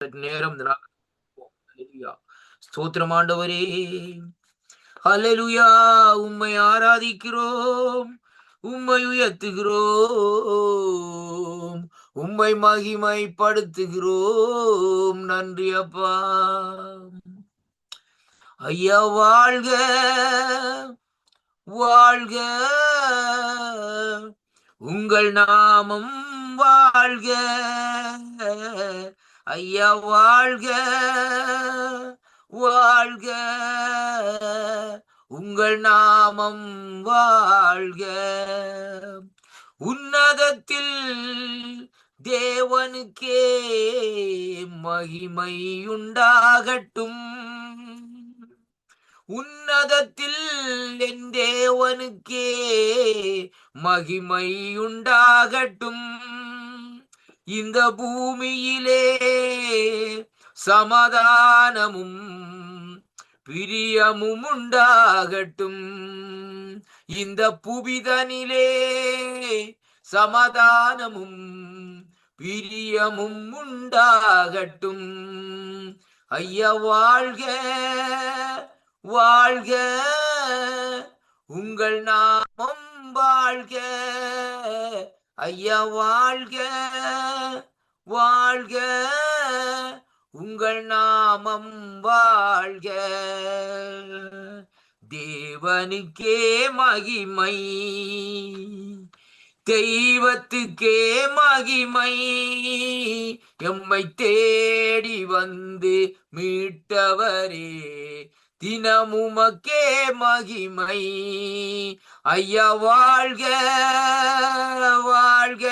சற்று நேரம் ஸ்தோத்திரம் ஆண்டவரே. ஹல்லேலூயா. உம்மை ஆராதிக்கிறோம், உம்மை உயர்த்துகிறோம், உம்மை மகிமைப்படுத்துகிறோம். நன்றி அப்பா. ஐயா வாழ்க, வாழ்க, உங்கள் நாமம் வாழ்க. ஐயா வாழ்க, வாழ்க, உங்கள் நாமம் வாழ்க. உன்னதத்தில் தேவனுக்கே மகிமை உண்டாகட்டும். உன்னதத்தில் என் தேவனுக்கே மகிமை உண்டாகட்டும். இந்த பூமியிலே சமாதானமும் பிரியமும் உண்டாகட்டும். இந்த புவிதனிலே சமாதானமும் பிரியமும் உண்டாகட்டும். ஐயா வாழ்க, வாழ்க, உங்கள் நாமம் வாழ்க. ஐயா வாழ்க, வாழ்க, உங்கள் நாமம் வாழ்க. தேவனுக்கே மகிமை, தெய்வத்துக்கே மகிமை, எம்மை தேடி வந்து மீட்டவரே தினமுமக்கே மகிமை. ஐயா வாழ்க, வாழ்க,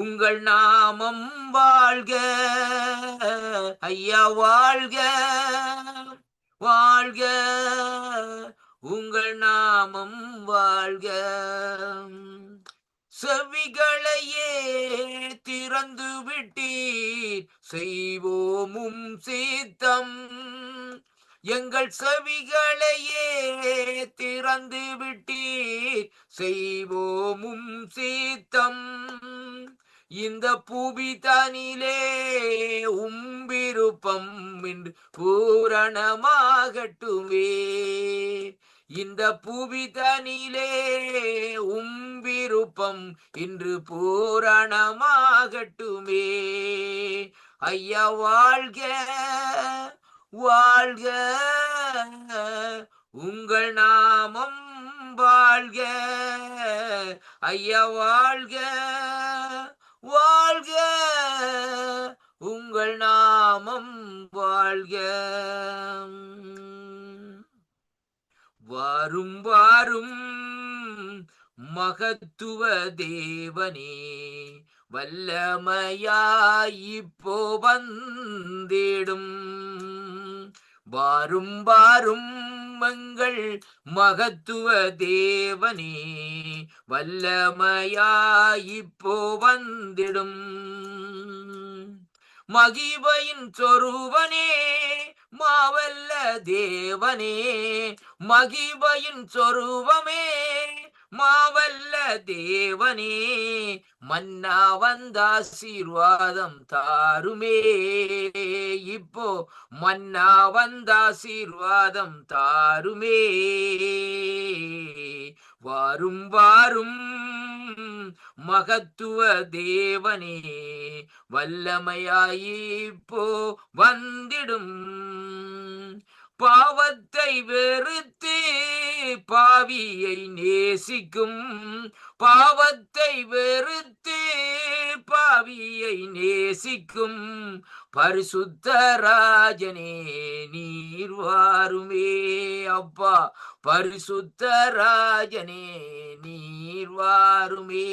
உங்கள் நாமம் வாழ்க. ஐயா வாழ்க, வாழ்க, உங்கள் நாமம் வாழ்க. செவிகளையே திறந்து விட்டீர், செய்வோமும் சித்தம். எங்கள் செவிகளையே திறந்து விட்டீர், செய்வோமும் சித்தம். இந்த புவி தனிலே விருப்பம் என்று பூரணமாகட்டுமே. இந்த புவி தனிலே விருப்பம் இன்று பூரணமாகட்டுமே. ஐயா வாழ்க, வாழ்க, உங்கள் நாமம் வாழ்க. ஐயா வாழ்க, வாழ்க, உங்கள் நாமம் வாழ்க. வாரும் வாரும் மகத்துவ தேவனே, வல்லமையாய் இப்போ வந்திடும். வாரும் வாரும் எங்கள் மகத்துவ தேவனே, வல்லமையாய் இப்போ வந்திடும். மகிமையின் சொரூபனே, மாவல்ல தேவனே, மகிமையின் சொரூபமே, மாவல்ல தேவனே, மன்னா வந்த ஆசீர்வாதம் தாருமே. இப்போ மன்னா வந்த ஆசீர்வாதம் தாருமே. வாரும் வாரும் மகத்துவ தேவனே, வல்லமையாயிப்போ வந்திடும். பாவத்தை வெறுத்து பாவியை நேசிக்கும், பாவத்தை வெறுத்து பாவியை நேசிக்கும் பரிசுத்தராஜனே நீர் வாருமே. அப்பா பரிசுத்தராஜனே நீர் வாருமே.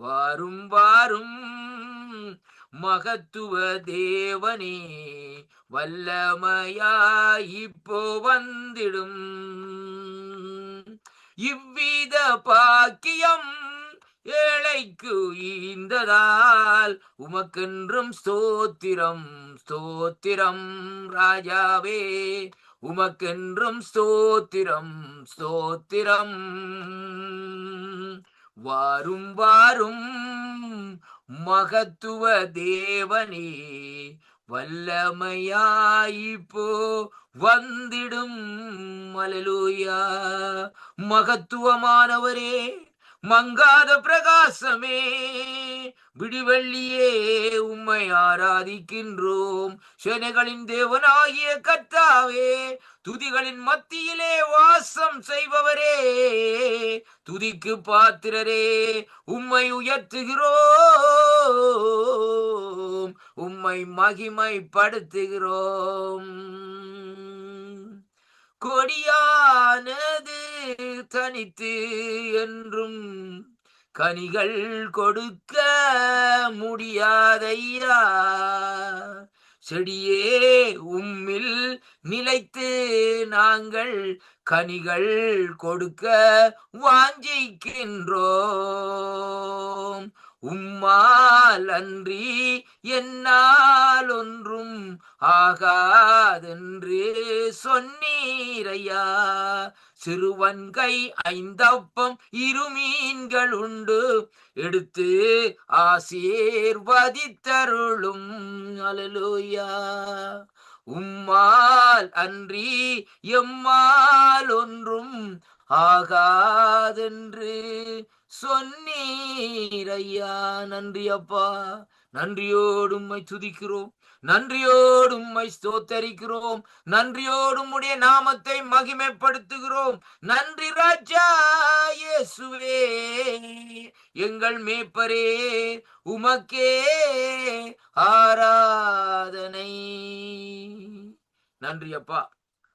வாரும் வாரும் மகத்துவ தேவனே, வல்லமையாயிப்போ வந்திடும். இவ்வித பாக்கியம் ஏழைக்கு ஈந்ததால் உமக்கென்றும் ஸ்தோத்திரம், ஸ்தோத்திரம் ராஜாவே, உமக்கென்றும் ஸ்தோத்திரம், ஸ்தோத்திரம். வாரும் வாரும் மகத்துவ தேவனே வல்லமையாயிப்போ வந்திடும். அல்லேலூயா. மகத்துவமானவரே, மங்காத பிரகாசமே, விடிவெள்ளியே, உம்மை ஆராதிக்கின்றோம். சேனைகளின் தேவனாகிய கர்த்தாவே, துதிகளின் மத்தியிலே வாசம் செய்பவரே, துதிக்கு பாத்திரரே, உம்மை உயர்த்துகிறோம், உம்மை மகிமைப்படுத்துகிறோம். கொடியானது தனித்து என்றும் கனிகள் கொடுக்க முடியாதையா. செடியே உம்மில் நிலைத்து நாங்கள் கனிகள் கொடுக்க வாஞ்சிக்கின்றோம். உம்மால் அன்றி என்னால் ஒன்றும் ஆகாதென்று சொன்னீரையா. சிறுவன் கை 5 அப்பம் 2 மீன்கள் உண்டு, எடுத்து ஆசீர்வதித்தருளும். அல்லேலூயா. உம்மால் அன்றி எம்மால் ஒன்றும் ஆகாதென்று சொன்னீரையா. நன்றி அப்பா, நன்றியோடு உம்மை துதிக்கிறோம், நன்றியோடு உம்மை ஸ்தோத்தரிக்கிறோம், நன்றியோடு உம்முடைய நாமத்தை மகிமைப்படுத்துகிறோம். நன்றி ராஜா இயேசுவே, எங்கள் மேய்ப்பரே, உமக்கே ஆராதனை. நன்றி அப்பா,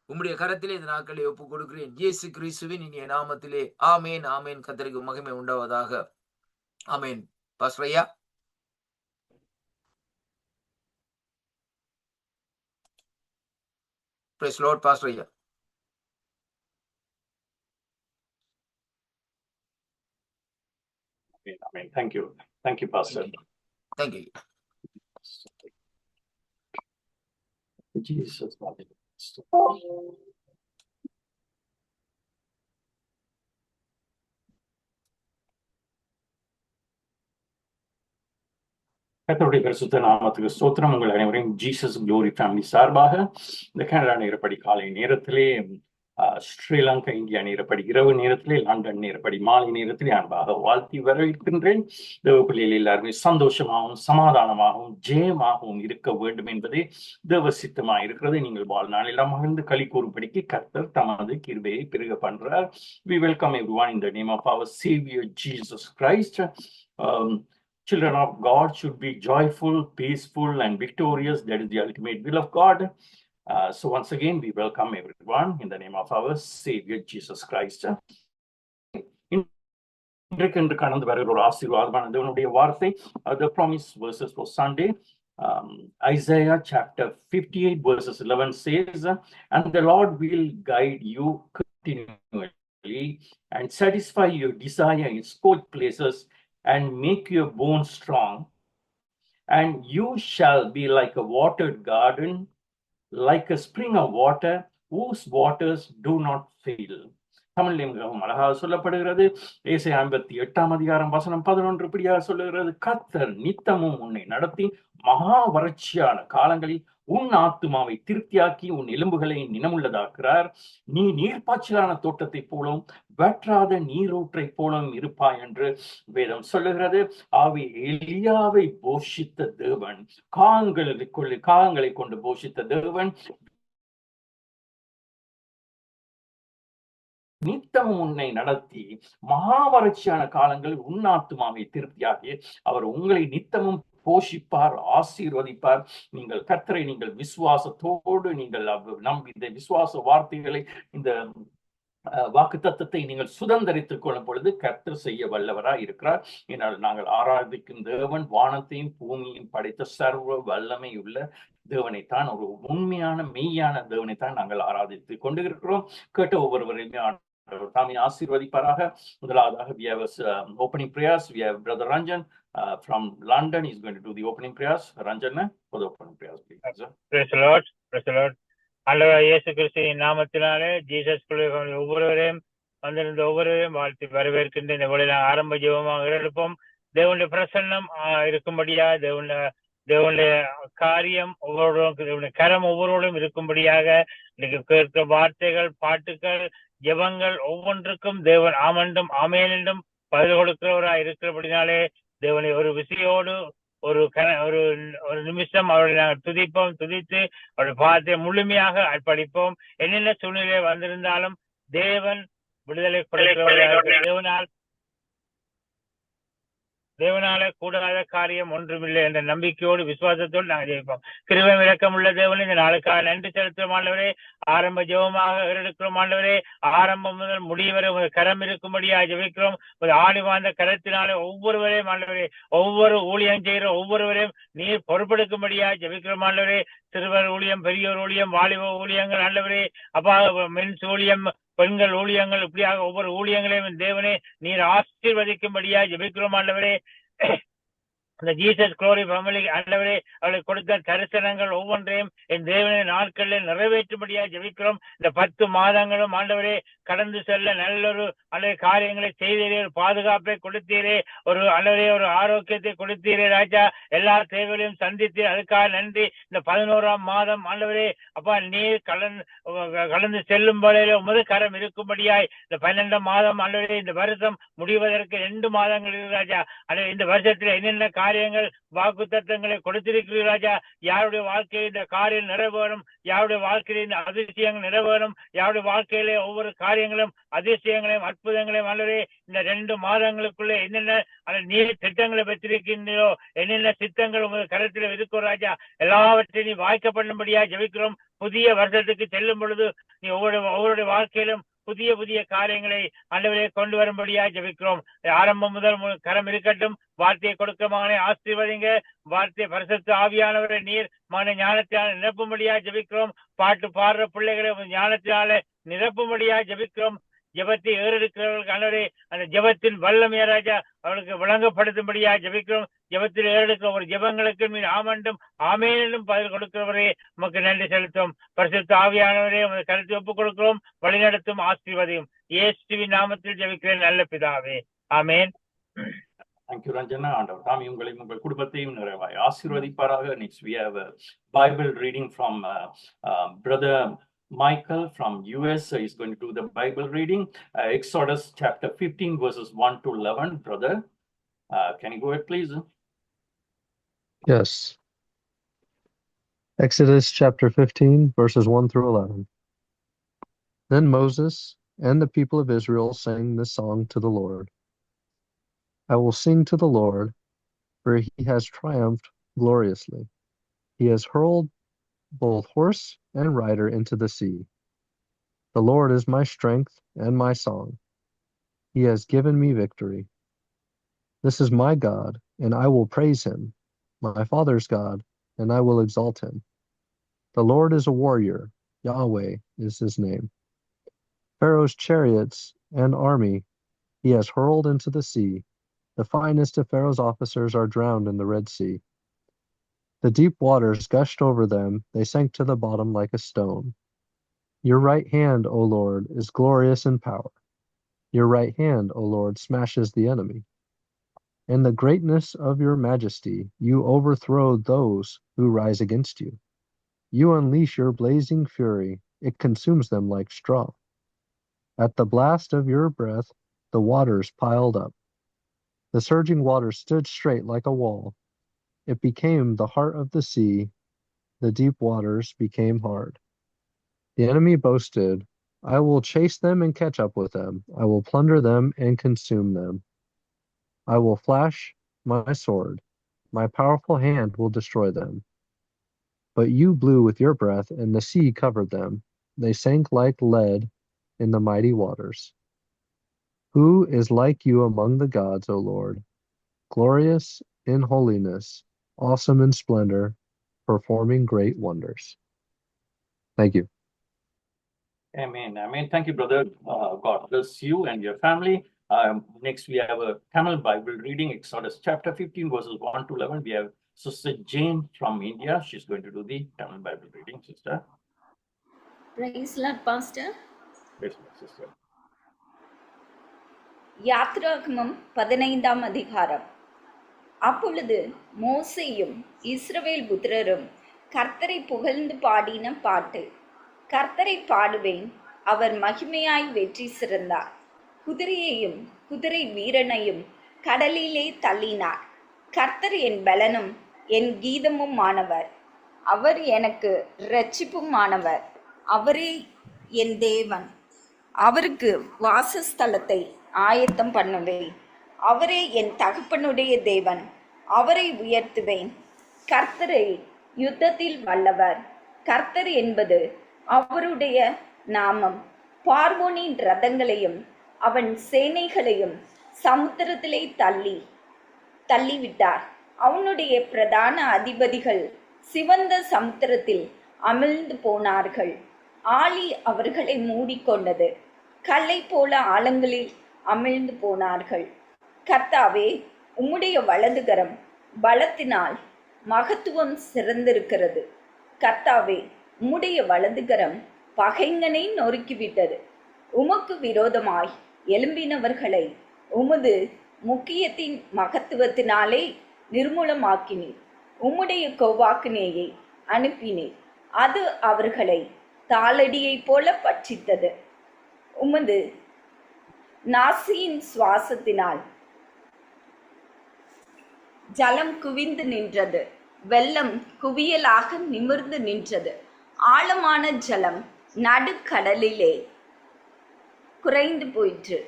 உம்முடைய கரத்திலே இந்த நாட்களை ஒப்புக் கொடுக்கிறேன், இயேசு கிறிஸ்துவின் இனிய நாமத்திலே. ஆமேன், ஆமேன். கர்த்தருக்கு மகிமை உண்டாவதாக. ஆமேன். பாஸ்டர் ஐயா. Praise Lord, Pastor ஐயா. Amen. Thank you. Thank you, Pastor. Thank you. Jesus. கர்த்தருடைய பரிசுத்த நாமத்துக்கு ஸ்தோத்திரம். உங்கள் அனைவரையும் ஜீசஸ் குளோரி ஃபேமிலி சார்பாக இந்த கனடா நேரப்படி காலை நேரத்திலே, ஸ்ரீலங்கா இந்தியா நேரப்படி இரவு நேரத்திலே, லண்டன் நேரப்படி மாலை நேரத்திலே அன்பாக வாழ்த்தி வரவேற்கின்றேன். தேவ பிள்ளைகள் எல்லாருமே சந்தோஷமாகவும் சமாதானமாகவும் ஜெயமாகவும் இருக்க வேண்டும் என்பதே தேவ சித்தமாக இருக்கிறது. நீங்கள் வாழ்நாளெல்லாம் மகிழ்ந்து களி கூறும்படிக்கு கர்த்தர் தமது கிருபையை பெருக பண்றார். We welcome everyone in the name of our Savior Jesus Christ. Children of God should be joyful, peaceful, and victorious. That is the ultimate will of God. So once again, we welcome everyone in the name of our Savior Jesus Christ. இன்றைக்கு கடந்து வருகிற ஒரு ஆசீர்வாதமான தேவனுடைய வார்த்தை, the promise verses for Sunday. Isaiah chapter 58 verses 11 says, and the Lord will guide you continually and satisfy your desire in scorched places and make your bones strong, and you shall be like a watered garden, like a spring of water whose waters do not fail. தமிழ்ல மிகவும் அழகாக சொல்லப்படுகிறது. ஏசாயா 58 அதிகாரம் வசனம் 11 இப்படியாக சொல்லுகிறது, கர்த்தர் நித்தமும் உன்னை நடத்தி மகா வறட்சியான காலங்களில் உன் ஆத்துமாவை திருப்தியாக்கி உன் எலும்புகளை நினமுள்ளதாக்குறார். நீ நீர்ப்பாய்ச்சலான தோட்டத்தை போலும் வற்றாத நீரூற்றை போலும் இருப்பாய் என்று வேதம் சொல்லுகிறது. ஆவி எலியாவை போஷித்த தேவன், காகங்களை கொண்டு போஷித்த தேவன், நித்தமும் உன்னை நடத்தி மகா வறட்சியான காலங்கள் உன் ஆத்துமாவை திருப்தியாகி அவர் உங்களை நித்தமும் போஷிப்பார், ஆசீர்வதிப்பார். நீங்கள் கர்த்தரை நீங்கள் விசுவாசத்தோடு நீங்கள் இந்த விசுவாச வார்த்தைகளை, இந்த வாக்கு தத்தத்தை நீங்கள் சுதந்திரித்துக் கொள்ளும் பொழுது கர்த்தர் செய்ய வல்லவராய் இருக்கிறார். என்னால் நாங்கள் ஆராதிக்கும் தேவன் வானத்தையும் பூமியையும் படைத்த சர்வ வல்லமை உள்ள தேவனைத்தான், ஒரு உண்மையான மெய்யான தேவனைத்தான் நாங்கள் ஆராதித்து கொண்டு இருக்கிறோம். கேட்ட ஒவ்வொருவரையுமே தாமே ஆசீர்வதிப்பாராக. முதலாவதாக we have opening prayers. We have Brother Ranjan from London. He's going to do the opening prayers. Ranjan, for the opening prayers, please. Praise the Lord. Praise the Lord. ஆண்டவர் இயேசு கிறிஸ்துவின் நாமத்தினாலே ஜீசஸ் ஒவ்வொருவரையும் வந்திருந்த ஒவ்வொருவரையும் வாழ்த்தி வரவேற்கின்ற இந்த வேளையில் ஆரம்ப ஜெபமாக எடுப்போம். தேவனுடைய பிரசன்னம் இருக்கும்படியா, தேவனுடைய காரியம் தேவனுடைய கரம் ஒவ்வொருவரும் இருக்கும்படியாக இன்னைக்கு கேட்கிற வார்த்தைகள், பாட்டுகள், ஜெபங்கள் ஒவ்வொன்றுக்கும் தேவன் ஆமென்றும் ஆமென் என்றும் பதில் கொடுக்கிறவராய் இருக்கிறபடினாலே தேவனை ஒரு விசையோடு ஒரு நிமிஷம் அவரை நாங்கள் துதித்து அவருடைய பாதத்தை முழுமையாக அர்ப்பணிப்போம். என்னென்ன சூழ்நிலை வந்திருந்தாலும் தேவன் விடுதலை கொடுக்கிறவராக, தேவனால கூடாத காரியம் ஒன்றுமில்லை என்ற நம்பிக்கையோடு விசுவாசத்தோடு நாங்கள் ஜெயிப்போம். கிருபை இரக்கம் உள்ள தேவன், இந்த நாளுக்காக நன்றி செலுத்தும் ஆண்டவரே. ஆரம்ப ஜெபமாக எடுக்கிறோம் ஆண்டவரே. ஆரம்பம் முதல் முடிவரை ஒரு கரம் இருக்கும்படியா ஜெபிக்கிறோம். ஒரு ஆடி வாழ்ந்த கரத்தினாலே ஒவ்வொருவரையும் ஆண்டவரே, ஒவ்வொரு ஊழியம் செய்கிற ஒவ்வொருவரையும் நீர் பொறுப்பெடுக்கும்படியா ஜெபிக்கிறோம் ஆண்டவரே. சிறுவர் ஊழியம், பெரியோர் ஊழியம், வாலிப ஊழியங்கள் ஆண்டவரே, அப்பா மென்ஸ் ஊழியம், பெண்கள் ஊழியங்கள், இப்படியாக ஒவ்வொரு ஊழியங்களையும் தேவனே நீர் ஆசீர்வதிக்கும்படியா ஜெபிக்கிறோம் ஆண்டவரே. அந்த ஜீசஸ் குளோரி ஃபேமிலி ஆண்டவரே, அவளுக்கு கொடுத்த தரிசனங்கள் ஒவ்வொன்றையும் என் தேவனை நாட்களில் நிறைவேற்றும்படியா ஜெபிக்கிறோம். இந்த 10 மாதங்களும் ஆண்டவரே கடந்து செல்ல நல்லொரு அல்லது காரியங்களை செய்தீரே, ஒரு பாதுகாப்பை கொடுத்தீரே, ஒரு அல்லவரே ஒரு ஆரோக்கியத்தை கொடுத்தீரே ராஜா. எல்லா தேவைகளையும் சந்தித்தீர், அதுக்காக நன்றி. இந்த 11ஆம் மாதம் ஆண்டவரே அப்பா நீர் கலந்து செல்லும் வரையில உமது கரம் இருக்கும்படியாய் இந்த 12ஆம் மாதம் ஆண்டவரே, இந்த வருஷம் முடிவதற்கு 2 மாதங்கள் இருக்கு ராஜா. அல்லது இந்த வருஷத்துல என்னென்ன காரியங்கள் வாக்கு தத்தங்களை கொடுத்திருக்கிறீர்கள் ராஜா. யாருடைய வாழ்க்கையில் இந்த காரியம் நிறைவேறும், யாருடைய வாழ்க்கையில் இந்த அதிசயங்கள் நிறைவேறும், யாருடைய வாழ்க்கையிலே ஒவ்வொரு காரியங்களும் அதிசயங்களையும் அற்புதங்களையும் அல்லவே இந்த 2 மாதங்களுக்குள்ளே என்னென்ன நீர் திட்டங்களை பெற்றிருக்கின்றோ, என்னென்ன சித்தங்கள் உங்கள் கருத்தில் இருக்கும் ராஜா, எல்லாவற்றையும் நீ வாய்க்கப்படும்படியா ஜெபிக்கிறோம். புதிய வருஷத்துக்கு செல்லும் பொழுது நீ ஒவ்வொருடைய வாழ்க்கையிலும் புதிய காரியங்களை ஆண்டவரே கொண்டு வரும்படியா ஜெபிக்கிறோம். ஆரம்பம் முதல் கரம் இருக்கட்டும். வார்த்தையை கொடுக்க மகனை ஆசீர்வதிங்க. வார்த்தை பரிசுத்த ஆவியானவரை நீர் மகனை ஞானத்தினால நிரப்பும்படியா ஜெபிக்கிறோம். பாட்டு பாடுற பிள்ளைகளை ஞானத்தினால நிரப்பும்படியா ஜெபிக்கிறோம். ஜெபத்தை ஏறெடுக்கிறவர்களுக்கு ஆண்டவரே அந்த ஜெபத்தின் வல்லமையா ராஜா அவளுக்கு விளங்கப்படுத்தும்படியா ஜெபிக்கிறோம். ஜெபத்தில் ஏறெடுக்கிற ஒரு ஜெபங்களுக்கு மீது ஆமென்றும் ஆமென்னும் பதில் கொடுக்கிறவரே உமக்கு நன்றி செலுத்தும். பரிசுத்த ஆவியானவரே உமது கருத்தை ஒப்புக் கொடுக்கிறோம். வழிநடத்தும் ஆசீர்வதியும் இயேசுவின் நாமத்தில் ஜெபிக்கிறேன் நல்ல பிதாவே, ஆமென். Thank you, Ranjana. ஆண்டவர் தாமே உங்களையும் உங்கள் குடும்பத்தையும் நிறைவாய் ஆசீர்வதிப்பாராக. Next we have a Bible reading from brother Michael from US. He's going to do the Bible reading. Exodus chapter 15 verses 1 to 11. Brother, can you go ahead, please? Yes. Exodus chapter 15 verses 1 through 11. Then Moses and the people of Israel sang this song to the Lord. I will sing to the Lord, for he has triumphed gloriously. He has hurled both horse and rider into the sea. The Lord is my strength and my song. He has given me victory. This is my God, and I will praise him, my father's God, and I will exalt him. The Lord is a warrior. Yahweh is his name. Pharaoh's chariots and army he has hurled into the sea. The finest of Pharaoh's officers are drowned in the Red Sea. The deep waters gushed over them. They sank to the bottom like a stone. Your right hand, O Lord, is glorious in power. Your right hand, O Lord, smashes the enemy. In the greatness of your majesty, you overthrow those who rise against you. You unleash your blazing fury. It consumes them like straw. At the blast of your breath, the waters piled up. The surging water stood straight like a wall. It became the heart of the sea. The deep waters became hard. The enemy boasted, I will chase them and catch up with them. I will plunder them and consume them. I will flash my sword. My powerful hand will destroy them. But you blew with your breath, and the sea covered them. They sank like lead in the mighty waters. Who is like you among the gods, O Lord? Glorious in holiness, awesome in splendor, performing great wonders. Thank you. Amen. Amen. Thank you, brother. God bless you and your family. Next, we have a Tamil Bible reading, Exodus chapter 15, verses 1 to 11. We have Sister Jane from India. She's going to do the Tamil Bible reading, sister. Praise Lord, Pastor. Praise Lord, sister. யாத்ராகமம் 15ஆம் அதிகாரம். அப்பொழுது மோசேயும் இஸ்ரவேல் புத்திரரும் கர்த்தரை புகழ்ந்து பாடின பாட்டு. கர்த்தரை பாடுவேன், அவர் மகிமையாய் வெற்றி சிறந்தார். குதிரையையும் குதிரை வீரனையும் கடலிலே தள்ளினார். கர்த்தர் என் பலனும் என் கீதமும் ஆனவர். அவர் எனக்கு இரட்சிப்பும் ஆனவர். அவரே என் தேவன். அவருக்கு வாசஸ்தலத்தை ஆயத்தம் பண்ணுவேன். அவரே என் தகப்பனுடைய தேவன். அவரை உயர்த்துவேன். கர்த்தரை யுத்தத்தில் வல்லவர். கர்த்தர் என்பது அவருடைய நாமம். பார்வோனின் ரதங்களையும் அவன் சேனைகளையும் சமுத்திரத்திலே தள்ளிவிட்டார். அவனுடைய பிரதான அதிபதிகள் சிவந்த சமுத்திரத்தில் அமிழ்ந்து போனார்கள். ஆழி அவர்களை மூடிக்கொண்டது. கல்லை போல ஆழங்களில் அமிழ்ந்து போனார்கள். கர்த்தாவே, உம்முடைய வலதுகரம் பலத்தினால் மகத்துவம் சிறந்திருக்கிறது. கர்த்தாவே, உம்முடைய வலதுகரம் பகைஞனை நொறுக்கிவிட்டது. உமக்கு விரோதமாய் எழும்பினவர்களை உமது முக்கியத்தின் மகத்துவத்தினாலே நிர்மூலமாக்கினீர். உம்முடைய கோவாக்கினேயை அனுப்பினீர். அது அவர்களை தாளடியைப் போல பட்சித்தது. உமது நாசியின் சுவாசத்தினால் ஜலம் குவிந்து நின்றது. வெள்ளம் குவியலாக நிமிர்ந்து நின்றது. ஆழமான ஜலம் நடுக்கடலிலே குறைந்து போயிற்று.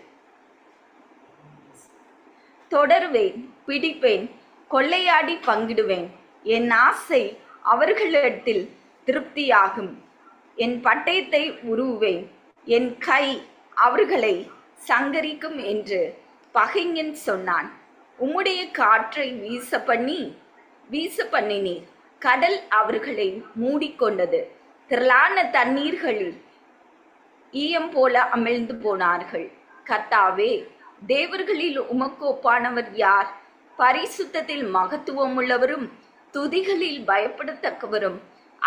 தொடருவேன், பிடிப்பேன், கொள்ளையாடி பங்கிடுவேன். என் ஆசை அவர்களிடத்தில் திருப்தியாகும். என் பட்டயத்தை உருவுவேன். என் கை அவர்களை சங்கரிக்கும் என்று பகைஞன் சொன்னான். உம்முடைய காற்றை வீச பண்ணினீர். கடல் அவர்களை மூடிக்கொண்டது. திரளான தண்ணீர்களில் ஈயம் போல அமிழ்ந்து போனார்கள். கர்த்தாவே, தேவர்களில் உமக்கு ஒப்பானவர் யார்? பரிசுத்தத்தில் மகத்துவம் உள்ளவரும் துதிகளில் பயப்படத்தக்கவரும்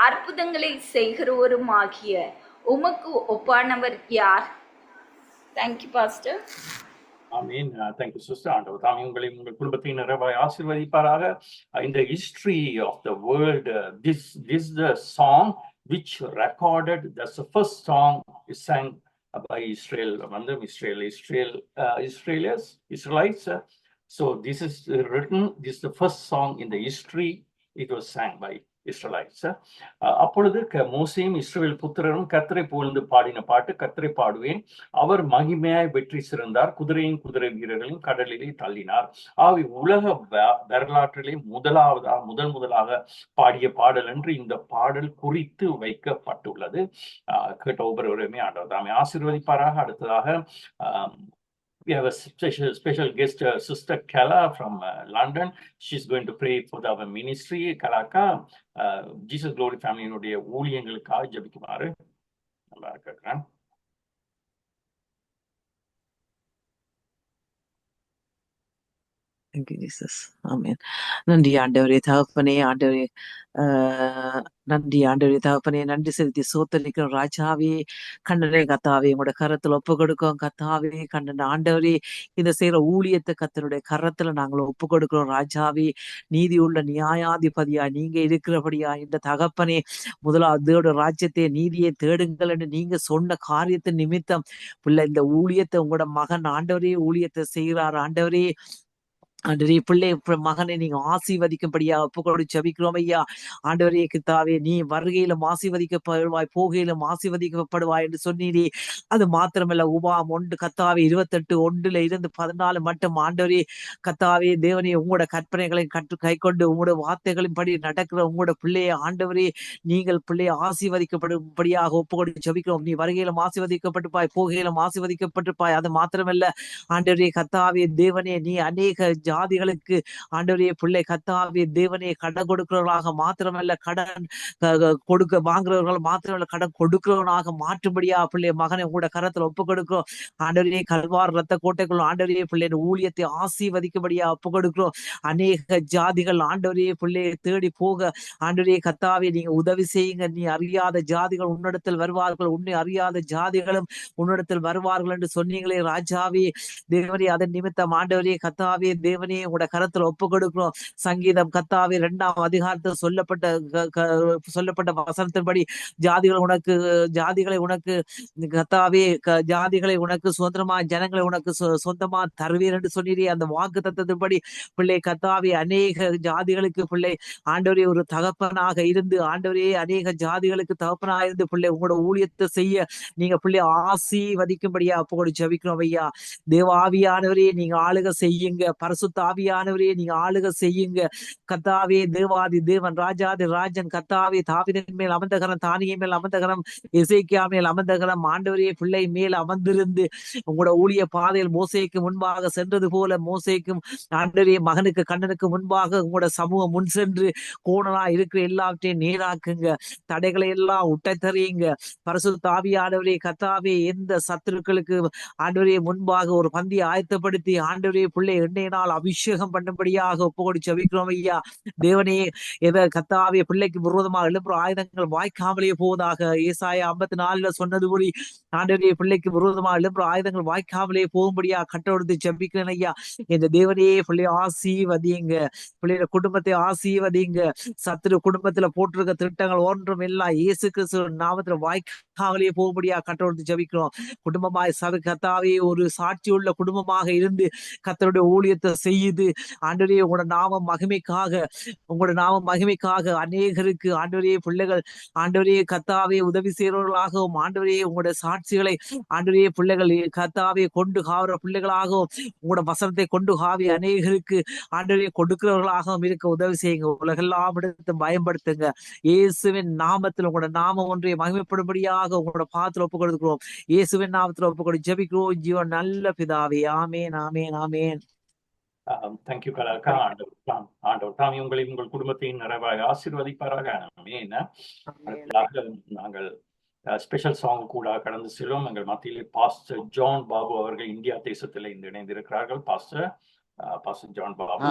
அற்புதங்களை செய்கிறவரும் ஆகிய உமக்கு ஒப்பானவர் யார்? Thank you pastor. Amen. Thank you, sister. ஆண்டவர் தாமே உங்களை உங்கள் குடும்பத்தை நிறைவாய் ஆசீர்வதிப்பாராக. In the history of the world, this is the song which recorded. That's the first song is sang by Israelites. So this is written. This is the first song in the history. It was sang by Israelites. அப்பொழுது மோசேயும் இஸ்ரவேல் புத்திரரும் கர்த்தரை புகழ்ந்து பாடின பாட்டு. கர்த்தரை பாடுவேன், அவர் மகிமையாய் வெற்றி சிறந்தார். குதிரையும் குதிரை வீரர்களையும் கடலிலே தள்ளினார். உலக வரலாற்றிலே முதலாக பாடிய பாடல் என்று இந்த பாடல் குறித்து வைக்கப்பட்டுள்ளது. கேட்ட ஒவ்வொருவருமே ஆண்டவர் தாமே ஆசீர்வதிப்பாராக. அடுத்ததாக we have a special guest, Sister Kala from London. She's going to pray for our ministry. Kalaka, Jesus Glory Family னுடைய ஊழியங்களுக்காக ஜெபிக்குமாறு நல்லா கேட்கிறேன். Thank you, Jesus. Amen. நன்றி ஆண்டவரே, தகப்பனே. ஆண்டவரே, நன்றி ஆண்டவரே, தகப்பனே. நன்றி செலுத்தி சோத்தரிக்கிறோம் ராஜாவே. கண்ணனே கத்தாவே, உங்களோட கரத்துல ஒப்பு கொடுக்கிறோம் கத்தாவே. கண்ணன் ஆண்டவரே, இந்த செய்யற ஊழியத்தை கத்தனுடைய கரத்துல நாங்கள் ஒப்பு கொடுக்கிறோம் ராஜாவே. நீதி உள்ள நியாயாதிபதியா நீங்க இருக்கிறபடியா இந்த தகப்பனே, முதலாவது ராஜ்யத்தை நீதியை தேடுங்கள் என்று நீங்க சொன்ன காரியத்தின் நிமித்தம் பிள்ளை இந்த ஊழியத்தை உங்களோட மகன் ஆண்டவரே ஊழியத்தை செய்கிறார் ஆண்டவரே. ஆண்டவரே, பிள்ளை மகனை நீங்க ஆசீர்வதிக்கும்படியா ஒப்புக்கொடு ஜெபிக்கிறோம் ஐயா. ஆண்டவரே கித்தாவே, நீ வருகையிலும் ஆசீர்வதிக்கப்படுவாய், போகையிலும் ஆசீர்வதிக்கப்படுவாய் என்று சொன்னீரே. அது மாத்திரமல்ல, உபாம் 1 கத்தாவே 28:1-14 மட்டும் ஆண்டவரே கத்தாவே தேவனே, உங்களோட கற்பனைகளை கை கொண்டு உங்களோட வார்த்தைகளின் படி நடக்கிற உங்களோட பிள்ளையை ஆண்டவரே நீங்கள் பிள்ளையை ஆசீர்வதிக்கப்படும்படியாக ஒப்புக்கொடு ஜெபிக்கிறோம். நீ வருகையிலும் ஆசீர்வதிக்கப்பட்டிருப்பாய், போகையிலும் ஆசீர்வதிக்கப்பட்டிருப்பாய். அது மாத்திரமல்ல ஆண்டவரே கத்தாவே தேவனே, நீ அநேக ஜாதிகளுக்கு ஆண்டவரே பிள்ளை கத்தாவே தேவனே கடன் கொடுக்கிறவர்களாக மாத்திரமல்ல, கடன் வாங்குறவர்கள் மாத்திரமல்ல, கடன் கொடுக்கிறவனாக மாற்றும்படியா பிள்ளை மகனை உங்களோட கரத்துல ஒப்பு கொடுக்கிறோம் ஆண்டவரே. கல்வார் ரத்த கோட்டைக்குள் ஆண்டவரே பிள்ளை ஊழியத்தை ஆசீர்வதிக்கும்படியா ஒப்பு கொடுக்கிறோம். அநேக ஜாதிகள் ஆண்டவரே பிள்ளையை தேடி போக ஆண்டவரே கத்தாவே நீங்க உதவி செய்யுங்க. நீ அறியாத ஜாதிகள் உன்னிடத்தில் வருவார்கள், உன்னை அறியாத ஜாதிகளும் உன்னிடத்தில் வருவார்கள் என்று சொன்னீங்களே ராஜாவே. தேவனே, அதன் நிமித்தம் ஆண்டவரே கத்தாவே தேவனே தேவனே உங்களோட கரத்துல ஒப்பு கொடுக்கிறோம். சங்கீதம் கத்தாவே 2ஆம் அதிகாரத்தில் சொல்லப்பட்ட வசனத்தின்படி ஜாதிகளை உனக்கு கத்தாவே ஜாதிகளை உனக்கு சுதந்திரமா, ஜனங்களை உனக்கு சொந்தமா தருவீர் என்று சொன்னீரே. அந்த வாக்கு தத்தத்தின்படி பிள்ளை கத்தாவே அநேக ஜாதிகளுக்கு பிள்ளை ஆண்டவரே ஒரு தகப்பனாக இருந்து, ஆண்டவரே அநேக ஜாதிகளுக்கு தகப்பனாக இருந்து பிள்ளை உங்களோட ஊழியத்தை செய்ய நீங்க பிள்ளை ஆசீர்வதிக்கும்படியா அப்போ ஜெபிக்கிறோம் ஐயா. தேவாவியானவரே நீங்க ஆளுக செய்யுங்க. பரிசுத்த ஆவியானவரே நீங்க ஆளுக செய்யுங்க. கத்தாவே தேவாதி தேவன் ராஜாதி ராஜன் கத்தாவே தாவீதின் மேல் அமர்ந்தகரம், தானியை மேல் அமர்ந்தகரம், எசேக்கியா மேல் அமர்ந்தகரம், ஆண்டவரே பிள்ளை மேல் அமர்ந்திருந்து உங்களோட ஊழிய பாதையில் மோசேக்கு முன்பாக சென்றது போல மோசேக்கும் ஆண்டவரே மகனுக்கு கண்ணனுக்கு முன்பாக உங்களோட சமூகம் முன் சென்று கோணலா இருக்கிற எல்லாவற்றையும் நேராக்குங்க. தடைகளை எல்லாம் உடைத்தறியுங்க. பரிசுத்த ஆவியானவரே கத்தாவே எந்த சத்துருக்களுக்கு ஆண்டவரே முன்பாக ஒரு பந்தியை ஆயத்தப்படுத்தி ஆண்டவரே பிள்ளை எண்ணெயினால் அபிஷேகம் பண்ணும்படியாக ஒப்புக்கொடு ஜெபிக்கிறோம் ஐயா. தேவனே கத்தாவே பிள்ளைக்கு விரோதமாக எழுப்புற ஆயுதங்கள் வாய்க்காமலே போவதாக. ஏசாயா 54 சொன்னது போல ஆண்டவரே பிள்ளைக்கு விரோதமாக எழுப்புற ஆயுதங்கள் வாய்க்காமலே போகும்படியா கட்டொடுத்து ஜெபிக்கிறேன் ஐயா. என்ற தேவனே பிள்ளை ஆசீர்வதியுங்க. பிள்ளையோட குடும்பத்தை ஆசீர்வதியுங்க. சத்துரு குடும்பத்துல போட்டிருக்க திட்டங்கள் ஒன்றும் எல்லாம் இயேசு கிறிஸ்து நாமத்துல வாய்க்காமலே போகும்படியா கட்டொடுத்து ஜெபிக்கிறோம். குடும்பமாய் சபை கத்தாவே ஒரு சாட்சி உள்ள குடும்பமாக இருந்து கர்த்தருடைய ஊழியத்தை செய்யுது. ஆண்டவரே உங்களோட நாம மகிமைக்காக அநேகருக்கு ஆண்டவரே பிள்ளைகள் ஆண்டவரே கத்தாவே உதவி செய்கிறவர்களாகவும் ஆண்டவரே உங்களுடைய சாட்சிகளை ஆண்டவரே பிள்ளைகள் கத்தாவே கொண்டு காவுற பிள்ளைகளாகவும் உங்களோட வசனத்தை கொண்டு காவி அநேகருக்கு ஆண்டவரே கொடுக்கிறவர்களாகவும் இருக்க உதவி செய்யுங்க. உலகெல்லாம் எடுத்து பயன்படுத்துங்க. இயேசுவின் நாமத்தில் உங்களோட நாமம் ஒன்றை மகிமைப்படும்படியாக உங்களோட பாதத்தில் ஒப்புக் கொடுக்கிறோம். இயேசுவின் நாமத்தில் ஒப்புக் கொடு ஜெபிக்கிறோம் ஜீவன் நல்ல பிதாவே. ஆமேன் ஆமேன் ஆமேன். தேங்க்யூ கலாக்கா. ஆண்டவர் தாமே உங்களையும் உங்கள் குடும்பத்தையும் நிறைவாக ஆசீர்வதிப்பாராக. நாங்கள் ஸ்பெஷல் சாங் கூட கடந்து செல்லும். எங்கள் மத்தியிலே பாஸ்டர் ஜான் பாபு அவர்கள் இந்தியா தேசத்தில் இணைந்திருக்கிறார்கள். பாஸ்டர் ஜான் பாபு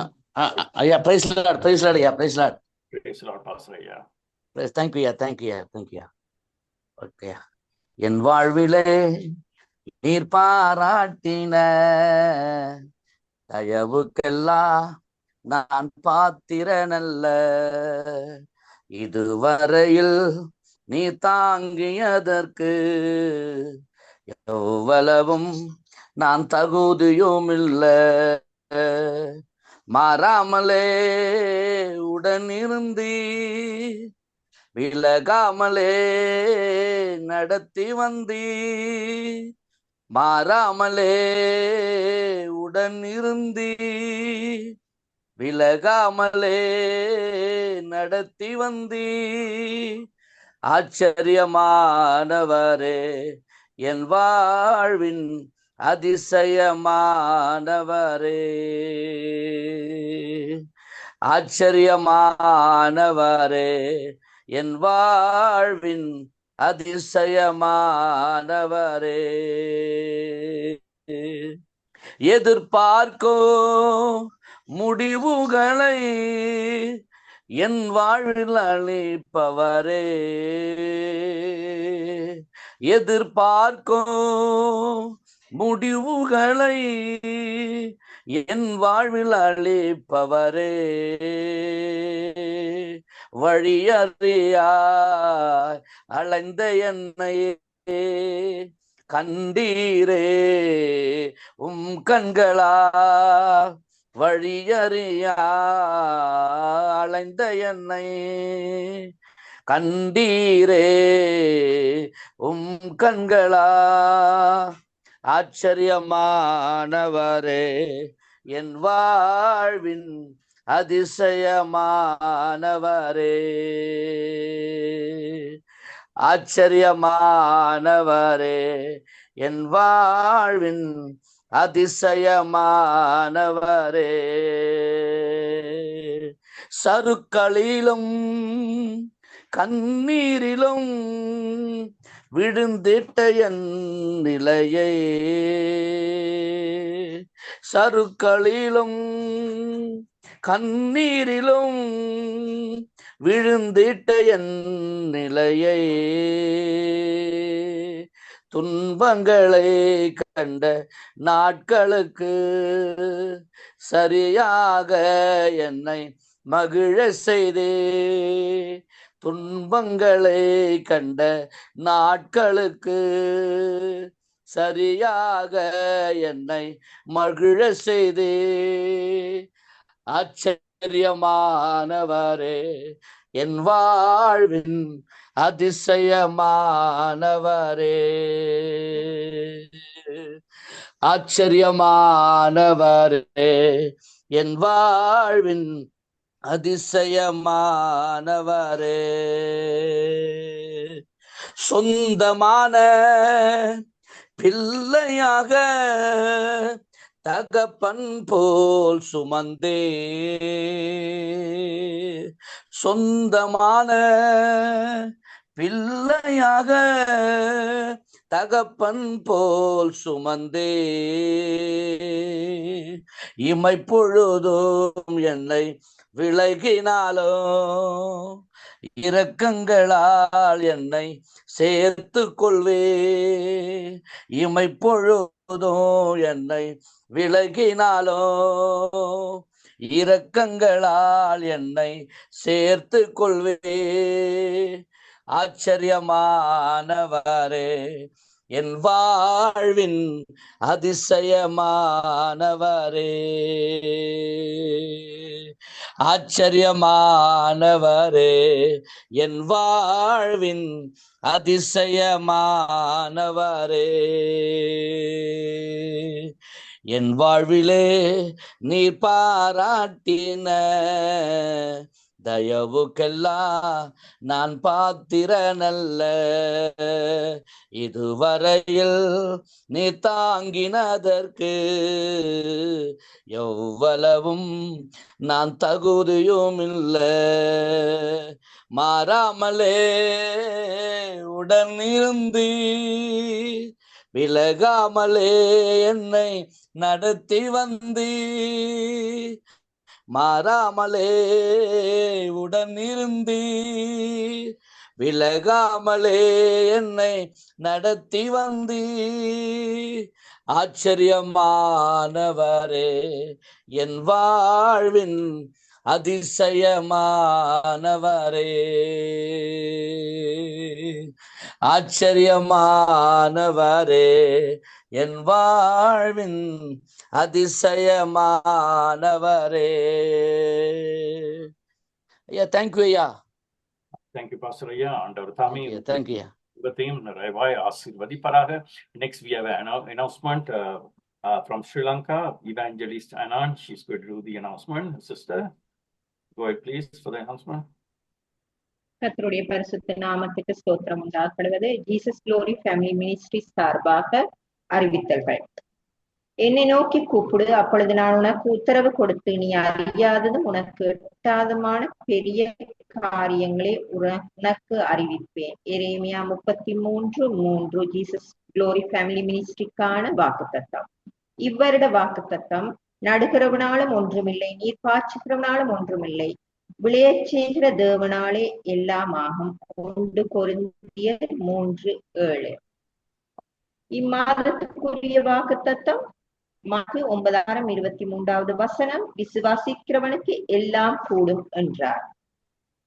ஐயா. பிரைஸ் லார்ட், பிரைஸ் லார்ட் ஐயா. Praise lord. Praise lord pastor ஐயா. தேங்க் யூ ஐயா, தேங்க் யூ ஐயா, தேங்க் யூ. ஓகே. என் வாழ்விலே நீர் பாராட்டின தயவுக்கெல்லாம் நான் பாத்திரனல்ல, இதுவரையில் நீ தாங்கியதற்கு எவ்வளவும் நான் தகுதியும் இல்லை. மாறாமலே உடனிருந்தி விலகாமலே நடத்தி வந்தி, மாறாமலே உடன் இருந்தி விலகாமலே நடத்தி வந்தி. ஆச்சரியமானவரே என் வாழ்வின் அதிசயமானவரே, ஆச்சரியமானவரே என் வாழ்வின் அதிசயமானவரே. எதிர்பார்க்கும் முடிவுகளை என் வாழ்வில் அளிப்பவரே, எதிர்பார்க்கும் முடிவுகளை என் வாழ்வில் அளிப்பவரே, வழியறியாய் அலைந்த என்னையே கண்டீரே உம் கண்களா, வழியறியாய் அலைந்த என்னை கண்டீரே உம் கண்களா. ஆச்சரியமானவரே என் வாழ்வின் அதிசயமானவரே, ஆச்சரியமானவரே என் வாழ்வின் அதிசயமானவரே. சருக்களிலும் கண்ணீரிலும் விழுந்திட்ட என் நிலையை, சருக்களிலும் கண்ணீரிலும் விழுந்திட்ட என் நிலையை துன்பங்களை கண்ட நாட்களுக்கு சரியாக என்னை மகிழ செய்தே. துன்பங்களை கண்ட நாட்களுக்கு சரியாக என்னை மகிழ செய்தே. ஆச்சரியமானவரே என் வாழ்வின் அதிசயமானவரே. ஆச்சரியமானவரே என் வாழ்வின் அதிசயமானவரே. சொந்தமான பிள்ளையாக தகப்பன் போல் சுமந்தே. சொந்தமான பிள்ளையாக தகப்பன் போல் சுமந்தே. இமைப்பொழுதும் என்னை விலகினாலும் இரக்கங்களால் என்னை சேர்த்து கொள்வே. இமைப்பொழுதும் என்னை விலகினாலும் இரக்கங்களால் என்னை சேர்த்து கொள்வே. ஆச்சரியமானவரே என் வாழ்வின் அதிசயமானவரே. ஆச்சரியமானவரே என் வாழ்வின் அதிசயமானவரே. என் வாழ்விலே நீர் பாராட்டின தயவுக்கெல்லாம் நான் பாத்திரனல்ல. இதுவரையில் நீ தாங்கினதற்கு எவ்வளவும் நான் தகுதியும் இல்லை. மாறாமலே உடன் இருந்து விலகாமலே என்னை நடத்தி வந்தி. மாறாமலே உடன் இருந்து விலகாமலே என்னை நடத்தி வந்தி. ஆச்சரியமானவரே என் வாழ்வின் அதிசயமானவரே. ஆச்சரியமானவரே என் வாழ்வின் அதிசயமானவரே. ஐயா தேங்க்யூ ஐயா. தேங்க்யூ பாஸ்டர் ஐயா. ஆண்டவர் தாமே தேங்க்யூ ஐயா. உங்களையும் நிறைவாய் ஆசீர்வதிப்பாராக. Next we have an announcement from Sri Lanka. Evangelist Anand, she's going to do the announcement. Sister, go ahead please for the announcement. கர்த்தருடைய பரிசுத்த நாமத்துக்கு ஸ்தோத்திரம் உண்டாக்கப்படுவது. ஜீசஸ் குளோரி ஃபேமிலி மினிஸ்ட்ரி சார்பாக அறிவித்தல்கள். என்னை நோக்கி கூப்பிடு, அப்பொழுது நான் உனக்கு உத்தரவு கொடுத்து நீ அறியாததும் உனக்கு எட்டாதமான பெரிய காரியங்களை உனக்கு அறிவிப்பேன். எரேமியா 33:3 ஜீசஸ் குளோரி ஃபேமிலி மினிஸ்ட்ரிக்கான வாக்குத்தத்தம். இவ்வருட வாக்குத்தத்தம், நடுகிறவனாலும் ஒன்றுமில்லை, நீர் பாய்ச்சுகிறவனாலும் ஒன்றுமில்லை, விளையச் செய்கிற தேவனாலே எல்லாமாகும். 1 கொரிந்தியர் 3:7. இம்மாதத்துக்குரிய வாக்குத்தத்தம் மார்க்கு 9:23 விசுவாசிக்கிறவனுக்கு எல்லாம் கூடும் என்றார்.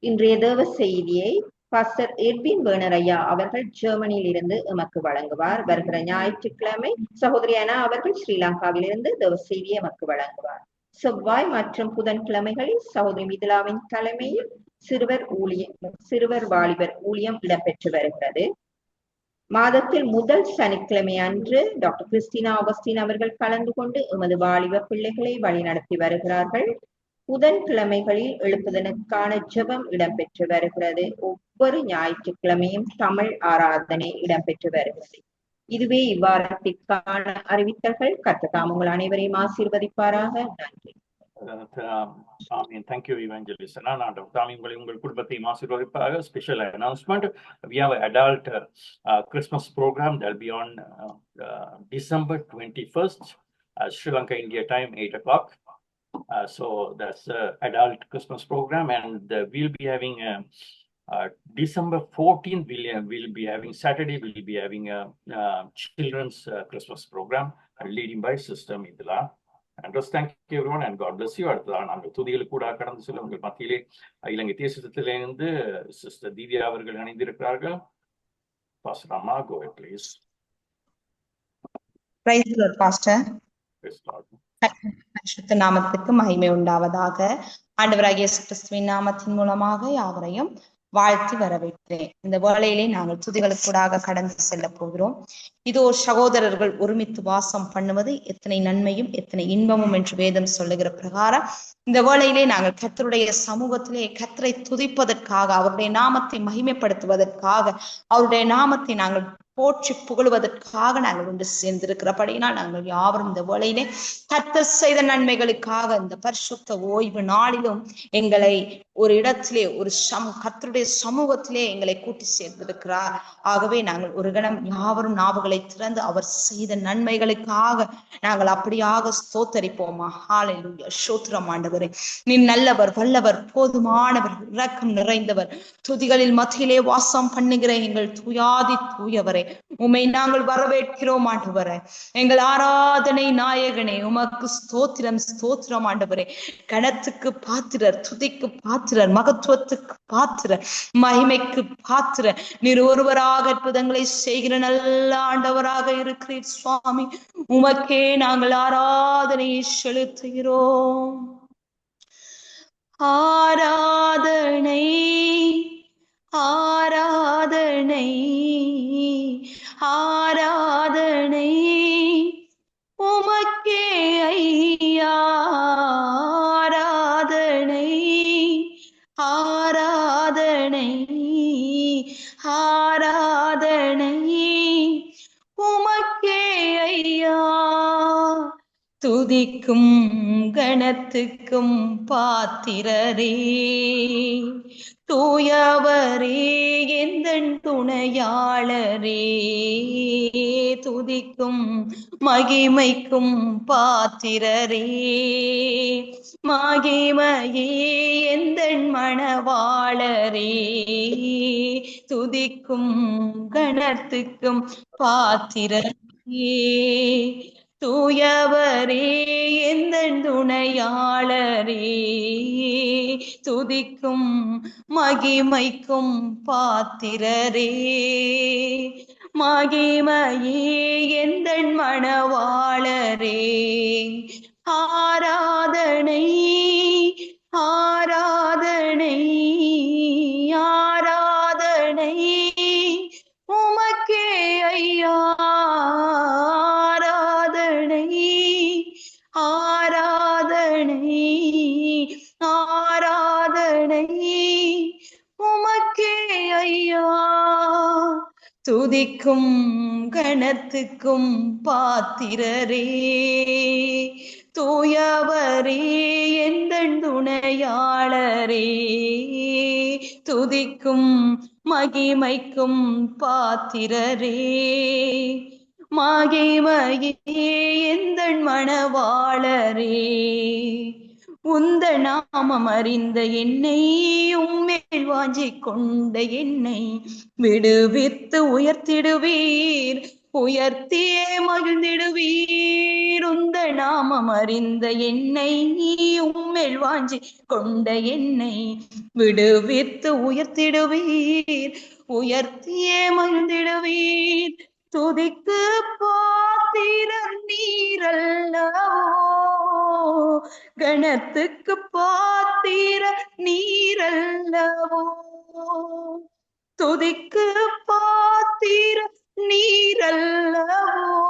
இன்றைய தேவ செய்தியை பாஸ்டர் எட்வின் வேர்னர் ஐயா அவர்கள் ஜெர்மனியில் இருந்து எமக்கு வழங்குவார். வருகிற ஞாயிற்றுக்கிழமை சகோதரி அனா அவர்கள் ஸ்ரீலங்காவில் இருந்து தேவ செய்தியை எமக்கு வழங்குவார். செவ்வாய் மற்றும் புதன்கிழமைகளில் சகோதரி மிதிலாவின் தலைமையில் சிறுவர் வாலிபர் ஊழியம் இடம்பெற்று வருகிறது. மாதத்தில் முதல் சனிக்கிழமை அன்று டாக்டர் கிறிஸ்டினா ஆகஸ்டின் அவர்கள் கலந்து கொண்டு எமது வாலிப பிள்ளைகளை வழிநடத்தி வருகிறார்கள். புதன்கிழமைகளில் எழுப்புதலுக்கான ஜெபம் இடம்பெற்று வருகிறது. ஒவ்வொரு ஞாயிற்றுக்கிழமையும் தமிழ் ஆராதனை இடம்பெற்று வருகிறது. இதுவே இவ்வாரத்திற்கான அறிவித்தல்கள். கர்த்தர் உங்கள் அனைவரையும் ஆசீர்வதிப்பாராக. நன்றி. Thank you, Evangelist Anand. உங்கள் குடும்பத்தையும் ஆசீர்வதிப்பாராக. Special announcement: we have an adult Christmas program that will be on December 21st, Sri Lanka India time, 8 o'clock. So that's adult Christmas program, and we'll be having December 14th, we'll be having Saturday. We'll be having a children's Christmas program leading by Sister Midla. And just thank you everyone and God bless you. அடுத்ததான் நாங்கள் துதிகளுக்கு கூட கடந்து செல்ல உங்கள் மத்தியிலே இலங்கை தேசத்திலிருந்து sister Divya அவர்கள் இணைந்திருக்கிறார்கள். Pastor Amma, go ahead, please. Praise the Lord, Pastor. Praise the Lord. பரிசுத்த நாமத்துக்கு மகிமை உண்டாவதாக. ஆண்டவராகிய இயேசு கிறிஸ்துவின் நாமத்தின் மூலமாக யாவரையும் வாழ்த்தி வரவேற்கிறேன். இந்த வேளையிலே நாங்கள் துதிகளுக்கூடாக கடந்து செல்ல போகிறோம். இதோ சகோதரர்கள் ஒருமித்து வாசம் பண்ணுவது எத்தனை நன்மையும் எத்தனை இன்பமும் என்று வேதம் சொல்லுகிற பிரகாரம் இந்த வேளையிலே நாங்கள் கர்த்தருடைய சமூகத்திலே கர்த்தரை துதிப்பதற்காக, அவருடைய நாமத்தை மகிமைப்படுத்துவதற்காக, அவருடைய நாமத்தை நாங்கள் போற்றி புகழுவதற்காக நாங்கள் ஒன்று சேர்ந்திருக்கிறபடினால் நாங்கள் யாவரும் இந்த வேளையிலே கர்த்தர் செய்த நன்மைகளுக்காக இந்த பரிசுத்த ஓய்வு நாளிலும் எங்களை ஒரு இடத்திலே ஒரு கர்த்தருடைய சமூகத்திலே எங்களை கூட்டி சேர்ந்திருக்கிறார். ஆகவே நாங்கள் ஒரு கணம் யாவரும் நாவுகளை திறந்து அவர் செய்த நன்மைகளுக்காக நாங்கள் அப்படியாக ஸ்தோத்தரிப்போமா. ஹல்லேலூயா. ஸ்தோத்திரம் ஆண்டவரே, நீ நல்லவர், வல்லவர், போதுமானவர், இரக்கம் நிறைந்தவர், துதிகளில் மத்தியிலே வாசம் பண்ணுகிற எங்கள் தூயாதி தூயவரே, உம்மை நாங்கள் வரவேற்கிறோம் ஆண்டவரே. எங்கள் ஆராதனை நாயகனே, உமக்கு ஸ்தோத்திரம் ஸ்தோத்திரம் ஆண்டவரே. கணத்துக்கு பாத்திரர், துதிக்கு பாத்திரர், மகத்துவத்துக்கு பாத்திரர், மகிமைக்கு பாத்திரர், நீர் ஒருவராக அற்புதங்களை செய்கிற நல்ல ஆண்டவராக இருக்கிறீர் சுவாமி. உமக்கே நாங்கள் ஆராதனையை செலுத்துகிறோம். ஆராதனை ஆராதனை ஆராதனை உமக்கே ஐயா. ஆராதனை ஆராதனை ஆராதனை உமக்கே ஐயா. துதிக்கும் கணத்துக்கும் பாத்திரரே, தூயவரே எந்தன் துணையாளரே, துதிக்கும் மகிமைக்கும் பாத்திரரே, மகிமையே எந்தன் மணவாளரே, துதிக்கும் கணத்துக்கும் பாத்திரரே, தூயவரே எந்தன் துணையாளரே, துதிக்கும் மகிமைக்கும் பாத்திரரே, மகிமையே எந்தன் மணவாளரே. ஆராதனை ஆராதனை ஆராதனை உமக்கே ஐயா. ஆராதனை ஆராதனை உமக்கே ஐயா. துதிக்கும் கணத்துக்கும் பாத்திரரே, தூயவரே எந்தன் துணையாளரே, துதிக்கும் மகிமைக்கும் பாத்திரரே, மகிமையே எந்தன் மணவாளரே. உந்த நாமம் அறிந்த என்னை, உம்மேல் வாஞ்சிக் கொண்ட என்னை விடுவித்து உயர்த்திடுவீர், உயர்த்தியே மகிழ்ந்திடுவீர். உந்த நாமம் அறிந்த என்னை, உம்மேல் வாஞ்சிக் கொண்ட என்னை விடுவித்து உயர்த்திடுவீர், உயர்த்தியே மகிழ்ந்திடுவீர். துதிக்கு பாத்திரர் நீரல்லவோ, கணத்துக்கு பாத்திர நீரல்லவோ, துதிக்கு பாத்திர நீரல்லவோ,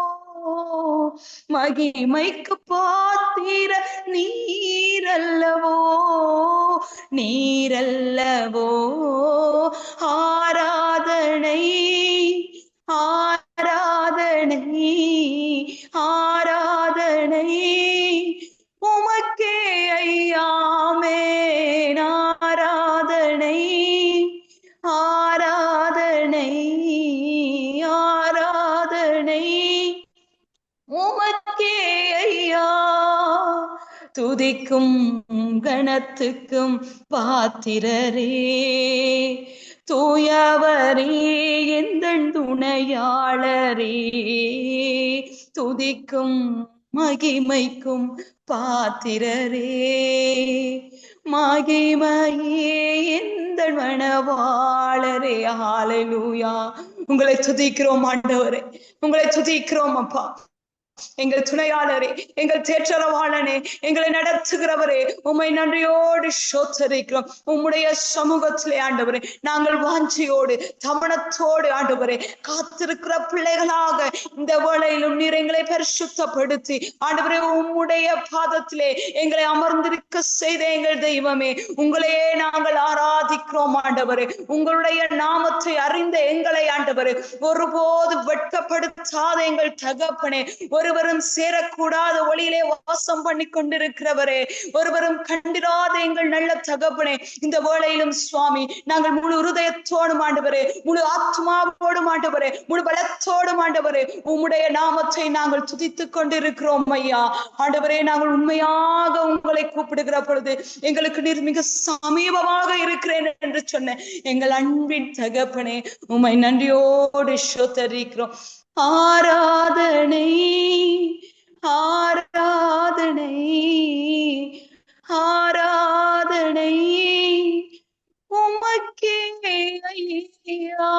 மகிமைக்கு பாத்திர நீரல்லவோ, நீரல்லவோ. ஆராதனை ஆராதனை ஆராதனை உமக்கே ஐயாமே. ஆராதனை ஆராதனை ஆராதனை உமக்கே ஐயா. துதிக்கும் கணத்துக்கும் பாத்திரரே, துணையாளரே, துதிக்கும் மகிமைக்கும் பாத்திரரே, மகிமையே எந்த மணவாளரே. ஹalleluya. உங்களை துதிக்கிறோம் ஆண்டவரே, உங்களை துதிக்கிறோம் அப்பா. எங்கள் துணையாளரே, எங்கள் தேற்றரவாளனே, எங்களை நடத்துகிறவரே, உம்மை நன்றியோடு ஸ்தோத்திரிக்கிறோம். உம்முடைய சமூகத்திலே ஆண்டவரே நாங்கள் வாஞ்சியோடு தமனத்தோடு ஆண்டவரே காத்திருக்கிற பிள்ளைகளாக இந்த வேளையிலும் நீர் எங்களை பரிசுத்தப்படுத்தி ஆண்டவரே உம்முடைய பாதத்திலே எங்களை அமர்ந்திருக்க செய்த எங்கள் தெய்வமே, உங்களையே நாங்கள் ஆராதிக்கிறோம் ஆண்டவரே. உங்களுடைய நாமத்தை அறிந்த எங்களை ஆண்டவரே ஒருபோது வெட்கப்படுத்தாத எங்கள் தகப்பனே, ஒருவரும் சேரக்கூடாத ஒளியிலே வாசம் பண்ணி கொண்டிருக்கிறவரே, ஒருவரும் கண்டிராத எங்கள் நல்ல தகப்பனே, இந்த வேளையிலும் சுவாமி நாங்கள் முழு இருதயத்தோடும் ஆண்டவரே, முழு ஆத்மாவோடும் ஆண்டவரே, முழு பலத்தோடும் ஆண்டவரே உம்முடைய நாமத்தை நாங்கள் துதித்துக் கொண்டிருக்கிறோம் ஐயா. ஆண்டவரே நாங்கள் உண்மையாக உங்களை கூப்பிடுகிற பொழுது எங்களுக்கு நீர் மிக சமீபமாக இருக்கிறேன் என்று சொன்ன எங்கள் அன்பின் தகப்பனே, உம்மை நன்றியோடு ஸ்தோத்திரிக்கிறோம். ஆராதனை ஆராதனை ஆராதனை உமக்கே ஐயா.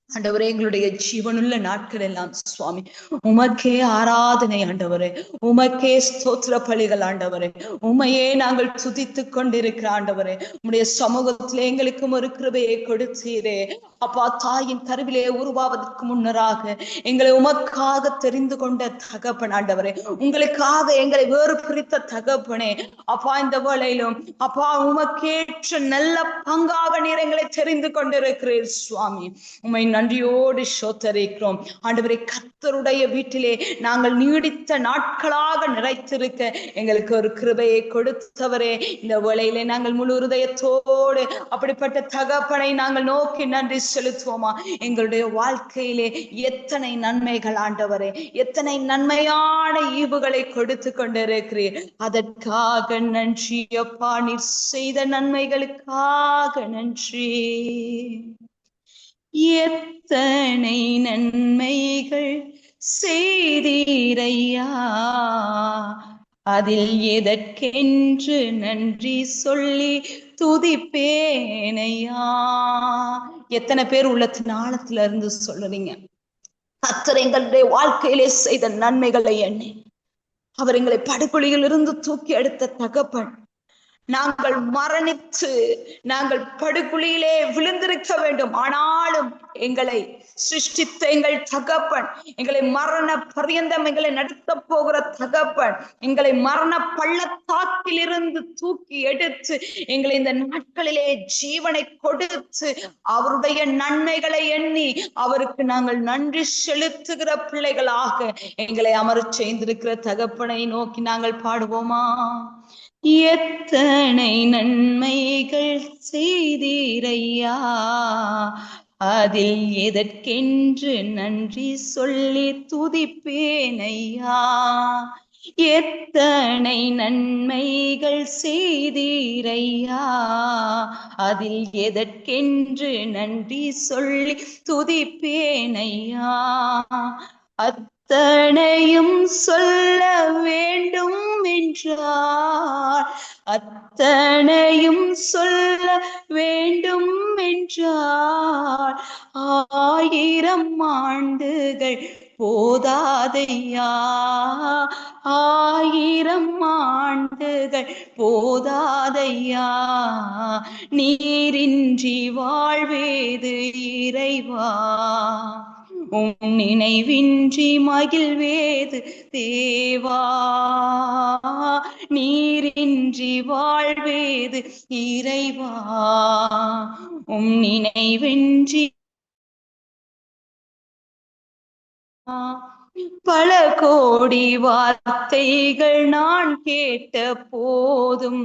ஆண்டவரே எங்களுடைய ஜீவனுள்ள நாட்கள் எல்லாம் சுவாமி உமக்கே ஆராதனை ஆண்டவரே, உமக்கே ஸ்தோத்திர பலிகள் ஆண்டவரே, உமையே நாங்கள் துதித்துக் கொண்டிருக்கிற ஆண்டவரே. உம்முடைய சமூகத்திலே எங்களுக்கும் ஒரு கிருபையை கொடுத்தீரே அப்பா. தாயின் கருவிலே உருவாவதற்கு முன்னராக எங்களை உமக்காக தெரிந்து கொண்ட தகப்பன் ஆண்டவரே, உங்களுக்காக எங்களை வேறு பிரித்த தகப்பனே அப்பா. இந்த வேளையிலும் அப்பா உமக்கேற்ற நல்ல பங்காக நீர் எங்களை தெரிந்து கொண்டிருக்கிறீர் சுவாமி. உம்மை நன்றியோடு ஸ்தோத்திரிக்கிறோம் ஆண்டவரே. கர்த்தருடைய வீட்டிலே நாங்கள் நீடித்த நாட்களாக நிறைத்திருக்க எங்களுக்கு ஒரு கிருபையை கொடுத்தவரே, இந்த வேளையிலே நாங்கள் முழு இருதயத்தோடு அப்படிப்பட்ட தகப்பனை நாங்கள் நோக்கி நன்றி செலுத்துவோமா. எங்களுடைய வாழ்க்கையிலே எத்தனை நன்மைகள் ஆண்டவரே, எத்தனை நன்மையான ஈவுகளை கொடுத்து கொண்டிருக்கிறீர். அதற்காக நன்றி அப்பா. நீர் செய்த நன்மைகளுக்காக நன்றி. எத்தனை நன்மைகள் செய்தீரையா, அதில் எதற்கென்று நன்றி சொல்லி துதிப்பேனையா. எத்தனை பேர் உள்ளத்தின் ஆழத்துல இருந்து சொல்லுறீங்க கர்த்தர் எங்களுடைய வாழ்க்கையிலே செய்த நன்மைகளை எண்ணி. அவர் எங்களை படுகொலியில் இருந்து தூக்கி எடுத்த தகப்பன். நாங்கள் மரணித்து நாங்கள் படுகுழியிலே விழுந்திருக்க வேண்டும், ஆனாலும் எங்களை சிருஷ்டித்த எங்கள் தகப்பன், எங்களை மரண பரியந்தம் எங்களை நடத்த போகிற தகப்பன், எங்களை மரண பள்ளத்தாக்கில் இருந்து தூக்கி எடுத்து எங்களை இந்த நாட்களிலே ஜீவனை கொடுத்து அவருடைய நன்மைகளை எண்ணி அவருக்கு நாங்கள் நன்றி செலுத்துகிற பிள்ளைகளாக எங்களை அமரச் செய்திருக்கிற தகப்பனை நோக்கி நாங்கள் பாடுவோமா. எத்தனை நன்மைகள் செய்தீரையா, அதில் எதற்கென்று நன்றி சொல்லி துதிப்பேனையா. எத்தனை நன்மைகள் செய்தீரையா, அதில் எதற்கென்று நன்றி சொல்லி துதிப்பேனையா. அத்தனையும் சொல்ல வேண்டும் என்றார், அத்தனையும் சொல்ல வேண்டும் என்றார். 1000 ஆண்டுகள் போதாதையா, 1000 ஆண்டுகள் போதாதையா. நீரின்றி வாழ்வேது இறைவா, உம் நினைவின்றி மகிழ்வேது தேவா. நீரின்றி வாழ்வேது இறைவா, உம் நினைவின்றி. பல கோடி வார்த்தைகள் நான் கேட்ட போதும்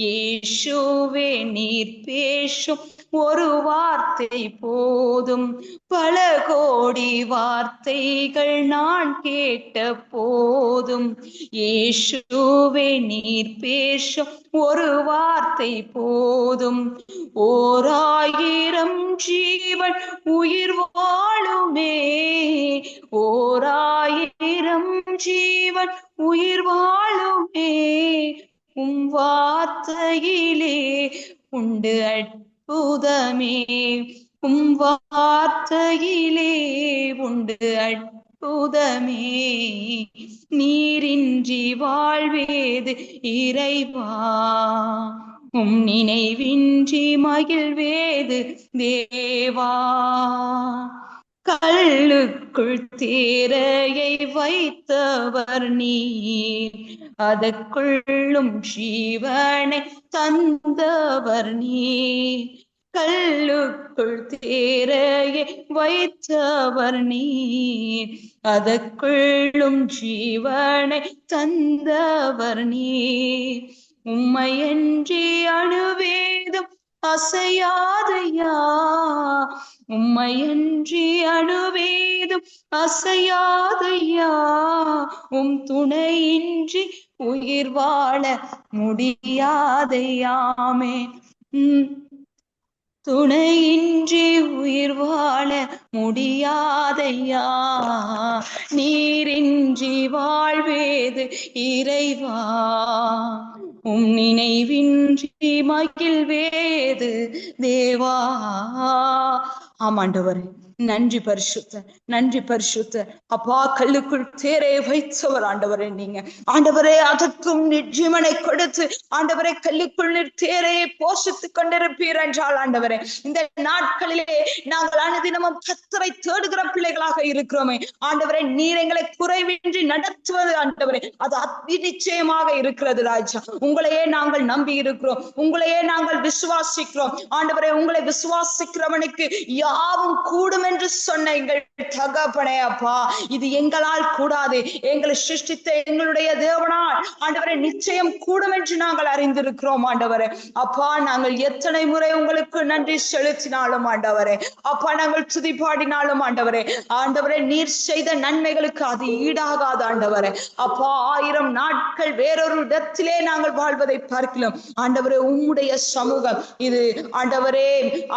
இயேசுவே நீர் பேசும் ஒரு வார்த்தை போதும். பல கோடி வார்த்தைகள் நான் கேட்ட போதும் இயேசுவே நீர் பேசும் ஒரு வார்த்தை போதும். 1000 ஜீவன் உயிர் உம் வார்த்தையிலே உண்டு அற்புதமே. நீரின்றி வாழ்வேது இறைவா, உம் நினைவின்றி மகிழ்வேது தேவா. கல்லுக்குள் தேரையை வைத்தவர் நீர், அதற்குள்ளும் ஜீவனை தந்தவர் நீர். கல்லுக்குள் தேரையை வைத்தவர் நீர், அதற்குள்ளும் ஜீவனை தந்தவர் நீர். உம்மையன்றி அணுவேதும் அசையாதையா, உம்மையன்றி அணுவேதும் அசையாதையா. உம் துணையின்றி உயிர் வாழ முடியாதையாமே. துணையின்றி உயிர் வாழ முடியாதையா. நீரின்றி வாழ்வேது இறைவா, உம் நினைவின்றி மகிழ்வேது தேவா. ஆமாண்டவரே, நன்றி பரிசுத்த, நன்றி பரிசுத்த. அப்பா, கல்லுக்குள் தேரை வைத்தவர் ஆண்டவரே நீங்க. ஆண்டவரே, அதற்கும் ஜீவனை கொடுத்து ஆண்டவரே கல்லுக்குள் தேரையை போஷித்து கொண்டிருப்பீர் என்றால் ஆண்டவரே, இந்த நாட்களிலே நாங்கள் அனுதினமும் கர்த்தரை தேடுகிற பிள்ளைகளாக இருக்கிறோமே ஆண்டவரே, நீர் எங்களை குறைவின்றி நடத்துவது ஆண்டவரே, அது அதி நிச்சயமாக இருக்கிறது ராஜா. உங்களையே நாங்கள் நம்பி இருக்கிறோம், உங்களையே நாங்கள் விசுவாசிக்கிறோம் ஆண்டவரே. உங்களை விசுவாசிக்கிறவனுக்கு யாவும் கூடும் என்று சொன்ன எங்கள் தகப்பனே அப்பா, இது எங்களால் கூடாது, எங்களை சிருஷ்டித்த எங்களுடைய தேவனால் ஆண்டவரே நிச்சயம் கூடும் என்று நாங்கள் அறிந்திருக்கிறோம் ஆண்டவரே. அப்பா, நாங்கள் எத்தனை முறை உங்களுக்கு நன்றி செலுத்தினாலும் ஆண்டவரே, அப்பா நாங்கள் துதி பாடினாலும் ஆண்டவரே, ஆண்டவரே நீர் செய்த நன்மைகளுக்கு அது ஈடாகாது ஆண்டவரே. அப்பா, 1000 நாட்கள் வேறொரு இடத்திலே நாங்கள் வாழ்வதை பார்க்கலாம் ஆண்டவரே. உம்முடைய சமூகம் இது ஆண்டவரே,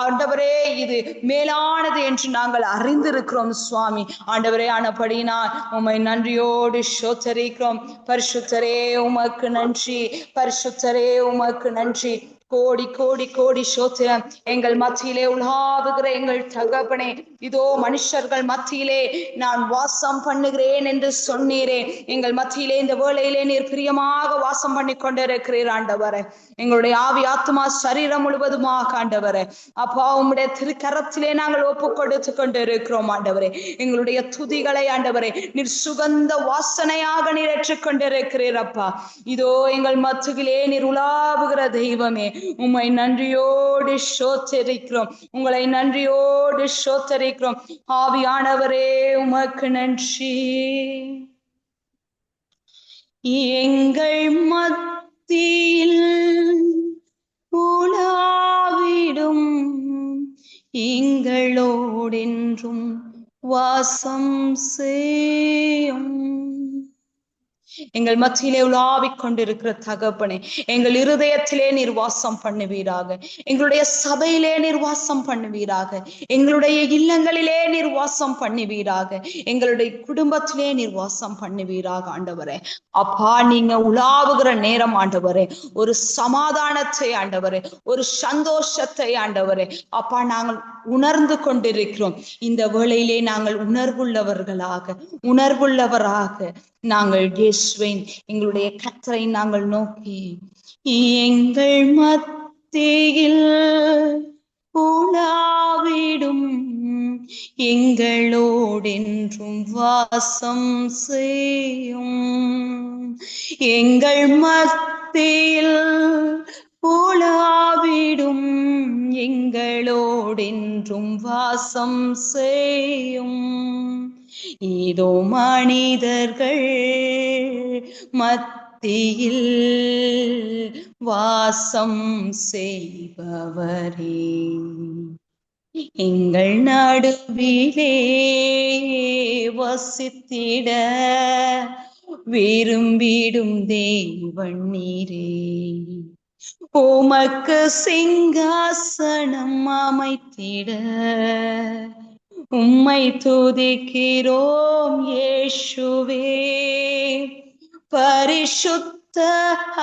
ஆண்டவரே இது மேலானது என்று நாங்கள் அறிந்திருக்கிறோம் சுவாமி ஆண்டவரே. ஆனபடினால் உம்மை நன்றியோடு ஸ்தோத்திரிக்கிறோம். பரிசுத்தரே உமக்கு நன்றி, பரிசுத்தரே உமக்கு நன்றி. கோடி கோடி கோடி ஸ்தோத்திரம். எங்கள் மத்தியிலே உலாவுகிற எங்கள் தகப்பனே, இதோ மனுஷர்கள் மத்தியிலே நான் வாசம் பண்ணுகிறேன் என்று சொன்னீரே. எங்கள் மத்தியிலே இந்த வேளையிலே நீர் பிரியமாக வாசம் பண்ணி கொண்டிருக்கிறீர் ஆண்டவரே. எங்களுடைய ஆவி ஆத்மா சரீரம் முழுவதுமாக ஆண்டவரே அப்பா, உம்முடைய திருக்கரத்திலே நாங்கள் ஒப்பு கொடுத்து கொண்டிருக்கிறோம் ஆண்டவரே. எங்களுடைய துதிகளை ஆண்டவரே நீர் சுகந்த வாசனையாக நீர் ஏற்றுக்கொண்டிருக்கிறீர் அப்பா. இதோ எங்கள் மத்தியிலே நீர் உலாவுகிற தெய்வமே, உம்மை நன்றியோடு ஸ்தோத்திரிக்கிறோம், உங்களை நன்றியோடு ஸ்தோத்திரிக்கிறோம். ஆவியானவரே உமக்கு நன்றி. எங்கள் மத்தியில் உலாவிடும் எங்களோடென்றும் வாசம் செய்யும். எங்கள் மத்தியிலே உலாவிக் கொண்டிருக்கிற தகப்பனே, எங்கள் இருதயத்திலே நீர் வாசம் பண்ணுவீராக, எங்களுடைய சபையிலே நீர் வாசம் பண்ணுவீராக, எங்களுடைய இல்லங்களிலே நீர் வாசம் பண்ணுவீராக, எங்களுடைய குடும்பத்திலே நீர் வாசம் பண்ணுவீராக ஆண்டவரே. அப்பா, நீங்க உலாவுகிற நேரம் ஆண்டவரே, ஒரு சமாதானத்தை ஆண்டவரே, ஒரு சந்தோஷத்தை ஆண்டவரே அப்பா நாங்கள் உணர்ந்து கொண்டிருக்கிறோம். இந்த வேளையிலே நாங்கள் உணர்வுள்ளவராக நாங்கள் இயேசுவின் எங்களுடைய கர்த்தரை நாங்கள் நோக்கி, எங்கள் மத்தியில் உலாவிடும் எங்களோடென்றும் வாசம் செய்யும். எங்கள் மத்தியில் உலாவிடும் எங்களோடென்றும் வாசம் செய்யும். இதோ மனிதர்கள் மத்தியில் வாசம் செய்பவரே, எங்கள் நடுவிலே வசித்திட விரும்பிடும் தேவன் நீரே. உமக்கு சிங்காசனம் அமைத்திட உம்மை துதிக்கிறோம் இயேசுவே. பரிசுத்த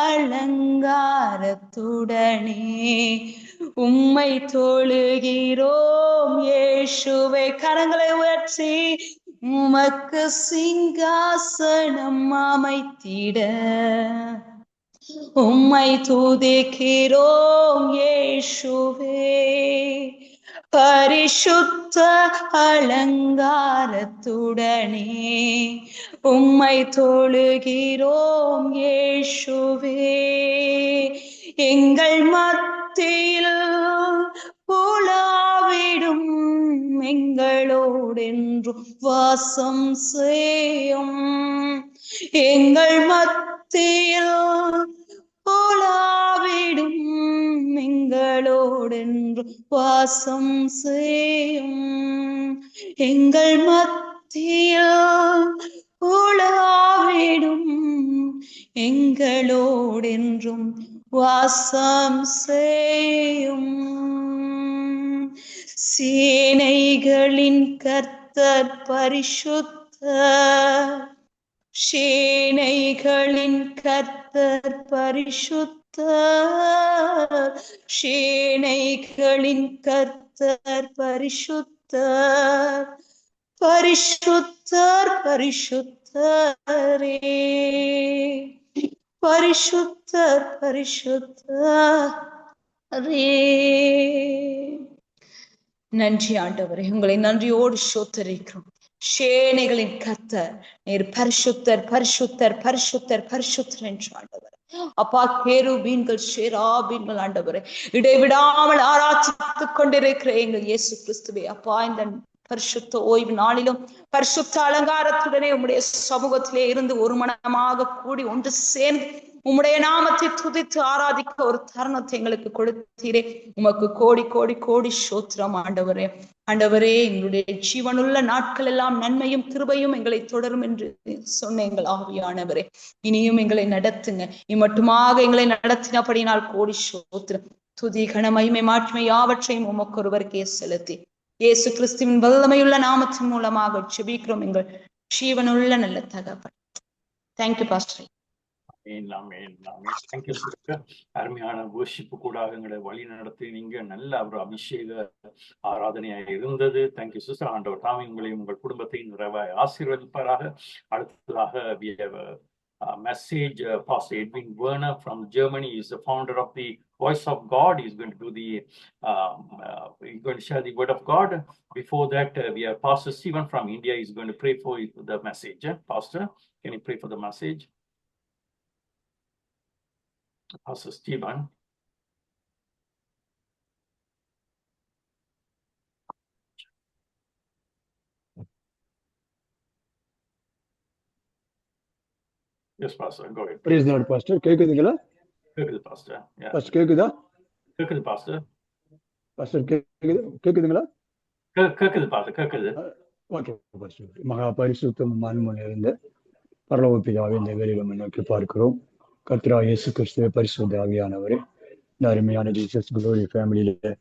அலங்காரத்துடனே உம்மை தொழுகிறோம் இயேசுவே. கரங்களை உயர்த்தி உமக்கு சிங்காசனம் அமைத்திட உம்மை துதிக்கிறோம் இயேசுவே. பரிசுத்த அலங்காரத்துடனே உம்மை தொழுகிறோம் இயேசுவே. எங்கள் மத்தியில் உலாவிடும் எங்களோடென்றும் வாசம் செய்யும். எங்கள் மத்தியில் உலாவிடும் எங்களோடென்றும் வாசம் செய்யும். எங்கள் மத்தியில் உலாவிடும் எங்களோடென்றும் வாசம் செய்யும். சேனைகளின் கர்த்தர் பரிசுத்தர், சேனைகளின் கர்த்தர் பரிசுத்தர், சேனைகளின் கர்த்தர் பரிசுத்தர், பரிசுத்தர் பரிசுத்தரே, பரிசுத்தர் பரிசுத்தரே. நன்றி ஆண்டவரே, உங்களை நன்றியோடு ஸ்தோத்திரிக்கிறோம். சேனைகளின் கர்த்தர் நீர் பரிசுத்தர் பரிசுத்தர் பரிசுத்தர் பரிசுத்தர் என்று ஆண்டவர். அப்பா, கேருபீன்கள் ஷேராபீன்கள் ஆண்டவரே இடைவிடாமல் ஆராய்ச்சித்துக் கொண்டிருக்கிற எங்கள் இயேசு கிறிஸ்துவே, அப்பா இந்த பரிசுத்த ஓய்வு நாளிலும் பரிசுத்த அலங்காரத்துடனே உம்முடைய சமூகத்திலே இருந்து ஒரு மனமாக கூடி ஒன்று சேர்ந்து உம்முடைய நாமத்தை துதித்து ஆராதிக்க ஒரு தருணத்தை எங்களுக்கு கொடுத்தீரே. உமக்கு கோடி கோடி கோடி ஸ்தோத்திரம் ஆண்டவரே. ஆண்டவரே, எங்களுடைய ஜீவனுள்ள நாட்கள் எல்லாம் நன்மையும் கிருபையும் எங்களை தொடரும் என்று சொன்ன எங்கள் ஆவியானவரே, இனியும் எங்களை நடத்துங்க. இம்மட்டுமாக எங்களை நடத்தினபடியினால் கோடி ஸ்தோத்திரம். துதி கன மகிமை மாட்சிமை யாவற்றையும் உமக்கு ஒருவருக்கே செலுத்தி இயேசு கிறிஸ்துவின் வல்லமையுள்ள நாமத்தின் மூலமாக ஜெபிக்கிறோம் எங்கள் ஜீவனுள்ள நல்ல தகப்பன். Thank you pastor. அருமையான வர்ஷிப்பு கூடாக எங்களை வழி நடத்தி நீங்க நல்ல ஒரு அபிஷேக ஆராதனையா இருந்தது. Thank you sister. ஆண்டவர் தாமே உங்களையும் உங்கள் குடும்பத்தையும் நிறைவாய் ஆசீர்வதிப்பாராக. அடுத்ததாக message. Pastor Edwin Werner from Germany is the founder of the Voice of God. He's going to do the he's going to share the word of God. Before that, we have Pastor Stephen from India. He's going to pray for the message. Pastor, can you pray for the message? Pastor Stephen. Yes, Pastor, go ahead. Praise the Lord, Pastor. கேக்குதுங்களா? கேக்குது Pastor. Yeah. Pastor கேக்குதா? கேக்குது Pastor. Pastor கேக்குதுங்களா? கேக்குது Pastor, கேக்குது. Okay Pastor. மகா பரிசுத்தம் மாண்புமிகு நிறைந்த பரலோக பிதாவே, இந்த வேளையிலும் நோக்கி பார்க்கிறோம். கர்த்தராகிய இயேசு கிறிஸ்துவே, பரிசுத்த ஆவியானவரே, இந்த அருமையான ஜீசஸ் குளோரி ஃபேமிலியில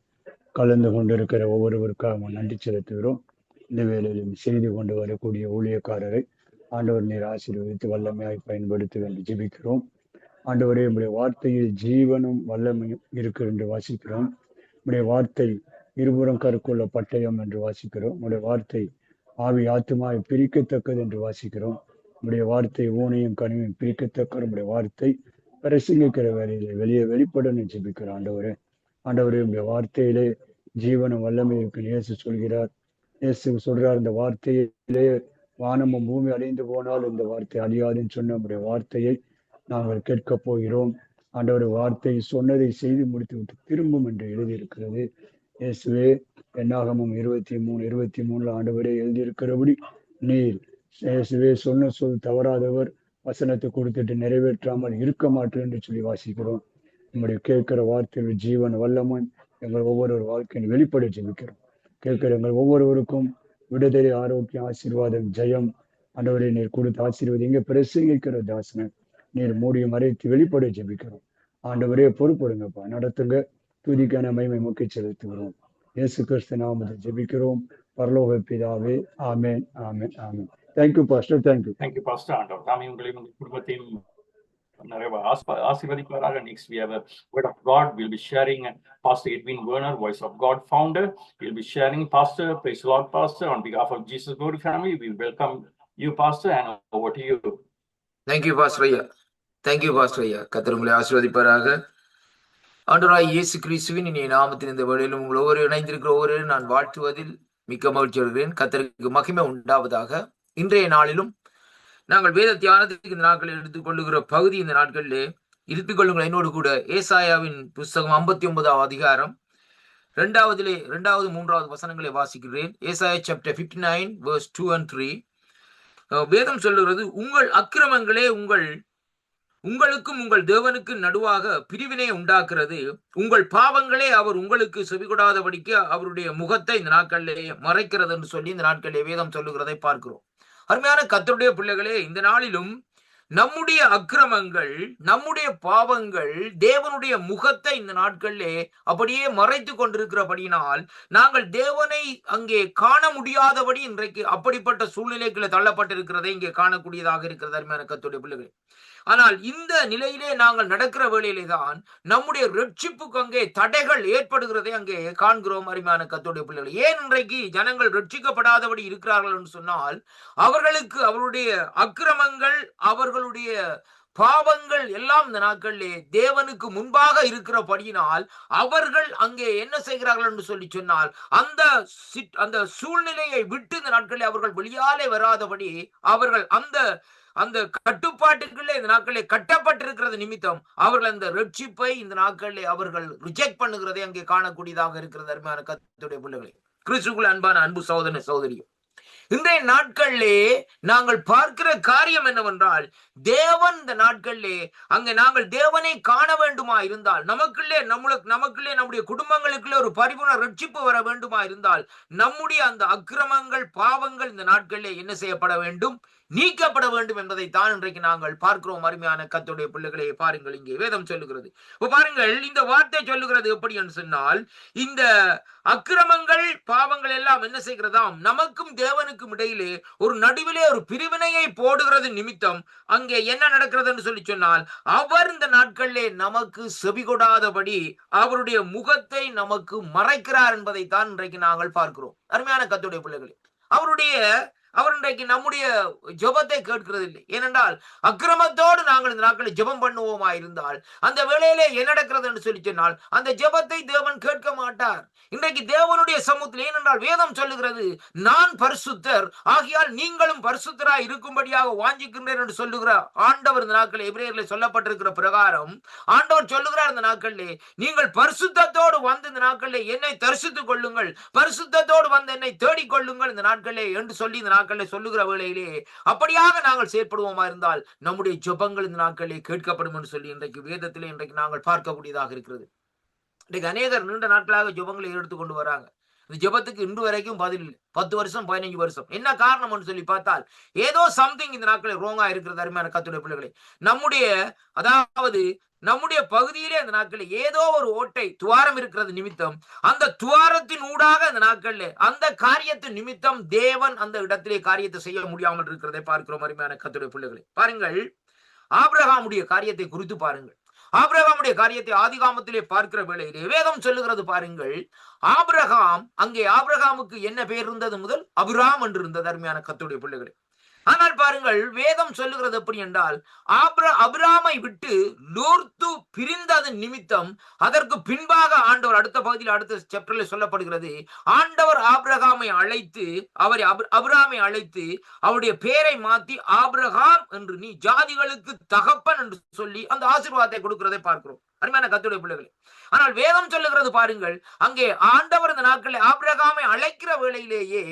கலந்து கொண்டிருக்கிற ஒவ்வொருவருக்காக நன்றி செலுத்துகிறோம். இந்த வேளையிலும் செய்து கொண்டு வரக்கூடிய ஊழியக்காரரை ஆண்டவர் நீர் ஆசீர்வதித்து வல்லமையாய் பயன்படுத்த என்று ஜெபிக்கிறோம். ஆண்டவரே, உங்களுடைய வார்த்தையில் ஜீவனும் வல்லமையும் இருக்கு என்று வாசிக்கிறோம். உங்களுடைய வார்த்தை இருபுறம் கருக்குள்ள பட்டயம் என்று வாசிக்கிறோம். உங்களுடைய வார்த்தை ஆவி ஆத்துமாவை பிரிக்கத்தக்கது என்று வாசிக்கிறோம். உங்களுடைய வார்த்தை ஊனையும் கனிமையும் பிரிக்கத்தக்க உங்களுடைய வார்த்தை பிரசங்கிக்கிற வேலையிலே வெளிப்படணும் ஜெபிக்கிறோம். ஆண்டவரே, உங்களுடைய வார்த்தையிலே ஜீவனும் வல்லமை இருக்கு இயேசு சொல்கிறார். இயேசு சொல்றார், இந்த வார்த்தையிலே வானமும் பூமி அழிந்து போனால் இந்த வார்த்தை அழியாதுன்னு சொன்ன நம்முடைய வார்த்தையை நாங்கள் கேட்க போகிறோம். ஆண்டவர் வார்த்தை சொன்னதை செய்து முடித்து விட்டு திரும்பும் என்று எழுதியிருக்கிறது. இயேசுவே, என்னாகமும் 23:23 ஆண்டவரே எழுதியிருக்கிறபடி நீர் இயேசுவே சொன்ன சொல் தவறாதவர், வசனத்தை கொடுத்துட்டு நிறைவேற்றாமல் இருக்க மாட்டேன் என்று சொல்லி வாசிக்கிறோம். நம்முடைய கேட்கிற வார்த்தையில் ஜீவன் வல்லமும் எங்கள் ஒவ்வொரு வாழ்க்கையின் வெளிப்பட ஜெபிக்கிறோம். கேட்கிற எங்கள் ஒவ்வொருவருக்கும் விடுதலை, ஆரோக்கியம், ஆசீர்வாதம், ஜெயம் ஆண்டவரை நீர் கொடுத்து ஆசீர்வாதம். இங்கே பிரசங்கிக்கிற தாசனை நீர் மூடிய மறைத்து வெளிப்பட ஜெபிக்கிறோம். ஆண்டவரே, பொறுப்படுங்கப்பா, நடத்துங்க. துதிக்கான மகிமை முக்கிய செலுத்துகிறோம். இயேசு கிறிஸ்து நாமத்தில் ஜெபிக்கிறோம் பரலோக பிதாவே. Amen, amen, amen. Thank you pastor. Thank you pastor. ஆண்டவர் தாமே உங்களையும் உங்கள் குடும்பத்தையும் ஆசீர்வதிப்பாராக. Next we have a word of God. We'll be sharing Pastor Edwin Werner, Voice of God founder. He'll be sharing. Pastor, praise the Lord, Pastor. On behalf of Jesus Glory family, we welcome you, Pastor, and over to you. Thank you, Pastor ஐயா. Thank you, Pastor ஐயா. கர்த்தர் உங்களை ஆசீர்வதிப்பாராக. ஆண்டவராகிய இயேசு கிறிஸ்துவின் இனிய நாமத்தில் இந்த வேளையிலும் உங்கள் ஒவ்வொரு இணைந்திருக்கிற ஒவ்வொரு நான் வாழ்த்துவதில் மிக்க மகிழ்ச்சி அடைகிறேன். கர்த்தருக்கு மகிமை உண்டாவதாக. இன்றைய நாளிலும் நாங்கள் வேத தியானத்துக்கு இந்த நாட்களில் எடுத்துக்கொள்ளுகிற பகுதி இந்த நாட்களிலே இருப்பிக் கொள்ளுங்கள் என்னோடு கூட ஏசாயாவின் புஸ்தகம் 59ஆம் அதிகாரம் 2வது 3வது வசனங்களை வாசிக்கிறேன். ஏசாயா சாப்டர் 59 verse 2 and 3. வேதம் சொல்லுகிறது, உங்கள் அக்கிரமங்களே உங்களுக்கும் உங்கள் தேவனுக்கு நடுவாக பிரிவினை உண்டாக்குறது, உங்கள் பாவங்களே அவர் உங்களுக்கு செவிகொடாதபடிக்கு அவருடைய முகத்தை இந்த நாட்களிலே மறைக்கிறது என்று சொல்லி இந்த நாட்களிலே வேதம் சொல்லுகிறதை பார்க்கிறோம். அருமையான கர்த்தருடைய பிள்ளைகளே, இந்த நாளிலும் நம்முடைய அக்கிரமங்கள், நம்முடைய பாவங்கள் தேவனுடைய முகத்தை இந்த நாட்களிலே அப்படியே மறைத்து கொண்டிருக்கிறபடியினால் நாங்கள் தேவனை அங்கே காண முடியாதபடி இன்றைக்கு அப்படிப்பட்ட சூழ்நிலைகளை தள்ளப்பட்டிருக்கிறதை இங்கே காணக்கூடியதாக இருக்கிறது. அருமையான கர்த்தருடைய பிள்ளைகளே, ஆனால் இந்த நிலையிலே நாங்கள் நடக்கிற வேளையிலே தான் நம்முடைய ரட்சிப்புக்கு அங்கே தடைகள் ஏற்படுகிறதை அங்கே காண்கிறோம். அருமையான கர்த்தருடைய பிள்ளைகள், ஏன் இன்றைக்கு ஜனங்கள் ரட்சிக்கப்படாதபடி இருக்கிறார்கள் என்று சொன்னால், அவர்களுக்கு அவருடைய அக்கிரமங்கள், அவர்களுடைய பாவங்கள் எல்லாம் இந்த நாட்களிலே தேவனுக்கு முன்பாக இருக்கிறபடியினால் அவர்கள் அங்கே என்ன செய்கிறார்கள் என்று சொல்லி சொன்னால், அந்த சூழ்நிலையை விட்டு இந்த நாட்களில் அவர்கள் வெளியாலே வராதபடி அவர்கள் அந்த கட்டுப்பாட்டுக்குள்ளே இந்த நாட்களிலே கட்டப்பட்டிருக்கிறது நிமித்தம் அவர்கள் அந்த ரட்சிப்பை இந்த நாட்களிலே அவர்கள் ரிஜெக்ட் பண்ணுகிறதை அங்கே காணக்கூடியதாக இருக்கிறது. அருமையான கர்த்தருடைய பிள்ளைகளே, கிறிஸ்துவுக்குள் அன்பான அன்பு சகோதர சகோதரியும், இன்றைய நாட்களிலே நாங்கள் பார்க்கிற காரியம் என்னவென்றால், தேவன் இந்த நாட்களிலே அங்கே நாங்கள் தேவனை காண வேண்டுமா இருந்தால், நமக்குள்ளே நம்முடைய குடும்பங்களுக்குள்ளே ஒரு பரிபூர்ண ரட்சிப்பு வர வேண்டுமா இருந்தால், நம்முடைய அந்த அக்கிரமங்கள், பாவங்கள் இந்த நாட்களிலே என்ன செய்யப்பட வேண்டும்? நீக்கப்பட வேண்டும் என்பதை தான் இன்றைக்கு நாங்கள் பார்க்கிறோம். அருமையான கர்த்தருடைய பிள்ளைகளை பாருங்கள், இங்கே வேதம் சொல்லுகிறது. பாருங்கள், இந்த வார்த்தை சொல்லுகிறது எப்படி என்று சொன்னால், இந்த அக்கிரமங்கள், பாவங்கள் எல்லாம் என்ன செய்கிறதாம்? நமக்கும் தேவனுக்கும் இடையிலே ஒரு நடுவிலே ஒரு பிரிவினையை போடுகிறது நிமித்தம் அங்கே என்ன நடக்கிறது என்று சொல்லி சொன்னால், அவர் இந்த நாட்களிலே நமக்கு செவிகொடாதபடி அவருடைய முகத்தை நமக்கு மறைக்கிறார் என்பதை தான் இன்றைக்கு நாங்கள் பார்க்கிறோம். அருமையான கர்த்தருடைய பிள்ளைகளே, அவர் இன்றைக்கு நம்முடைய ஜெபத்தை கேட்கிறது இல்லை. ஏனென்றால் அக்கிரமத்தோடு நாங்கள் இந்த நாட்களில் ஜெபம் பண்ணுவோமா இருந்தால் அந்த வேளையிலே என்ன நடக்கிறது என்று சொல்லி சொன்னால், அந்த ஜெபத்தை தேவன் கேட்க மாட்டார். இன்றைக்கு தேவனுடைய சமூகத்தில், ஏனென்றால் வேதம் சொல்லுகிறது, நான் பரிசுத்தர் ஆகையால் நீங்களும் பரிசுத்தராய் இருக்கும்படியாக வாஞ்சிக்கின்றேன் என்று சொல்லுகிற ஆண்டவர் இந்த நாட்களில் எபிரேயரிலே சொல்லப்பட்டிருக்கிற பிரகாரம் ஆண்டவர் சொல்லுகிறார், இந்த நாட்களிலே நீங்கள் பரிசுத்தத்தோடு வந்து இந்த நாட்களிலே என்னை தரிசித்துக் கொள்ளுங்கள், பரிசுத்தத்தோடு வந்து என்னை தேடிக்கொள்ளுங்கள் இந்த நாட்களிலே என்று சொல்லி இந்த நாட்களில் சொல்லுகிற வேளையிலே அப்படியாக நாங்கள் செயற்படுவோமா இருந்தால் நம்முடைய ஜெபங்கள் இந்த நாட்களிலே கேட்கப்படும் என்று சொல்லி இன்றைக்கு வேதத்திலே இன்றைக்கு நாங்கள் பார்க்கக்கூடியதாக இருக்கிறது. இன்றைக்கு அநேகர் நீண்ட நாட்களாக ஜெபங்களை எடுத்துக்கொண்டு வராங்க. இந்த ஜெபத்துக்கு இன்று வரைக்கும் பதில் இல்லை. 10 வருஷம் 15 வருஷம். என்ன காரணம் சொல்லி பார்த்தால் ஏதோ சம்திங் இந்த நாட்களில் ரோங்கா இருக்கிறது. அருமையான கர்த்தருடைய பிள்ளைகளே, நம்முடைய பகுதியிலே அந்த நாட்களில் ஏதோ ஒரு ஓட்டை துவாரம் இருக்கிறது நிமித்தம் அந்த துவாரத்தின் ஊடாக அந்த நாட்களில் அந்த காரியத்தின் நிமித்தம் தேவன் அந்த இடத்திலே காரியத்தை செய்ய முடியாமல் இருக்கிறதை பார்க்கிறோம். அருமையான கர்த்தருடைய பிள்ளைகளே, பாருங்கள், ஆபிரகாமுடைய காரியத்தை குறித்து பாருங்கள். ஆபிரகாமுடைய காரியத்தை ஆதிகாமத்திலே பார்க்கிற வேளையிலே வேதம் சொல்லுகிறது பாருங்கள், ஆபிரகாமுக்கு என்ன பெயர் இருந்தது? முதல் அபிராம் என்று இருந்தது. அருமையான கர்த்தருடைய பிள்ளைகளே, ஆனால் பாருங்கள், வேதம் சொல்லுகிறது எப்படி என்றால், அபிராமை விட்டு லோத்து பிரிந்தது நிமித்தம் அதற்கு பின்பாக ஆண்டவர் அடுத்த பகுதியில் அடுத்த சாப்டர்ல சொல்லப்படுகிறது, ஆண்டவர் அபிரகாமை அழைத்து அவருடைய பெயரை மாற்றி ஆபிரகாம் என்று, நீ ஜாதிகளுக்கு தகப்பன் என்று சொல்லி அந்த ஆசீர்வாதத்தை கொடுக்கிறதை பார்க்கிறோம். அருமையான கர்த்தருடைய பிள்ளைகளே, ஆனால் வேதம் சொல்லுகிறது பாருங்கள், அங்கே ஆண்டவர் இந்த நாட்களில் ஆபிரகாமை அழைக்கிற வேளையிலேயே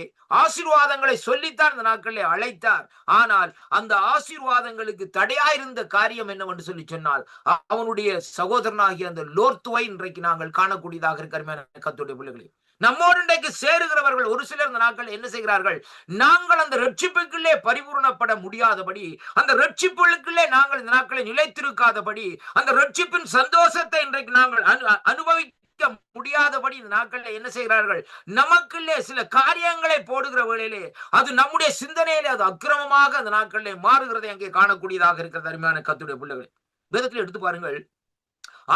ஆசீர்வாதங்களை சொல்லித்தான் இந்த நாட்களிலே அழைத்தார். ஆனால் அந்த ஆசீர்வாதங்களுக்கு தடையாயிருந்த காரியம் என்னவென்று சொல்லி சொன்னால், அவனுடைய சகோதரனாகிய அந்த லோத்துவை இன்றைக்கு நாங்கள் காணக்கூடியதாக இருக்க. அருமையான கர்த்தருடைய பிள்ளைகளே, நம்மோடு இன்றைக்கு சேருகிறவர்கள் ஒரு சிலர் இந்த நாட்கள் என்ன செய்கிறார்கள்? நாங்கள் அந்த ரட்சிப்புக்குள்ளே பரிபூர்ணப்பட முடியாதபடி, அந்த ரட்சிப்புகளுக்குள்ளே நாங்கள் இந்த நாட்களை நிலைத்திருக்காதபடி, அந்த ரட்சிப்பின் சந்தோஷத்தை இன்றைக்கு நாங்கள் அனுபவிக்க முடியாதபடி இந்த நாட்களில் என்ன செய்கிறார்கள்? நமக்குள்ளே சில காரியங்களை போடுகிற வேளையிலே அது நம்முடைய சிந்தனையிலே அது அக்கிரமமாக அந்த நாட்களிலே மாறுகிறதை அங்கே காணக்கூடியதாக இருக்கிறது. அருமையான கர்த்தருடைய பிள்ளைகளே, வேதத்தில் எடுத்து பாருங்கள்.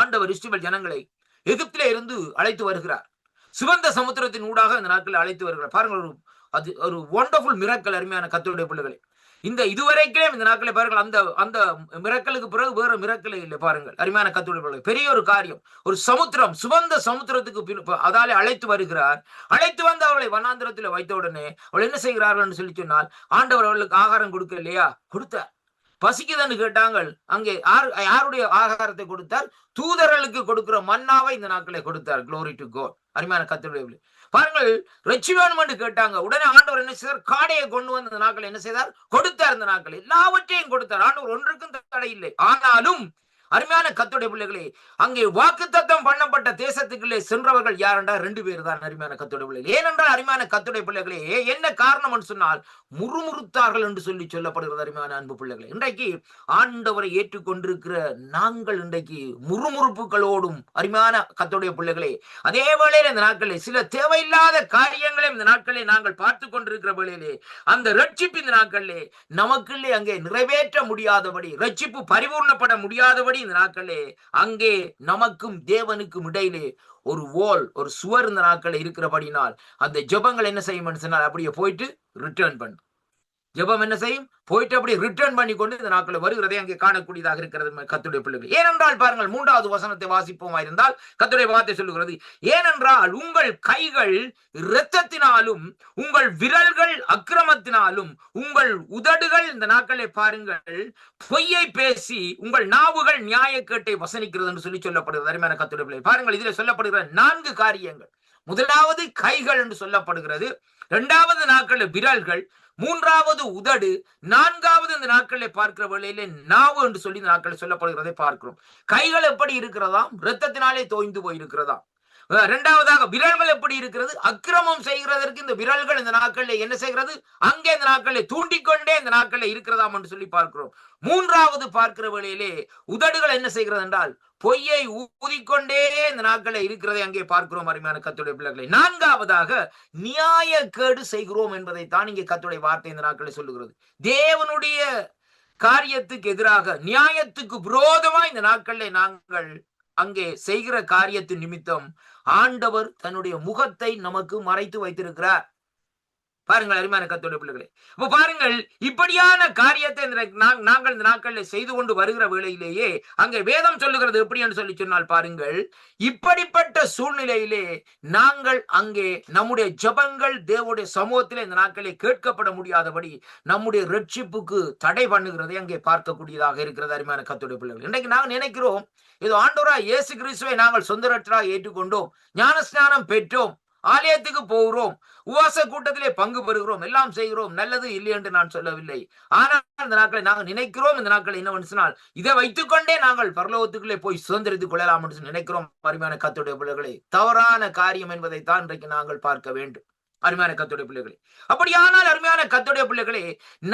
ஆண்டவர் இஸ்ரவேல் ஜனங்களை எகிப்திலே இருந்து அழைத்து வருகிறார். சிவந்த சமுத்திரத்தின் ஊடாக இந்த நாட்களில் அழைத்து வருகிறார். பாருங்கள், அது ஒரு வண்டர்ஃபுல் மிரக்கல். அருமையான கர்த்தருடைய பிள்ளைகளை, இந்த இதுவரைக்கும் இந்த நாட்களை பாருங்கள், அந்த அந்த மிரக்கலுக்கு பிறகு வேற மிரக்கலே இல்லை. பாருங்கள் அருமையான கர்த்தருடைய பிள்ளைகளை, பெரிய ஒரு காரியம். ஒரு சமுத்திரம், சிவந்த சமுத்திரத்துக்கு அதாலே அழைத்து வருகிறார். அழைத்து வந்து அவர்களை வனாந்திரத்தில் வைத்த உடனே அவள் என்ன செய்கிறார்கள் என்று சொல்லி சொன்னால், ஆண்டவர் அவர்களுக்கு ஆகாரம் கொடுக்க இல்லையா? கொடுத்தார். பசிக்குதுன்னு கேட்டாங்க. அங்கே யாருடைய ஆகாரத்தை கொடுத்தார்? தூதர்களுக்கு கொடுக்கிற மன்னாவை இந்த நாட்களை கொடுத்தார். Glory to God. அருமையான கர்த்தருடைய பாருங்கள், ரட்சி வேணும் என்று கேட்டாங்க. உடனே ஆண்டவர் என்ன செய்தார்? காடையை கொண்டு வந்து இந்த நாட்களை என்ன செய்தார்? கொடுத்தார். இந்த நாட்கள் எல்லாவற்றையும் கொடுத்தார். ஆண்டவர் ஒன்றுக்கும் தடை இல்லை. ஆனாலும் அருமையான கர்த்தருடைய பிள்ளைகளே, அங்கே வாக்குத்தத்தம் பண்ணப்பட்ட தேசத்துக்குள்ளே சென்றவர்கள் யார் என்றால் 2 பேர் தான். அருமையான கர்த்தருடைய பிள்ளைகளே, ஏனென்றால் அருமையான கர்த்தருடைய பிள்ளைகளே, என்ன காரணம் என்று சொன்னால் முறுமுறுத்தார்கள் என்று சொல்லி சொல்லப்படுகிறது. அருமையான அன்பு பிள்ளைகளே, இன்றைக்கு ஆண்டவரை ஏற்றுக்கொண்டிருக்கிற நாங்கள் இன்றைக்கு முறுமுறுப்புகளோடும், அருமையான கர்த்தருடைய பிள்ளைகளே, அதே வேளையில் இந்த நாட்களில் சில தேவையில்லாத காரியங்களையும் இந்த நாட்களில் நாங்கள் பார்த்து கொண்டிருக்கிற வேளையிலே அந்த ரட்சிப்பு இந்த நாட்களிலே நமக்குள்ளே அங்கே நிறைவேற்ற முடியாதபடி, ரட்சிப்பு பரிபூர்ணப்பட முடியாதபடி இந்த நாட்களே அங்கே நமக்கும் தேவனுக்கும் இடையிலே ஒரு வால், ஒரு சுவர் இந்த நாட்கள் இருக்கிறபடினால் அந்த ஜெபங்கள் என்ன செய்யும் சொன்னால் அப்படியே போயிட்டு ரிட்டர்ன் பண்ணும். ஜெபம் என்ன செய்யும்? போயிட்டு அப்படி ரிட்டர்ன் பண்ணி கொண்டு இந்த நாட்கள் வருகிறதை அங்கே காணக்கூடியதாக இருக்கிறது கர்த்தருடைய பிள்ளைகள். ஏனென்றால் பாருங்கள், 3வது வசனத்தை வாசிப்போமா இருந்தால் கர்த்தருடைய வார்த்தை சொல்லுகிறது, ஏனென்றால் உங்கள் கைகள் இரத்தத்தினாலும் உங்கள் விரல்கள் அக்கிரமத்தினாலும் உங்கள் உதடுகள் இந்த நாட்களை பாருங்கள் பொய்யை பேசி உங்கள் நாவுகள் நியாயக்கேட்டை வசனிக்கிறது என்று சொல்லி சொல்லப்படுகிறது. அருமையான கர்த்தருடைய பிள்ளைகள், பாருங்கள் இதில் சொல்லப்படுகிற 4 காரியங்கள். முதலாவது கைகள் என்று சொல்லப்படுகிறது, 2வது நாட்களில் விரல்கள், 3வது உதடு, 4வது இந்த நாட்களை பார்க்கிற வேளையிலே நாவு என்று சொல்லி இந்த நாட்களை சொல்லப்படுகிறதை பார்க்கிறோம். கைகள் எப்படி இருக்கிறதாம்? இரத்தத்தினாலே தோய்ந்து போயிருக்கிறதாம். 2வதாக விரல்கள் எப்படி இருக்கிறது? அக்கிரமம் செய்கிறதற்கு இந்த விரல்கள் இந்த நாட்களில் என்ன செய்கிறது? அங்கே இந்த நாட்களில் தூண்டிக்கொண்டே இந்த நாட்களில் இருக்கிறதாம் என்று சொல்லி பார்க்கிறோம். 3வது பார்க்கிற வேளையிலே உதடுகள் என்ன செய்கிறது என்றால் பொய்யை ஊதிக்கொண்டே இந்த நாட்களை இருக்கிறதை அங்கே பார்க்கிறோம். அருமையான கர்த்தருடைய பிள்ளைகளை, 4வதாக நியாயக்கேடு செய்கிறோம் என்பதைத்தான் இங்கே கர்த்தருடைய வார்த்தை இந்த நாட்களை சொல்லுகிறது. தேவனுடைய காரியத்துக்கு எதிராக, நியாயத்துக்கு விரோதமாய் இந்த நாட்களில் நாங்கள் அங்கே செய்கிற காரியத்தின் நிமித்தம் ஆண்டவர் தன்னுடைய முகத்தை நமக்கு மறைத்து வைத்திருக்கிறார். பாருங்கள் அருமையான கர்த்தருடைய பிள்ளைகளே, இப்ப பாருங்கள், இப்படியான காரியத்தை நாங்கள் இந்த நாட்களில் செய்து கொண்டு வருகிற வேளையிலேயே அங்கே வேதம் சொல்லுகிறது எப்படி என்று சொல்லி சொன்னால், பாருங்கள், இப்படிப்பட்ட சூழ்நிலையிலே நாங்கள் அங்கே நம்முடைய ஜெபங்கள் தேவனுடைய சமூகத்திலே இந்த நாட்களில் கேட்கப்பட முடியாதபடி நம்முடைய ரட்சிப்புக்கு தடை பண்ணுகிறதை அங்கே பார்க்கக்கூடியதாக இருக்கிறது. அருமையான கர்த்தருடைய பிள்ளைகள், இன்றைக்கு நாங்கள் நினைக்கிறோம் இது ஆண்டவராய் இயேசு கிறிஸ்துவை நாங்கள் சொந்த ரட்சகராக ஏற்றுக்கொண்டோம், ஞானஸ்நானம் பெற்றோம், ஆலயத்துக்கு போகிறோம், உபவாச கூட்டத்திலே பங்கு பெறுகிறோம், எல்லாம் செய்கிறோம், நல்லது இல்லை என்று நான் சொல்லவில்லை. ஆனால் இந்த நாட்களை நாங்கள் நினைக்கிறோம், இந்த நாட்களை என்ன சொன்னால் இதை வைத்துக்கொண்டே நாங்கள் பரலோகத்துக்குள்ளே போய் சுதந்திரித்துக் கொள்ளலாம் என்று நினைக்கிறோம். அருமையான கர்த்தருடைய பிள்ளைகளை, தவறான காரியம் என்பதை தான் இன்றைக்கு நாங்கள் பார்க்க வேண்டும். அருமையான கர்த்தருடைய பிள்ளைகளே, அப்படியானால் அருமையான கர்த்தருடைய பிள்ளைகளே,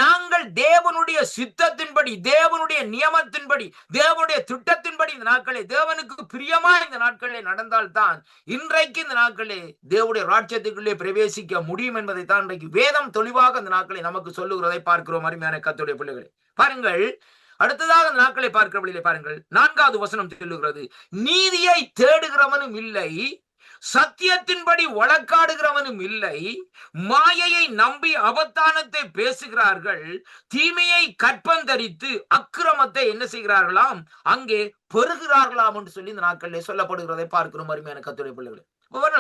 நாங்கள் தேவனுடைய சித்தத்தின்படி, தேவனுடைய நியமத்தின்படி, தேவனுடைய திட்டத்தின்படி இந்த நாட்களே தேவனுக்கு பிரியமா இந்த நாட்களே நடந்தால்தான் இன்றைக்கு இந்த நாட்களே தேவனுடைய ராஜ்யத்துக்குள்ளே பிரவேசிக்க முடியும் என்பதை தான் இன்றைக்கு வேதம் தெளிவாக இந்த நாட்களை நமக்கு சொல்லுகிறதை பார்க்கிறோம். அருமையான கர்த்தருடைய பிள்ளைகளே, பாருங்கள், அடுத்ததாக இந்த நாட்களை பார்க்கிற வழியிலே பாருங்கள், 4வது வசனம் சொல்லுகிறது, நீதியை தேடுகிறவனும் இல்லை, சத்தியத்தின்படி வழக்காடுகிறவனும் இல்லை, மாயையை நம்பி அபத்தானத்தை பேசுகிறார்கள், தீமையை கற்பந்தரித்து அக்கிரமத்தை என்ன செய்கிறார்களாம்? அங்கே பெறுகிறார்களாம் என்று சொல்லி இந்த நாட்களிலே சொல்லப்படுகிறதை பார்க்கிறோம். அருமையான கர்த்தருடைய பிள்ளைகளே,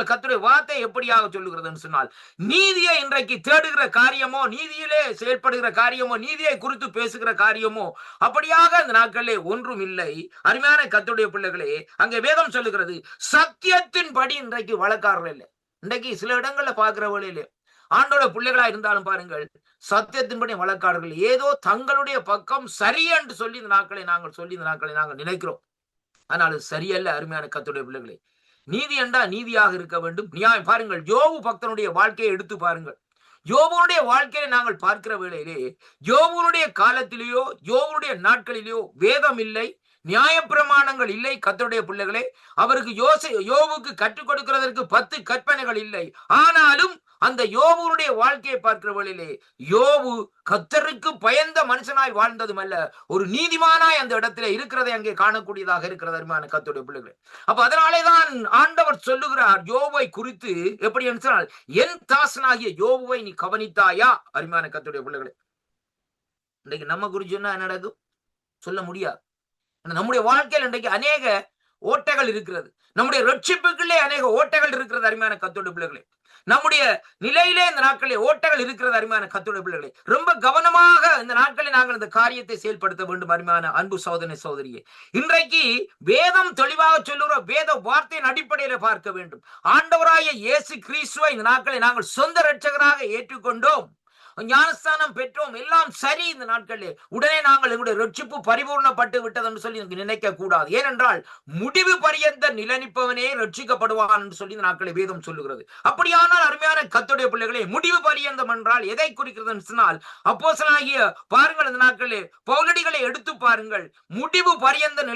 கர்த்தருடைய வார்த்தை எப்படியாக சொல்லுகிறது சொன்னால், நீதியை இன்றைக்கு தேடுகிற காரியமோ, நீதியிலே செயல்படுகிற காரியமோ, நீதியை குறித்து பேசுகிற காரியமோ அப்படியாக இந்த நாட்களிலே ஒன்றும் இல்லை. அருமையான கர்த்தருடைய பிள்ளைகளே, அங்கே வேதம் சொல்லுகிறது, சத்தியத்தின்படி இன்றைக்கு வழக்காரர்கள் இல்லை. இன்றைக்கு சில இடங்கள்ல பார்க்கிற வழியிலே ஆண்டோட பிள்ளைகளா இருந்தாலும் பாருங்கள், சத்தியத்தின்படி வழக்காடுகள் ஏதோ தங்களுடைய பக்கம் சரி என்று சொல்லி இந்த நாட்களை நாங்கள் நினைக்கிறோம். ஆனால் அது சரியல்ல. அருமையான கர்த்தருடைய பிள்ளைகளே, நீதி என்றா நீதியாக இருக்க வேண்டும், நியாயம். பாருங்கள், யோபு பக்தனுடைய வாழ்க்கையை எடுத்து பாருங்கள். யோபுடைய வாழ்க்கையை நாங்கள் பார்க்கிற வேளையிலே யோபுடைய காலத்திலேயோ யோபுடைய நாட்களிலேயோ வேதம் இல்லை, நியாயப்பிரமாணங்கள் இல்லை கர்த்தருடைய பிள்ளைகளே. அவருக்கு யோபுக்கு கற்றுக் கொடுக்கிறதற்கு 10 கற்பனைகள் இல்லை. ஆனாலும் அந்த யோபுடைய வாழ்க்கையை பார்க்கிற வழியிலே யோபு கர்த்தருக்கு பயந்த மனுஷனாய் வாழ்ந்ததும் அல்ல, ஒரு நீதிமானாய் அந்த இடத்துல இருக்கிறதை அங்கே காணக்கூடியதாக இருக்கிறது அருமையான கர்த்தருடைய பிள்ளைகளே. அப்ப அதனாலேதான் ஆண்டவர் சொல்லுகிறார் யோபை குறித்து, எப்படி என்றால், என் தாசனாகிய யோபுவை நீ கவனித்தாயா? அருமையான கர்த்தருடைய பிள்ளைகளே, இன்றைக்கு நம்ம குறிச்சு என்ன நடக்கும் சொல்ல முடியாது. நம்முடைய வாழ்க்கையில் இன்றைக்கு அநேக ஓட்டைகள் இருக்கிறது. நம்முடைய ரட்சிப்புக்குள்ளே அநேக ஓட்டைகள் இருக்கிறது அருமையான கர்த்தருடைய பிள்ளைகளே. நம்முடைய நிலையிலே இந்த நாட்களிலே ஓட்டைகள் இருக்கிறது அருமையான கர்த்தருடைய பிள்ளைகளே. ரொம்ப கவனமாக இந்த நாட்களில் நாங்கள் இந்த காரியத்தை செயல்படுத்த வேண்டும் அருமையான அன்பு சகோதரனே சகோதரியே. இன்றைக்கு வேதம் தெளிவாக சொல்லுகிற வேத வார்த்தையின் அடிப்படையில பார்க்க வேண்டும். ஆண்டவராகிய இயேசு கிறிஸ்துவை இந்த நாட்களை நாங்கள் சொந்த இரட்சகராக ஏற்றுக்கொண்டோம், ஞானஸ்தானம் பெற்றோம், எல்லாம் சரி. இந்த நாட்களிலே உடனே நாங்கள் எங்களுடைய ரட்சிப்பு பரிபூர்ணப்பட்டு விட்டது என்று சொல்லி நினைக்க கூடாது. ஏனென்றால் முடிவு பரியந்த நிலனிப்பவனே ரட்சிக்கப்படுவான் என்று சொல்லி இந்த நாட்களை வேதம் சொல்லுகிறது. அப்படியானால் அருமையான கர்த்தருடைய பிள்ளைகளே, முடிவு பரியந்தம் என்றால் எதை குறிக்கிறது சொன்னால், அப்போஸ்தலனாகிய பாருங்கள், இந்த நாட்களிலே பவுலடிகளை எடுத்து பாருங்கள். முடிவு பரியந்த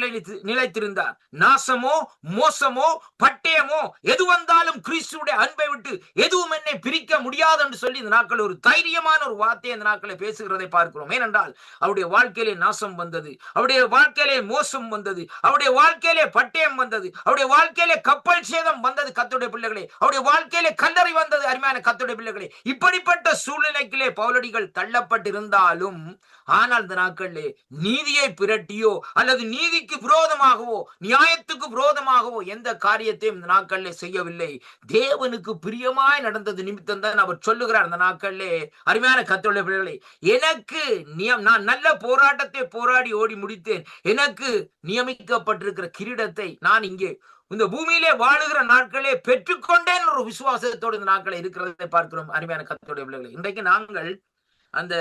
நிலைத்திருந்தார். நாசமோ மோசமோ பட்டயமோ எது வந்தாலும் கிறிஸ்துவுடைய அன்பை விட்டு எதுவும் என்னை பிரிக்க முடியாது என்று சொல்லி இந்த நாட்கள் ஒரு தைரியம் ஒரு வார்த்தை அந்த நாட்களை பேசுகிறதை பார்க்கிறோம். ஏனென்றால் அவருடைய வாழ்க்கையிலே நாசம் வந்தது, அவருடைய வாழ்க்கையிலே மோசம் வந்தது, அவருடைய வாழ்க்கையிலே பட்டயம் வந்தது, அவருடைய வாழ்க்கையிலே கப்பல் சேதம் வந்தது கர்த்தருடைய பிள்ளைகளே, அவருடைய வாழ்க்கையிலே கல்லறை வந்தது அருமையான கர்த்தருடைய பிள்ளைகளே. இப்படிப்பட்ட சூழ்நிலைக்கிலே பவுலடிகள் தள்ளப்பட்டிருந்தாலும், ஆனால் இந்த நாட்களிலே நீதியை பிரட்டியோ அல்லது நீதிக்கு விரோதமாகவோ நியாயத்துக்கு விரோதமாகவோ எந்த காரியத்தையும் இந்த நாட்களிலே செய்யவில்லை. தேவனுக்கு பிரியமாய் நடந்தது நிமித்தம் தான் அவர் சொல்லுகிறார் இந்த நாட்களிலே, அருமையான கர்த்தருடைய பிள்ளைகளே, எனக்கு நான் நல்ல போராட்டத்தை போராடி ஓடி முடித்தேன், எனக்கு நியமிக்கப்பட்டிருக்கிற கிரீடத்தை நான் இங்கே இந்த பூமியிலே வாழுகிற நாட்களே பெற்றுக்கொண்டேன் ஒரு விசுவாசத்தோடு இந்த நாட்களை இருக்கிறதை பார்க்கிறோம் அருமையான கர்த்தருடைய பிள்ளைகளே. இன்றைக்கு நாங்கள் அந்த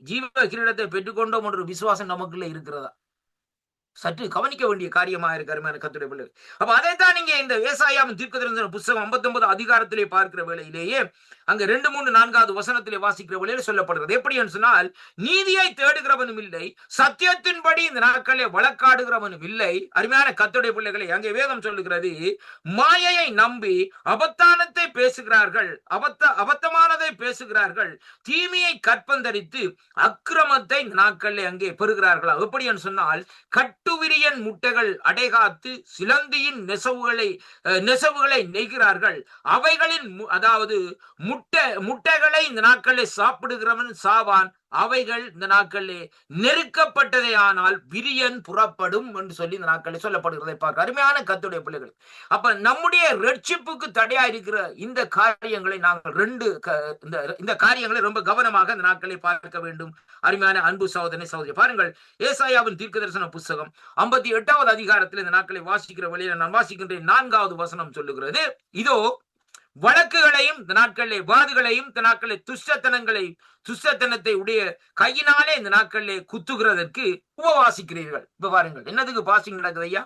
ஜீவ கிரீடத்தை பெற்றுக்கொண்டோம் என்ற விசுவாசம் நமக்குள்ள இருக்கிறதா? சற்று கவனிக்க வேண்டிய காரியமா இருக்கு அருமையான கர்த்தருடைய பிள்ளைகள். அப்ப அதைத்தான் நீங்க இந்த ஏசாயாவின் தீர்க்கதரிசன புத்தகம் 59 அதிகாரத்திலே பார்க்கிற வேளையிலேயே அங்க 2, 3, 4வது வசனத்திலே வாசிக்கிற வேளையில சொல்லப்படுகிறது. எப்படி என்று சொன்னால், நீதியை தேடுகிறவனும் இல்லை, சத்தியத்தின்படி இந்த நாட்களிலே வழக்காடுகிறவனும் இல்லை. அருமையான கர்த்தருடைய பிள்ளைகளை, அங்கே வேதம் சொல்லுகிறது, மாயையை நம்பி அபத்தானத்தை பேசுகிறார்கள், அபத்தமானதை பேசுகிறார்கள், தீமையை கற்பந்தரித்து அக்கிரமத்தை இந்த நாட்களிலே அங்கே பெறுகிறார்களா? எப்படி என்று சொன்னால், கட்டுவிரியன் முட்டைகள் அடைகாத்து சிலந்தியின் நெசவுகளை நெய்கிறார்கள், அவைகளின் அதாவது முட்டைகளை இந்த நாட்களில் சாப்பிடுகிறவன் சாவான், அவைகள் இந்த நாட்களிலே நெருக்கப்பட்டதே ஆனால் விரியன் புறப்படும் என்று சொல்லி இந்த நாட்களில் சொல்லப்படுகிறதை பார்க்க அருமையான கர்த்தருடைய பிள்ளைகள். அப்ப நம்முடைய ரட்சிப்புக்கு தடையா இருக்கிற இந்த காரியங்களை நாங்கள் இந்த காரியங்களை ரொம்ப கவனமாக இந்த நாட்களை பார்க்க வேண்டும் அருமையான அன்பு சகோதரனே சகோதரி. பாருங்கள், ஏசாயாவின் தீர்க்கதரிசன புத்தகம் 58வது அதிகாரத்தில் இந்த நாட்களை வாசிக்கிற வழியில நான் வாசிக்கின்றேன். 4வது வசனம் சொல்லுகிறது, இதோ வழக்குகளையும் இந்த நாட்களிலே வாதுகளையும் இந்த நாட்களிலே துஷ்டத்தனத்தை உடைய கையினாலே இந்த நாட்களிலே குத்துகிறதற்கு உபவாசிக்கிறீர்கள். இப்ப பாருங்கள், என்னதுக்கு பாசிங் நடக்குது ஐயா?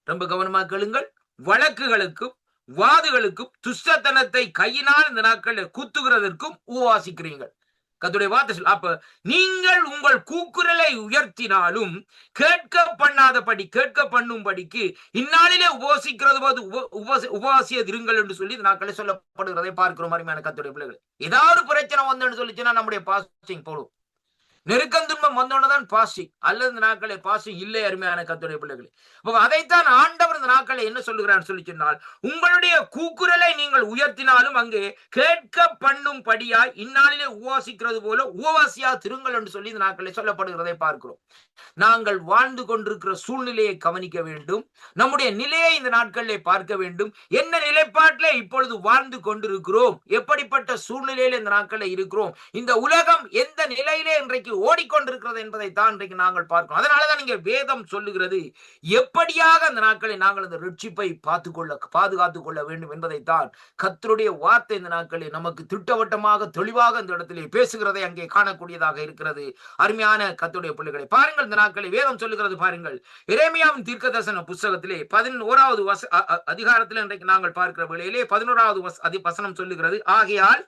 ரொம்ப கவனமாக கேளுங்கள். வழக்குகளுக்கும் வாதுகளுக்கும் துஷ்டத்தனத்தை கையினால் இந்த நாட்களில் குத்துகிறதற்கும் உபவாசிக்கிறீர்கள். கர்த்தருடைய வார்த்தை சொல். அப்ப நீங்கள் உங்கள் கூக்குரலை உயர்த்தினாலும் கேட்க பண்ணும்படிக்கு இந்நாளிலே உபவாசிக்கிறது போது உபவாசியதிருங்கள் என்று சொல்லி இந்த நாட்களில் சொல்லப்படுகிறதை பார்க்கிறோம் அருமையான கர்த்தருடைய பிள்ளைகள். ஏதாவது பிரச்சனை வந்தோன்னு சொல்லிச்சுன்னா நம்முடைய பாஸ்டிங் போடும். நெருக்கம் துன்பம் வந்தோன்னதான் பாஸ்டிங், அல்லது இந்த நாட்களே பாஸ்டிங் இல்லை அருமையான கர்த்தருடைய பிள்ளைகளே. அப்ப அதைத்தான் ஆண்டவர் இந்த நாட்களை என்ன சொல்லுகிறான்னு சொல்லி சொன்னால், உங்களுடைய கூக்குரலை நீங்கள் உயர்த்தினாலும் அங்கே கேட்க பண்ணும்படியாய் இந்நாளிலே உபவாசிக்கிறது போல உபவாசியா திருங்கள் என்று சொல்லி இந்த நாட்களை சொல்லப்படுகிறதை பார்க்கிறோம். நாங்கள் வாழ்ந்து கொண்டிருக்கிற சூழ்நிலையை கவனிக்க வேண்டும், நம்முடைய நிலையை இந்த நாட்களிலே பார்க்க வேண்டும். என்ன நிலைப்பாட்டிலே இப்பொழுது வாழ்ந்து கொண்டிருக்கிறோம், எப்படிப்பட்ட சூழ்நிலையில இந்த நாட்களில் இருக்கிறோம், இந்த உலகம் எந்த நிலையிலே இன்றைக்கு ஓடிக்கொண்டிருக்கிறது என்பதை தான் இன்றைக்கு நாங்கள் பார்க்கிறோம். அதனாலதான் நீங்க வேதம் சொல்லுகிறது, எப்படியாக அந்த நாட்களை நாங்கள் இந்த ரட்சிப்பை பாதுகாத்துக் கொள்ள வேண்டும் என்பதைத்தான் கர்த்தருடைய வார்த்தை இந்த நாட்களில் நமக்கு திட்டவட்டமாக தெளிவாக இந்த இடத்திலே பேசுகிறதை அங்கே காணக்கூடியதாக இருக்கிறது அருமையான கர்த்தருடைய பிள்ளைகளை. பாருங்கள், இந்த நாட்களை வேதம் சொல்லுகிறது. பாருங்கள், எரேமியாவின் தீர்க்கதரிசன புத்தகத்திலே 11வது அதிகாரத்தில் இன்றைக்கு நாங்கள் பார்க்கிற வேளையிலே 11வது வசனம் சொல்லுகிறது, ஆகையால்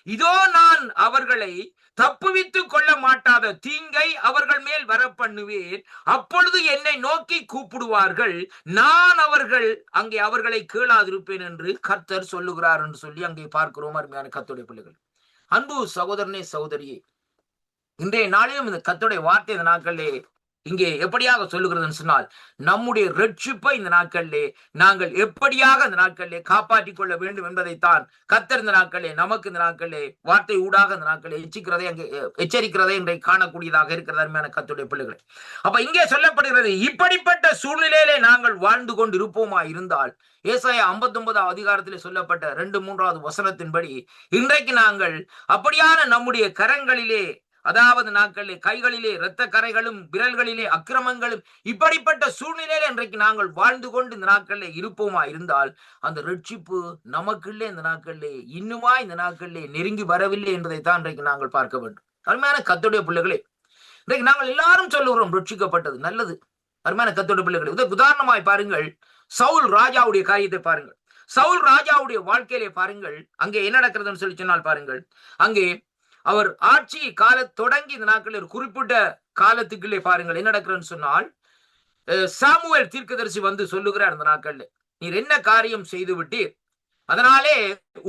இதோ நான் அவர்களை தப்புவித்துக் கொள்ள மாட்டாத தீங்கை அவர்கள் மேல் வர பண்ணுவேன். அப்பொழுது என்னை நோக்கி கூப்பிடுவார்கள், நான் அங்கே அவர்களை கேளாதிருப்பேன் என்று கர்த்தர் சொல்லுகிறார் என்று சொல்லி அங்கே பார்க்கிறோம். அருமையான கர்த்தருடைய பிள்ளைகள், அன்பு சகோதரனே சகோதரியே, இன்றைய நாளிலும் இந்த கர்த்தருடைய வார்த்தை இந்த நாட்களிலே இங்கே எப்படியாக சொல்லுகிறதுன்னு சொன்னால், நம்முடைய ரட்சிப்பை இந்த நாட்களிலே நாங்கள் எப்படியாக இந்த நாட்களிலே காப்பாற்றிக் கொள்ள வேண்டும் என்பதைத்தான் கர்த்தர் இந்த நாட்களிலே நமக்கு இந்த நாட்களிலே வார்த்தை ஊடாக இந்த நாட்களிலே எச்சரிக்கிறதை இன்றைக்கு காணக்கூடியதாக இருக்கிறது. அருமையான கர்த்தருடைய பிள்ளைகளை, அப்ப இங்கே சொல்லப்படுகிறது, இப்படிப்பட்ட சூழ்நிலையிலே நாங்கள் வாழ்ந்து கொண்டு இருப்போமா இருந்தால், ஏசாயா 59 அதிகாரத்திலே சொல்லப்பட்ட 2-3 வசனத்தின்படி இன்றைக்கு நாங்கள் அப்படியான நம்முடைய கரங்களிலே, அதாவது நாட்களிலே கைகளிலே இரத்த கரைகளும் விரல்களிலே அக்கிரமங்களும், இப்படிப்பட்ட சூழ்நிலையில இன்றைக்கு நாங்கள் வாழ்ந்து கொண்டு இந்த நாட்களிலே இருப்போமா இருந்தால், அந்த ரட்சிப்பு நமக்குள்ளே இந்த நாட்களிலே இன்னுமா இந்த நாட்களிலே நெருங்கி வரவில்லை என்பதைத்தான் இன்றைக்கு நாங்கள் பார்க்க வேண்டும். அருமையான கர்த்தருடைய பிள்ளைகளே, இன்றைக்கு நாங்கள் எல்லாரும் சொல்லுகிறோம் ரட்சிக்கப்பட்டது நல்லது. அருமையான கர்த்தருடைய பிள்ளைகளே, உதாரணமாய் பாருங்கள், சவுல் ராஜாவுடைய காரியத்தை பாருங்கள். சவுல் ராஜாவுடைய வாழ்க்கையிலே பாருங்கள், அங்கே என்ன நடக்கிறதுன்னு சொல்லி சொன்னால் பாருங்கள், அங்கே அவர் ஆட்சி கால தொடங்கி இந்த நாட்களில் ஒரு குறிப்பிட்ட காலத்துக்குள்ளே பாருங்கள் என்ன நடக்கிறன்னு சொன்னால், சாமுவேல் தீர்க்கதரிசி வந்து சொல்லுகிறார், இந்த நாட்கள்ல நீர் என்ன காரியம் செய்து விட்டீர், அதனாலே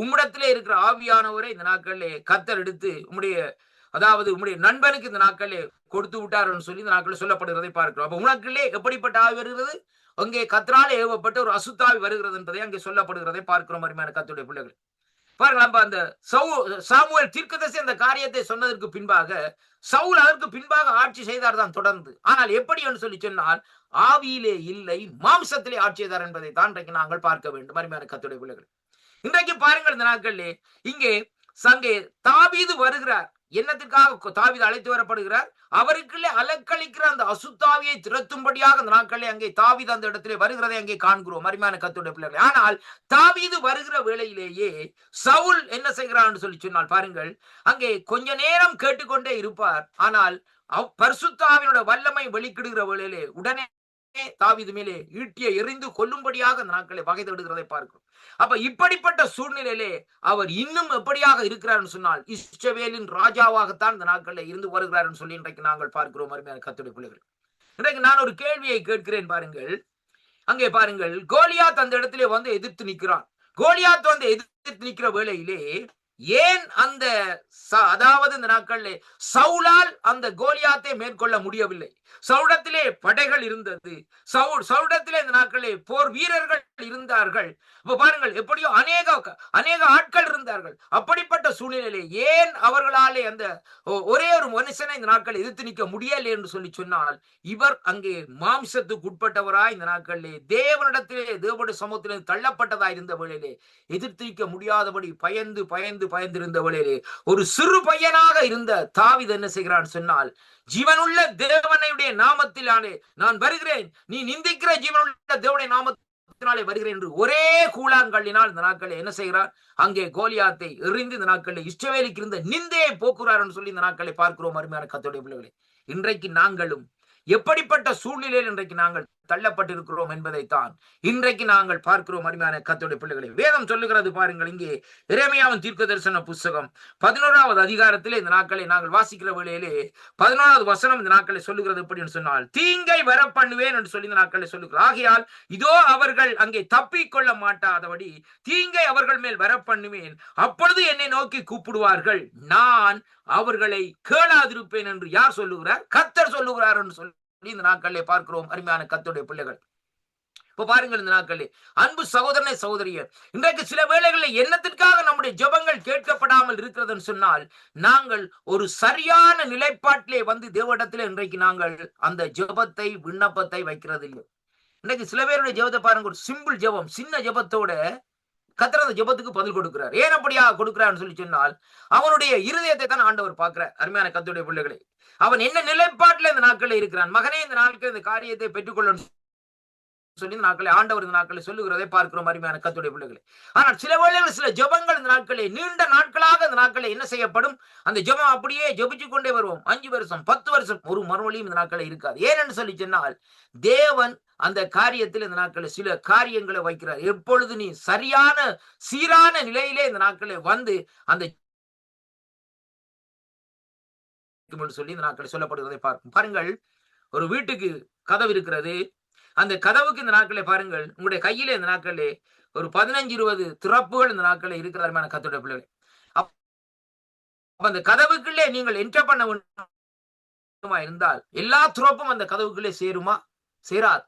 உம்மிடத்திலே இருக்கிற ஆவியானவரை இந்த நாட்களிலே கர்த்தர் எடுத்து உம்முடைய நண்பனுக்கு இந்த நாட்களிலே கொடுத்து விட்டார்னு சொல்லி இந்த நாட்களில் சொல்லப்படுகிறதை பார்க்கிறோம். அப்ப உனக்குள்ளே எப்படிப்பட்ட ஆவி வருகிறது, அங்கே கர்த்தராலே ஏவப்பட்ட ஒரு அசுத்தாவி வருகிறது என்பதை அங்கே சொல்லப்படுகிறதை பார்க்கிறோம். அருமையான கர்த்தருடைய பிள்ளைகள் பாருங்கள், நம்ம அந்த சாமுவேல் தீர்க்கதரிசி அந்த காரியத்தை சொன்னதற்கு பின்பாக சவுல் அதற்கு பின்பாக ஆட்சி செய்தார் தான் தொடர்ந்து. ஆனால் எப்படி என்று சொல்லி சொன்னால், ஆவியிலே இல்லை, மாம்சத்திலே ஆட்சி செய்தார் என்பதை தான் இன்றைக்கு நாங்கள் பார்க்க வேண்டும். அருமையான கர்த்தருடைய பிள்ளைகள், இன்றைக்கு பாருங்கள், இந்த நாட்களிலே இங்கே தாவீது வருகிறார். என்னத்திற்காக தாவீது அழைத்து வரப்படுகிறார்? அவருக்குள்ளே அலக்களிக்கிற அந்த அசுத்தாவியை திரட்டும்படியாக அந்த நாட்களிலே அங்கே தாவீது அந்த இடத்திலே வருகிறதை அங்கே காண்கிறோம். அருமையான கர்த்தருடைய பிள்ளைகளே, ஆனால் தாவீது வருகிற வேளையிலேயே சவுல் என்ன செய்கிறான்னு சொல்லி சொன்னால் பாருங்கள், அங்கே கொஞ்ச நேரம் கேட்டுக்கொண்டே இருப்பார். ஆனால் பரிசுத்த ஆவியோட வல்லமை வெளிக்கிடுகிற வேளையிலே உடனே தாவீது மேலே ஈட்டியை எறிந்து கொல்லும்படியாக அந்த நாட்களை வகை தேடுகிறதை பார்க்கிறோம். அப்ப இப்படிப்பட்ட சூழ்நிலையிலே அவர் இன்னும் எப்படியாக இருக்கிறார் சொன்னால், இஸ்ரவேலின் ராஜாவாகத்தான் இந்த நாட்களில் இருந்து வருகிறார் சொல்லி இன்றைக்கு நாங்கள் பார்க்கிறோம். அருமையான கர்த்தருடைய பிள்ளைகள், இன்றைக்கு நான் ஒரு கேள்வியை கேட்கிறேன் பாருங்கள். அங்கே பாருங்கள், கோலியாத் அந்த இடத்திலே வந்து எதிர்த்து நிற்கிறான். கோலியாத் வந்து எதிர்த்து நிற்கிற வேளையிலே ஏன் அதாவது இந்த நாட்களிலே சவுலால் அந்த கோலியாத்தை மேற்கொள்ள முடியவில்லை? சவுடத்திலே படைகள் இருந்தது, சவுடத்திலே இந்த நாட்களிலே போர் வீரர்கள் இருந்தார்கள். இப்ப பாருங்கள், எப்படியோ அநேக ஆட்கள் இருந்தார்கள். அப்படிப்பட்ட சூழ்நிலையிலே ஏன் அவர்களாலே அந்த ஒரே ஒரு மனுஷனை இந்த நாட்களை எதிர்த்து நிற்க முடியலை என்று சொல்லி சொன்னால், இவர் அங்கே மாம்சத்துக்கு உட்பட்டவராய் இந்த நாட்களிலே தேவனுடைய சமூகத்திலே தள்ளப்பட்டதாய் இருந்த வேளையிலே எதிர்த்து நிற்க முடியாதபடி பயந்திருந்த வேளையிலே ஒரு சிறு பையனாக இருந்த தாவீது என்ன செய்கிறான் சொன்னால், ஜீவனுள்ள தேவனுடைய நாமத்திலானே நான் வருகிறேன், நீ நிந்திக்கிற ஜீவனுள்ள தேவனுடைய நாமத்தினாலே வருகிறேன் என்று ஒரே கூழாங்கல்லினால் இந்த நாட்களில் என்ன செய்கிறார்? அங்கே கோலியாத்தை எறிந்து இந்த நாட்களில் இஸ்ரவேலுக்கு இருந்த நிந்தையை போக்குறார் என்று சொல்லி இந்த நாட்களை பார்க்கிறோம். அருமையான கர்த்தருடைய பிள்ளைகளே, இன்றைக்கு நாங்களும் எப்படிப்பட்ட சூழ்நிலையில் இன்றைக்கு நாங்கள் தள்ளப்பட்டிருக்கிறோம் என்பதைத்தான் இன்றைக்கு நாங்கள் பார்க்கிறோம். அருமையான கர்த்தருடைய பிள்ளைகளை, வேதம் சொல்லுகிறது பாருங்கள். இங்கே எரேமியாவின் தீர்க்கதரிசன புத்தகம் 11வது அதிகாரத்திலே இந்த நாட்களை நாங்கள் வாசிக்கிற வேளையிலே 11வது வசனம் இந்த நாட்களை சொல்லுகிறது எப்படின்னு சொன்னால், தீங்கை வர பண்ணுவேன் என்று சொல்லி இந்த நாட்களை சொல்லுகிறார். ஆகையால் இதோ அவர்கள் அங்கே தப்பிக்கொள்ள மாட்டாதபடி தீங்கை அவர்கள் மேல் வர பண்ணுவேன், அப்பொழுது என்னை நோக்கி கூப்பிடுவார்கள், நான் அவர்களை கேளாதிருப்பேன் என்று யார் சொல்லுகிறார்? கர்த்தர் சொல்லுகிறார் என்று சொல்லி இந்த நாட்களிலே பார்க்கிறோம். அருமையான கர்த்தருடைய பிள்ளைகள், இப்ப பாருங்கள், இந்த நாட்களில் அன்பு சகோதரனை சகோதரியர், இன்றைக்கு சில வேளைகளில் என்னத்திற்காக நம்முடைய ஜெபங்கள் கேட்கப்படாமல் இருக்கிறதுன்னு சொன்னால், நாங்கள் ஒரு சரியான நிலைப்பாட்டிலே வந்து தேவனிடத்திலே இன்றைக்கு நாங்கள் அந்த ஜெபத்தை விண்ணப்பத்தை வைக்கிறது இல்லை. இன்றைக்கு சில பேருடைய ஜெபத்தை பாருங்க, ஒரு சிம்பிள் ஜெபம், சின்ன ஜெபத்தோட கர்த்தர் அந்த ஜெபத்துக்கு பதில் கொடுக்கிறார். ஏன் அப்படியா கொடுக்கிறான்னு சொல்லி சொன்னால், அவனுடைய இருதயத்தை தான் ஆண்டவர் பார்க்கிறார். அருமையான கர்த்தருடைய பிள்ளைகளை, அவன் என்ன நிலைப்பாட்டில் இந்த நாட்களில் இருக்கிறான்? மகனே, இந்த நாட்களில் இந்த காரியத்தை பெற்றுக்கொள்ள சொல்லி இந்த நாட்களை ஆண்டவர் இந்த நாட்களை சொல்லுகிறதை பார்க்கிறோம். அருமையான கர்த்தருடைய பிள்ளைகளை, ஆனால் சில வேளைகளில் சில ஜெபங்கள் இந்த நாட்களை நீண்ட நாட்களாக இந்த நாட்களை என்ன செய்யப்படும்? அந்த ஜெபம் அப்படியே ஜெபிச்சு கொண்டே வருவோம். 5 வருஷம் 10 வருஷம் ஒரு மறுமொழியும் இந்த நாட்களை இருக்காது. ஏனென்று சொல்லி சொன்னால், தேவன் அந்த காரியத்தில் இந்த நாட்களில் சில காரியங்களை வைக்கிறார். எப்பொழுது நீ சரியான சீரான நிலையிலே இந்த நாட்களை வந்து அந்த என்று சொல்லி இந்த நாட்களை சொல்லப்படுவதை பார்க்கும். பாருங்கள், ஒரு வீட்டுக்கு கதவு இருக்கிறது. அந்த கதவுக்கு இந்த நாட்களை பாருங்கள், உங்களுடைய கையிலே இந்த நாட்களே ஒரு 15-20 திறப்புகள் இந்த நாட்களே இருக்கிற கர்த்தருடைய பிள்ளைகளே. அந்த கதவுக்குள்ளே நீங்கள் என்டர் பண்ண வேண்டுமா இருந்தால் எல்லா துறப்பும் அந்த கதவுக்குள்ளே சேருமா? சேராது.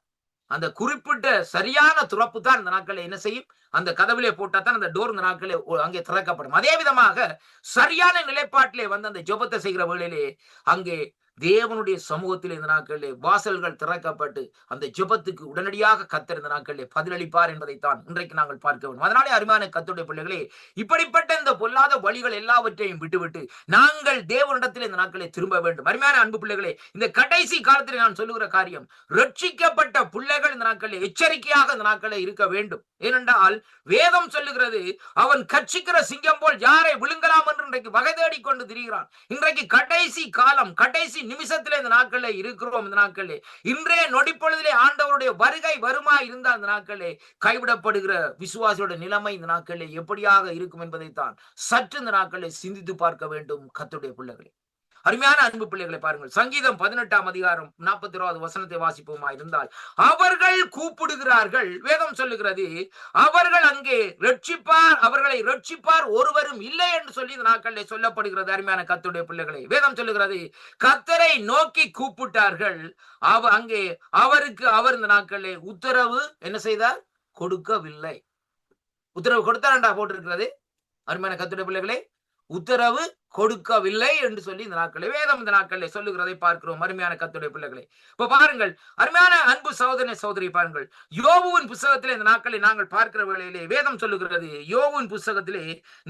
அந்த குறிப்பிட்ட சரியான துறப்பு தான் இந்த நாட்களை என்ன செய்யும், அந்த கதவிலே போட்டா தான் அந்த டோர் இந்த நாட்களே அங்கே திறக்கப்படும். அதே விதமாக சரியான நிலைப்பாட்டிலே வந்து அந்த ஜெபத்தை செய்கிற வேளையிலே அங்கே தேவனுடைய சமூகத்தில் இந்த நாட்களிலே வாசல்கள் திறக்கப்பட்டு அந்த ஜெபத்துக்கு உடனடியாக கர்த்தர் இந்த நாட்களிலே பதிலளிப்பார் என்பதைத்தான் இன்றைக்கு நாங்கள் பார்க்க வேண்டும். அதனாலே அருமையான கர்த்தருடைய பிள்ளைகளே, இப்படிப்பட்ட இந்த பொல்லாத வழிகள் எல்லாவற்றையும் விட்டுவிட்டு நாங்கள் தேவனிடத்தில் இந்த நாட்களை திரும்ப வேண்டும். அருமையான அன்பு பிள்ளைகளே, இந்த கடைசி காலத்தில் நான் சொல்லுகிற காரியம், ரட்சிக்கப்பட்ட பிள்ளைகள் இந்த நாட்களில் எச்சரிக்கையாக இந்த நாட்களில் இருக்க வேண்டும். ஏனென்றால் வேதம் சொல்லுகிறது, அவன் கட்சிக்கிற சிங்கம் போல் யாரை விழுங்கலாம் என்று இன்றைக்கு வகை தேடிக் கொண்டு திரிகிறான். இன்றைக்கு கடைசி காலம், கடைசி நிமிஷத்திலே இந்த நாட்களில் இருக்கிறோம். இந்த நாட்களிலே இன்றைய நொடிப்பொழுதிலே ஆண்டவருடைய வருகை வருமா இருந்தால் இந்த நாட்களிலே கைவிடப்படுகிற விசுவாசியோட நிலைமை இந்த நாட்களிலே எப்படியாக இருக்கும் என்பதைத்தான் சற்று இந்த நாட்களிலே சிந்தித்து பார்க்க வேண்டும் கர்த்தருடைய பிள்ளைகளே. அருமையான அன்பு பிள்ளைகளை பாருங்கள், சங்கீதம் 18ஆம் அதிகாரம் 41வது வசனத்தை வாசிப்போமா இருந்தால், அவர்கள் கூப்பிடுகிறார்கள், வேதம் சொல்லுகிறது, அவர்கள் அங்கே ரட்சிப்பார், அவர்களை ரட்சிப்பார் ஒருவரும் இல்லை என்று சொல்லி இந்த நாட்களிலே சொல்லப்படுகிறது. அருமையான கர்த்தருடைய பிள்ளைகளை, வேதம் சொல்லுகிறது, கர்த்தரை நோக்கி கூப்பிட்டார்கள், அங்கே அவருக்கு அவர் இந்த நாட்களிலே உத்தரவு என்ன செய்தார்? கொடுக்கவில்லை. உத்தரவு கொடுத்தாரண்டா போட்டிருக்கிறது. அருமையான கர்த்தருடைய பிள்ளைகளே, உத்தரவு கொடுக்கவில்லை என்று சொல்லி இந்த நாட்களை வேதம் இந்த நாட்களை சொல்லுகிறதை பார்க்கிறோம். அருமையான கர்த்தருடைய பிள்ளைகளை, இப்ப பாருங்கள், அருமையான அன்பு சகோதரனை சகோதரி பாருங்கள், யோபுவின் புத்தகத்திலே இந்த நாட்களை நாங்கள் பார்க்கிற வேளையிலே வேதம் சொல்லுகிறது, யோபுவின் புத்தகத்திலே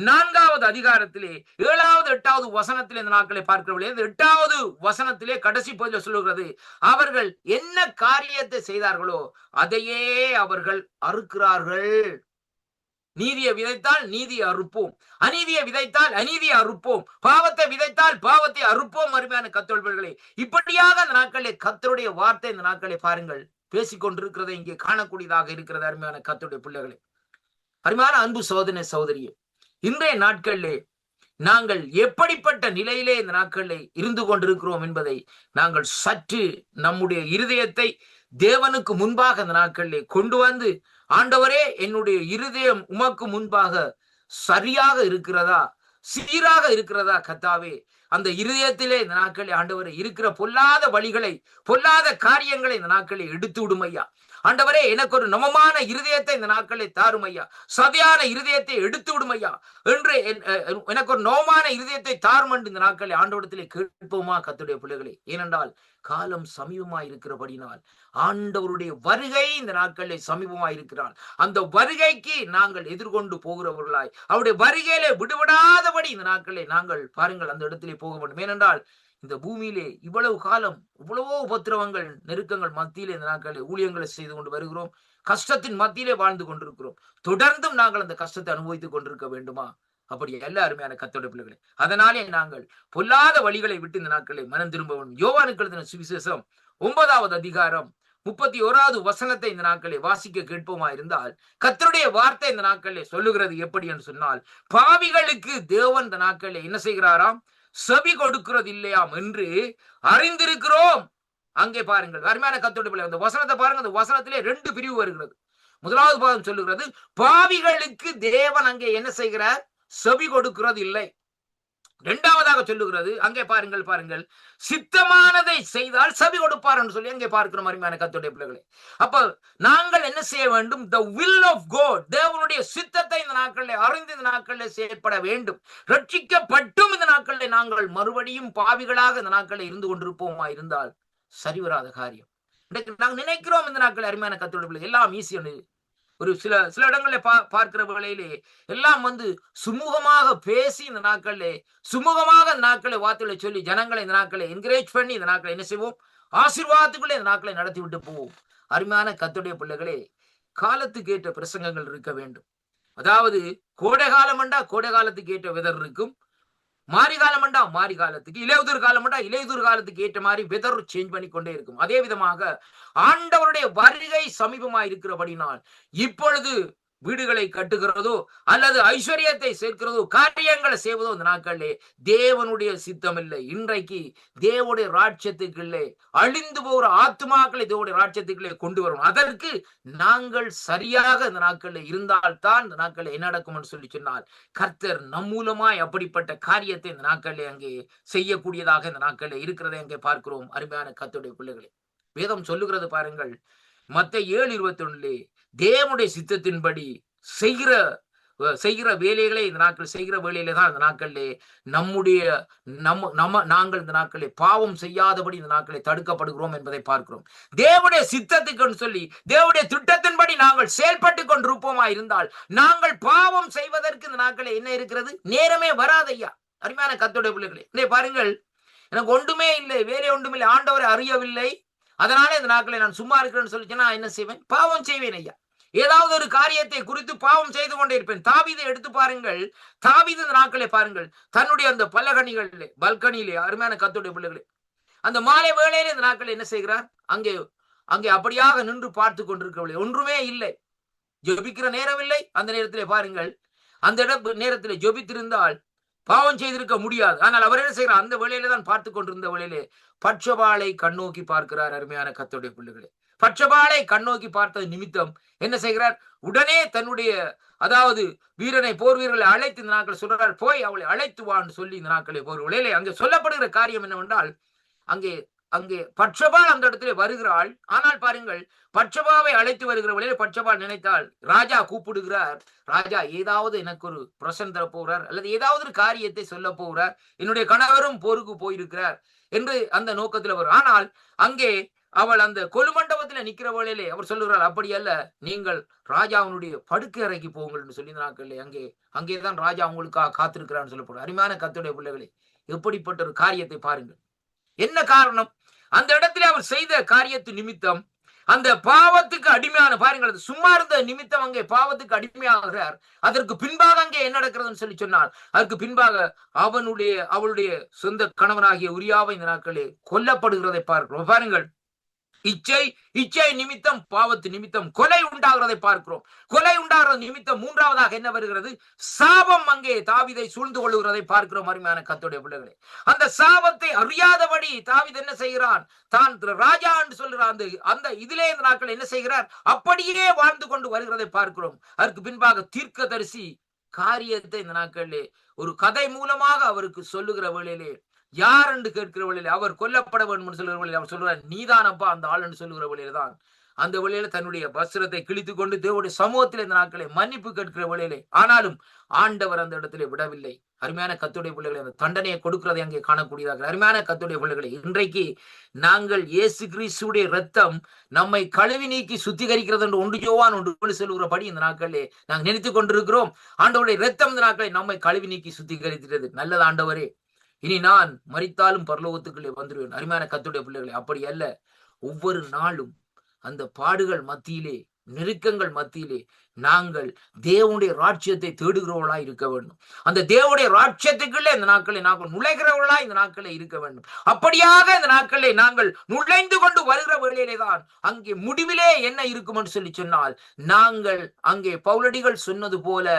4வது அதிகாரத்திலே 7வது 8வது வசனத்திலே இந்த நாட்களை பார்க்கிற வேளையிலே 8வது வசனத்திலே கடைசி பகுதியில் சொல்லுகிறது, அவர்கள் என்ன காரியத்தை செய்தார்களோ அதையே அவர்கள் அறுக்கிறார்கள். நீதியை விதைத்தால் நீதியை அறுப்போம், அநீதியை விதைத்தால் அநீதியை அறுப்போம், பாவத்தை விதைத்தால் பாவத்தை அறுப்போம். அருமையான கர்த்தர்களே, இப்படியாக இந்த நாட்களிலே கர்த்தருடைய வார்த்தை இந்த நாட்களை பாருங்கள் பேசிக்கொண்டிருக்கிறதை இங்கே காணக்கூடியதாக இருக்கிறது. அருமையான கர்த்தருடைய பிள்ளைகளே, அருமையான அன்பு சகோதரனே சகோதரியே, இன்றைய நாட்களிலே நாங்கள் எப்படிப்பட்ட நிலையிலே இந்த நாட்களிலே இருந்து கொண்டிருக்கிறோம் என்பதை நாங்கள் சற்று நம்முடைய இருதயத்தை தேவனுக்கு முன்பாக இந்த நாட்களிலே கொண்டு வந்து, ஆண்டவரே, என்னுடைய இருதயம் உமக்கு முன்பாக சரியாக இருக்கிறதா, சீராக இருக்கிறதா கர்த்தாவே, அந்த இருதயத்திலே இந்த நாட்களில் ஆண்டவரே இருக்கிற பொல்லாத வழிகளை, பொல்லாத காரியங்களை இந்த நாட்களில் எடுத்து விடும் ஐயா. ஆண்டவரே, எனக்கு ஒரு நவமான இருதயத்தை இந்த நாட்களை தாரும் ஐயா, சதையான இருதயத்தை எடுத்து விடும் ஐயா என்று எனக்கு ஒரு நவமான இருதயத்தை தாரும் என்று இந்த நாட்களை ஆண்டவரிடத்திலே கேட்போமா கர்த்தருடைய பிள்ளைகளே. ஏனென்றால் காலம் சமீபமாய் இருக்கிறபடினால் ஆண்டவருடைய வருகை இந்த நாட்களில் சமீபமாய் இருக்கிறான். அந்த வருகைக்கு நாங்கள் எதிர்கொண்டு போகிறவர்களாய் அவருடைய வருகையிலே விடுபடாதபடி இந்த நாட்களை நாங்கள் பாருங்கள் அந்த இடத்திலே போக வேண்டும். ஏனென்றால் இந்த பூமியிலே இவ்வளவு காலம் இவ்வளவோ உபத்திரவங்கள், நெருக்கங்கள் மத்தியிலே இந்த நாட்களில் ஊழியங்களை செய்து கொண்டு வருகிறோம். கஷ்டத்தின் மத்தியிலே வாழ்ந்து கொண்டிருக்கிறோம். தொடர்ந்தும் நாங்கள் அந்த கஷ்டத்தை அனுபவித்துக் கொண்டிருக்க வேண்டுமா? அப்படி எல்லா அருமையான கர்த்தருடைய பிள்ளைகளே, அதனாலே நாங்கள் பொல்லாத வழிகளை விட்டு இந்த நாட்களை மனம் திரும்ப வேண்டும். யோவானுக்கு எழுதின சுவிசேஷம் 9வது அதிகாரம் 31வது வசனத்தை இந்த நாட்களை வாசிக்க கேட்போமா இருந்தால், கர்த்தருடைய வார்த்தை இந்த நாட்களிலே சொல்லுகிறது எப்படி என்று சொன்னால், பாவிகளுக்கு தேவன் இந்த நாட்களிலே என்ன செய்கிறாராம்? செவி கொடுக்கிறது இல்லையாம் என்று அறிந்திருக்கிறோம். அங்கே பாருங்கள் அருமையான கர்த்தருடைய பிள்ளை, அந்த வசனத்தை பாருங்க. அந்த வசனத்திலே 2 பிரிவு வருகிறது. முதலாவது பாகம் சொல்லுகிறது, பாவிகளுக்கு தேவன் அங்கே என்ன செய்கிறார்? செவி கொடுக்கிறது இல்லை. 2வதாக சொல்லுகிறது, அங்கே பாருங்கள், சித்தமானதை செய்தால் செவி கொடுப்பார் என்று சொல்லி அங்கே பார்க்கிறோம். அருமையான கர்த்தருடைய பிள்ளைகளே, அப்ப நாங்கள் என்ன செய்ய வேண்டும்? the will of God, தேவனுடைய சித்தத்தை இந்த நாட்களில் அறிந்து இந்த நாட்களில் செயற்பட வேண்டும். ரட்சிக்கப்பட்டும் இந்த நாட்களில் நாங்கள் மறுபடியும் பாவிகளாக இந்த நாட்களில் இருந்து கொண்டிருப்போமா இருந்தால் சரிவராத காரியம். நாங்கள் நினைக்கிறோம் இந்த நாட்கள் அருமையான கர்த்தருடைய பிள்ளை எல்லாம் ஈஸியான ஒரு சில இடங்களில் பார்க்கிற வேளையிலே எல்லாம் வந்து சுமூகமாக பேசி இந்த நாட்களிலே சுமூகமாக இந்த நாட்களை வார்த்தைகளை சொல்லி ஜனங்களை இந்த நாட்களை என்கரேஜ் பண்ணி இந்த நாட்களை என்ன செய்வோம்? ஆசீர்வாதத்துக்குள்ளே இந்த நாட்களை நடத்தி விட்டு போவோம். அருமையான கர்த்தருடைய பிள்ளைகளே, காலத்துக்கு ஏற்ற பிரசங்கங்கள் இருக்க வேண்டும். அதாவது கோடை காலம் என்றா கோடை காலத்துக்கு ஏற்ற வெதர் இருக்கும், மாரி காலம் என்றா மாரி காலத்துக்கு, இலையுதிர் காலம் என்றா இலையுதிர் காலத்துக்கு ஏற்ற மாதிரி வெதர் சேஞ்ச் பண்ணி கொண்டே இருக்கும். அதே விதமாக ஆண்டவருடைய வருகை சமீபமாய் இருக்கிறபடினால் இப்பொழுது வீடுகளை கட்டுகிறதோ அல்லது ஐஸ்வர்யத்தை சேர்க்கிறதோ காரியங்களை செய்வதோ இந்த நாட்களிலே தேவனுடைய சித்தம் இல்லை. இன்றைக்கு தேவனுடைய ராஜ்யத்துக்குள்ளே அழிந்து போகிற ஆத்துமாக்களை தேவனுடைய ராஜ்யத்துக்குள்ளே கொண்டு வரும். அதற்கு நாங்கள் சரியாக இந்த நாட்களில் இருந்தால்தான் இந்த நாட்களில் என்ன நடக்கும் என்று சொல்லி சொன்னால், கர்த்தர் நம் மூலமாய் அப்படிப்பட்ட காரியத்தை இந்த நாட்களிலே அங்கே செய்யக்கூடியதாக இந்த நாட்களில் இருக்கிறதை அங்கே பார்க்கிறோம். அருமையான கர்த்தருடைய பிள்ளைகளே, வேதம் சொல்லுகிறது பாருங்கள், மத்தேயு 7:21 தேவனுடைய சித்தத்தின்படி செய்கிற வேலைகளை இந்த நாட்கள் செய்கிற வேலையில தான் இந்த நாட்களிலே நாங்கள் இந்த நாட்களே பாவம் செய்யாதபடி இந்த நாட்களை தடுக்கப்படுகிறோம் என்பதை பார்க்கிறோம். தேவனுடைய சித்தத்துக்கு சொல்லி தேவனுடைய திட்டத்தின்படி நாங்கள் செயல்பட்டு கொண்டிருப்போமா இருந்தால் நாங்கள் பாவம் செய்வதற்கு இந்த நாட்களே என்ன இருக்கிறது, நேரமே வராதையா. அருமையான கர்த்தருடைய பிள்ளைகளே, இதை பாருங்கள், எனக்கு ஒன்றுமே இல்லை, வேலை ஒன்றும் இல்லை, ஆண்டவரை அறியவில்லை, அதனால இந்த நாட்களை நான் சும்மா இருக்கிறேன்னு சொல்லிச்சுன்னா என்ன செய்வேன்? பாவம் செய்வேன் ஐயா. ஏதாவது ஒரு காரியத்தை குறித்து பாவம் செய்து கொண்டே இருப்பேன். தாவீதை எடுத்து பாருங்கள். தாவீது இந்த நாட்களை பாருங்கள், தன்னுடைய அந்த பல்கனியிலே அருமையான கர்த்தருடைய பிள்ளைகளே, அந்த மாலை வேளையில இந்த நாட்களை என்ன செய்கிறார்? அங்கே அப்படியாக நின்று பார்த்து கொண்டிருக்கவில்லை, ஒன்றுமே இல்லை, ஜெபிக்கிற நேரம் இல்லை. அந்த நேரத்திலே பாருங்கள், அந்த நேரத்திலே ஜெபித்திருந்தால் பாவம் செய்திருக்க முடியாது. ஆனால் அவர் என்ன செய்கிறார்? அந்த வேளையில தான் பார்த்து கொண்டிருந்த வேளையிலே பட்சபாலை கண்ணோக்கி பார்க்கிறார். அருமையான கர்த்தருடைய பிள்ளைகளே, பட்சபாலை கண்ணோக்கி பார்த்தது நிமித்தம் என்ன செய்கிறார்? உடனே தன்னுடைய போர் வீரர்களை அழைத்து இந்த நாட்கள் சொல்றார், போய் அவளை அழைத்து வான்னு சொல்லி இந்த நாட்களை போர் வேளையிலே அங்கே சொல்லப்படுகிற காரியம் என்னவென்றால், அங்கே பட்சபால் அந்த இடத்திலே வருகிறாள். ஆனால் பாருங்கள், பட்சபாவை அழைத்து வருகிற வழியில பட்சபால் நினைத்தால் ராஜா கூப்பிடுகிறார், ராஜா ஏதாவது எனக்கு ஒரு பிரசன் தர போகிறார் அல்லது ஏதாவது ஒரு காரியத்தை சொல்ல போகிறார், என்னுடைய கணவரும் போருக்கு போயிருக்கிறார் என்று அந்த நோக்கத்தில் வரும். ஆனால் அங்கே அவள் அந்த கொலுமண்டபத்தில் நிக்கிற வேளையிலே அவர் சொல்லுகிறார், அப்படி அல்ல, நீங்கள் ராஜாவுடைய படுக்கை அறைக்கு போங்கள் என்று சொல்லி நாட்கள் அங்கேதான் ராஜா அவங்களுக்காக காத்திருக்கிறான்னு சொல்லப்படுற. அருமையான கர்த்தருடைய பிள்ளைகளே, எப்படிப்பட்ட ஒரு காரியத்தை பாருங்கள். என்ன காரணம்? அந்த இடத்துல அவர் செய்த காரியத்து நிமித்தம் அந்த பாவத்துக்கு அடிமையான, பாருங்கள், சும்மா இருந்த நிமித்தம் அங்கே பாவத்துக்கு அடிமையாகிறார். அதற்கு பின்பாக அங்கே என்ன நடக்கிறதுன்னு சொல்லி சொன்னால், அதற்கு பின்பாக அவளுடைய சொந்த கணவனாகிய உரியாவை இந்த நாட்களே கொல்லப்படுகிறதை பார்க்கிறோம். பாருங்கள், இச்சை நிமித்தம், பாவத்து நிமித்தம் கொலை உண்டாகிறதை பார்க்கிறோம். கொலை உண்டாகிறது நிமித்தம் மூன்றாவதாக என்ன வருகிறது? சாபம் அங்கே தாவீதை சூழ்ந்து கொள்ளுகிறதை பார்க்கிறோம். அருமையான கர்த்தருடைய பிள்ளைகளே, அந்த சாபத்தை அறியாதபடி தாவீது என்ன செய்கிறான்? தான் ராஜா என்று சொல்கிறான். அந்த இதிலே இந்த நாட்கள் என்ன செய்கிறார்? அப்படியே வாழ்ந்து கொண்டு வருகிறதை பார்க்கிறோம். அதற்கு பின்பாக தீர்க்கதரிசி காரியத்தை இந்த நாட்களிலே ஒரு கதை மூலமாக அவருக்கு சொல்லுகிற வேளையிலே, யார் என்று கேட்கிற வழியில, அவர் கொல்லப்பட வேண்டும் சொல்லுகிற வழியில் அவர் சொல்றார், நீதானப்பா அந்த ஆள் என்று சொல்லுகிற வழியில தான் அந்த வழியில தன்னுடைய வஸ்திரத்தை கிழித்து கொண்டு தேவனுடைய சமூகத்தில் இந்த நாட்களை மன்னிப்பு கேட்கிற வழியிலே, ஆனாலும் ஆண்டவர் அந்த இடத்திலே விடவில்லை. அருமையான கர்த்தருடைய பிள்ளைகளை, அந்த தண்டனையை கொடுக்கிறதை அங்கே காணக்கூடியதாக. அருமையான கர்த்தருடைய பிள்ளைகளை, இன்றைக்கு நாங்கள் இயேசு கிறிஸ்துடைய இரத்தம் நம்மை கழுவி நீக்கி சுத்திகரிக்கிறது என்று 1 யோவான் 1 சொல்லுகிறபடி இந்த நாட்களிலே நாங்கள் நினைத்துக் கொண்டிருக்கிறோம். ஆண்டவருடைய இரத்தம் இந்த நாட்களை நம்மை கழுவி நீக்கி சுத்திகரிக்கிறது. நல்லது ஆண்டவரே, இனி நான் மரித்தாலும் பரலோகத்துக்குள்ளே வந்துடுவேன். அருமையான கர்த்தருடைய பிள்ளைகளை, அப்படி அல்ல. ஒவ்வொரு நாளும் அந்த பாடுகள் மத்தியிலே, நெருக்கங்கள் மத்தியிலே நாங்கள் தேவனுடைய ராஜ்யத்தை தேடுகிறவர்களாய் இருக்க வேண்டும். அந்த தேவனுடைய ராஜ்யத்துக்குள்ளே இந்த நாட்களை நாங்கள் நுழைகிறவர்களாய் இந்த நாட்களை இருக்க வேண்டும். அப்படியாக இந்த நாட்களை நாங்கள் நுழைந்து கொண்டு வருகிற வேளையிலே தான் அங்கே முடிவிலே என்ன இருக்கும் என்று சொல்லி சொன்னால், நாங்கள் அங்கே பவுலடிகள் சொன்னது போல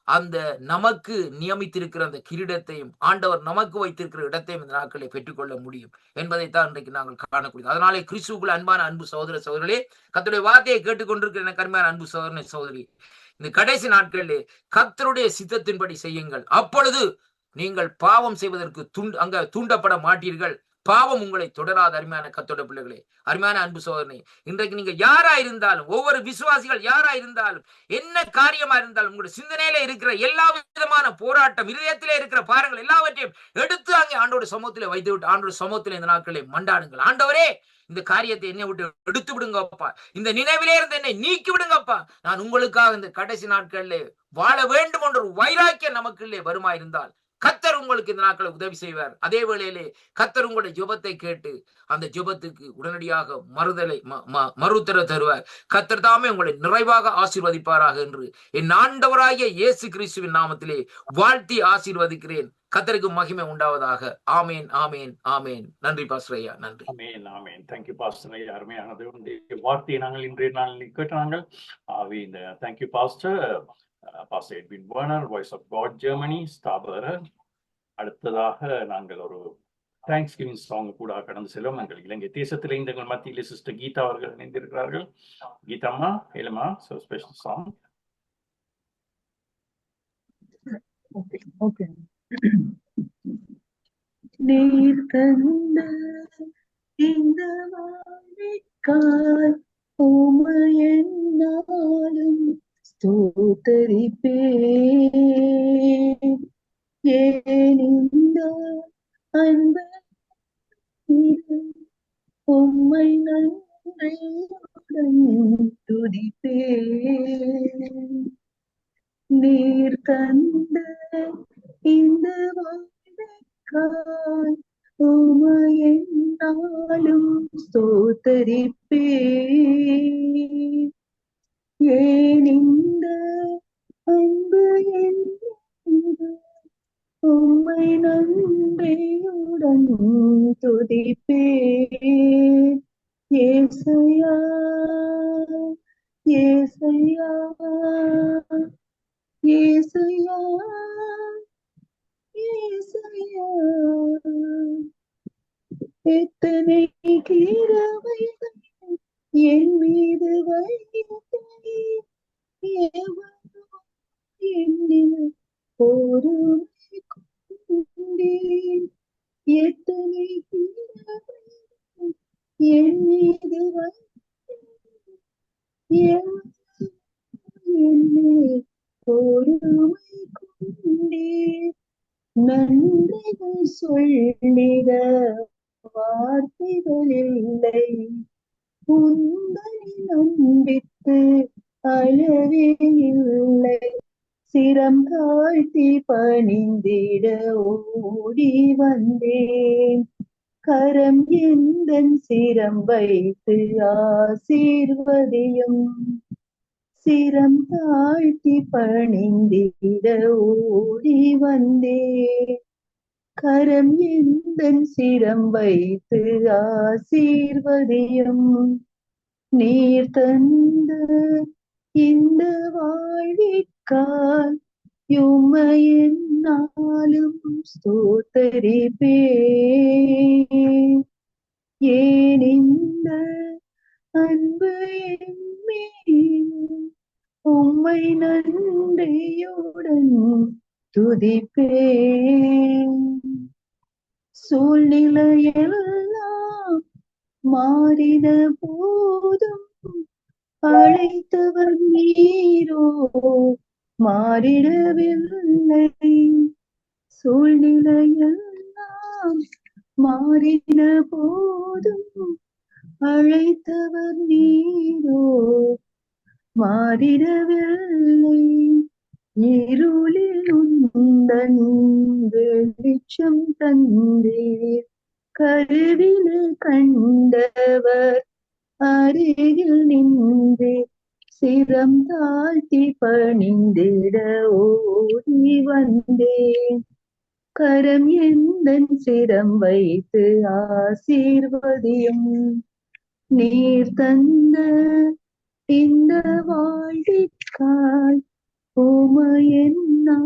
அந்த நமக்கு நியமித்திருக்கிற அந்த கிரீடத்தையும் ஆண்டவர் நமக்கு வைத்திருக்கிற இடத்தையும் இந்த நாட்களை பெற்றுக்கொள்ள முடியும் என்பதைத்தான் இன்றைக்கு நாங்கள் காணக்கூடியது. அதனாலே கிறிஸ்துவுக்குள் அன்பான அன்பு சகோதர சகோதரர்களே, கர்த்தருடைய வார்த்தையை கேட்டுக்கொண்டிருக்கிற எனக்கு அன்பான அன்பு சகோதரனே சகோதரி, இந்த கடைசி நாட்களிலே கர்த்தருடைய சித்தத்தின்படி செய்யுங்கள். அப்பொழுது நீங்கள் பாவம் செய்வதற்கு தூண்டப்பட மாட்டீர்கள். பாவம் உங்களை தொடராத. அருமையான கர்த்தருடைய பிள்ளைகளே, அருமையான அன்பு சகோதரனே, இன்றைக்கு நீங்க யாரா இருந்தாலும், ஒவ்வொரு விசுவாசிகள் யாரா இருந்தாலும், என்ன காரியமா இருந்தாலும், உங்களுடைய சிந்தனையில இருக்கிற எல்லா விதமான போராட்டம், இதயத்திலே இருக்கிற பாருங்கள் எல்லாவற்றையும் எடுத்து அங்கே ஆண்டோட சமூகத்திலே வைத்து விட்டு ஆண்டோட சமூகத்திலே இந்த நாட்களை மண்டாடுங்கள். ஆண்டவரே, இந்த காரியத்தை என்னை விட்டு எடுத்து விடுங்கப்பா, இந்த நினைவிலே இருந்து என்னை நீக்கி விடுங்கப்பா, நான் உங்களுக்காக இந்த கடைசி நாட்களிலே வாழ வேண்டும் என்ற ஒரு வைராக்கியம் நமக்குள்ளே வருமா இருந்தால் கர்த்தர் உங்களுக்கு இந்த நாட்களை உதவி செய்வார். அதே வேளையிலே கர்த்தர் உங்களுடைய ஜெபத்தை கேட்டு அந்த ஜெபத்துக்கு உடனடியாக மறுத்தர தருவார். கர்த்தர் தாமே உங்களை நிறைவாக ஆசீர்வதிப்பாராக என்று என் ஆண்டவராகிய இயேசு கிறிஸ்துவின் நாமத்திலே வாழ்த்தி ஆசீர்வதிக்கிறேன். கர்த்தருக்கு மகிமை உண்டாவதாக. ஆமேன், ஆமேன், ஆமேன். நன்றி பாஸ்டர் ஐயா, நன்றி. ஆமேன், ஆமேன். தேங்க்யூ பாஸ்டர் ஐயா, அருமையானது வார்த்தையை நாங்கள் இன்றைய நாளில் கேட்டாங்கள். இந்த thank you pastor pastor Edwin Werner, voice of God Germany ஸ்தாபகர். அடுத்ததாக நாங்கள் ஒரு தேங்க்ஸ் கிவிங் சாங் கூட கடந்து செல்வோம். எங்கள் இலங்கை தேசத்தில் இந்த மத்தியில் சிஸ்டர் கீதா அவர்கள் இணைந்திருக்கிறார்கள். கீதாம்மா, ஏலமா, so special song. Okay. நீர் தந்த இந்த வாழைக்காய் உமையென்னாலும் ஸ்தோத்தரிப்பேன். ஏன் இந்த அன்பு உம்மை நன்றியுடன் துதிப்பேன். நீர் தந்த இந்த வாழைக்காய் உமையென்னாலும் ஸ்தோத்தரிப்பேன். ஏன் இந்த அன்பு உம்மை நன்றியுடன் துதிப்பேன். ஏசையா, ஏசையா, ஏசையா, ஏசையா, எத்தனை கிருபைகள் என் மீது வைத்தீர். என்னில் பொறுமை கொண்டீர். எத்தனை கிருபைகள் என் மீது வைத்தீர். என்னில் பொறுமை கொண்டீர். நன்றிகள் சொல்லிட வார்த்தைகள் இல்லை. உங்களை நம்பித்து அளவே இல்லை. சிரம் தாழ்த்தி பணிந்திட ஓடி வந்தேன். கரம் எந்தன் சிரம் வைத்து ஆசீர்வதியும். சிரம் தாழ்த்தி பணிந்திட ஓடி வந்தேன். கரம் எந்தன் சிரம் வைத்து ஆசீர்வதியும். நீர் தந்த இந்த வாழ்விக்காய் உம்மையென்னாலும் ஸ்தோத்தரிப்பேன். ஏன் இந்த அன்பு என் மீது உம்மை நன்றியுடன் துதிப்பேன். சூழ்நிலையெல்லாம் மாறின போதும் அழைத்தவர் நீரோ மாறிடவில்லை. சூழ்நிலையெல்லாம் மாறின போதும் அழைத்தவர் நீரோ மாறிடவில்லை. இருளில் உந்தன் வெளிச்சம் தந்தீர். கருவிலே கண்டவர் அருகில் நின்று சிரம் தாழ்த்தி பணிந்திட ஓடி வந்தேன். கரம் எந்தன் சிரம் வைத்து ஆசீர்வதியும். நீர் தந்த இந்த வாழ்விக்காய் உமையென்னாலும்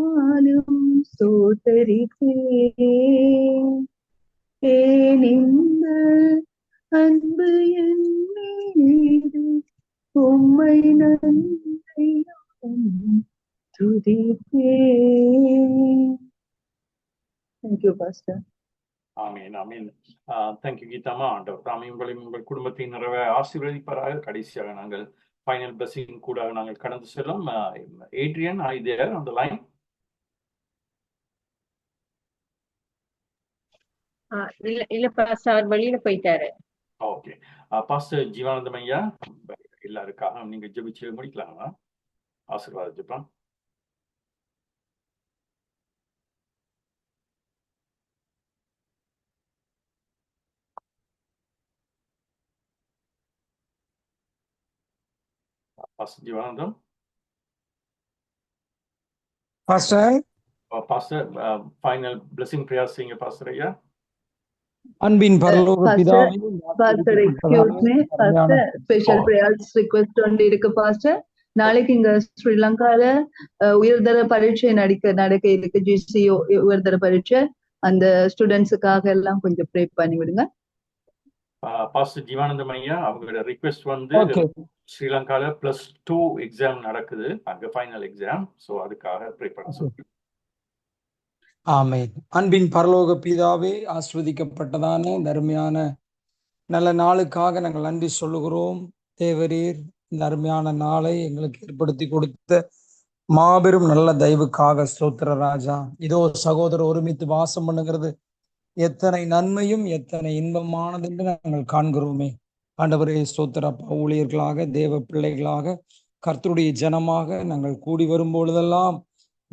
ஸ்தோத்தரிப்பேன். ஏன் இந்த அன்பு என் மீது உம்மை நன்றியுடன் துதிப்பேன். Thank you, Pastor. ஆமீன், ஆமீன். தேங்க்யூ கீதாமா. ஆண்டவர் தாமே உங்களையும் உங்கள் குடும்பத்தின் நிறைவே ஆசீர்வதிப்பாராக. கடைசியாக நாங்கள் ஃபைனல் பிளஸிங் கூட நாங்கள் கடந்து செல்லும். Adrian, are you there on the line? இல்ல பாஸ்டர், அவர் வெளியில போயிட்டாரு. ஓகே. பாஸ்டர் ஜீவானந்தம் ஐயா, எல்லாருக்காக நீங்க ஜெபிச்சு முடிக்கலாமா? ஆசீர்வாத ஜெபம். Pastor Jivanandam. Pastor, Pastor, final blessing prayer sing Pastor ஐயா. அன்பின் பரலோக Pastor, பிதாவே, excuse me, Pastor, special prayers request ஒன்று இருக்கு Pastor. நாளைக்கு இங்க ஸ்ரீலங்கால உயர்தர பரீட்சை நடக்க இருக்கு. GCO உயர்தர பரீட்சை. அந்த ஸ்டூடெண்ட்ஸுக்காக எல்லாம் கொஞ்சம் ப்ரே பண்ணி விடுங்க. பாஸ்டர் ஜீவானந்தம் ஐயா அவங்களோட ரிக்வெஸ்ட் வந்து ஸ்ரீலங்கால +2 எக்ஸாம் நடக்குது, அங்க ஃபைனல் எக்ஸாம். சோ அதுக்காக ப்ரே பண்ண சொல்லுங்க. ஆமென். அன்பின் பரலோக பிதாவே, ஆஸ்வதிக்கப்பட்டதான அருமையான நல்ல நாளுக்காக நாங்கள் நன்றி சொல்லுகிறோம். தேவரீர் இந்த அருமையான நாளை எங்களுக்கு ஏற்படுத்தி கொடுத்த மாபெரும் நல்ல தயவுக்காக ஸ்தோத்திர ராஜா. இதோ சகோதரர் ஒருமித்து வாசம் பண்ணுகிறது எத்தனை நன்மையும் எத்தனை இன்பமானது என்று நாங்கள் காண்கிறோமே. ஆண்டவரே ஸ்தோத்திரப்பா, ஊழியர்களாக தேவ பிள்ளைகளாக கர்த்தருடைய ஜனமாக நாங்கள் கூடி வரும் பொழுதெல்லாம்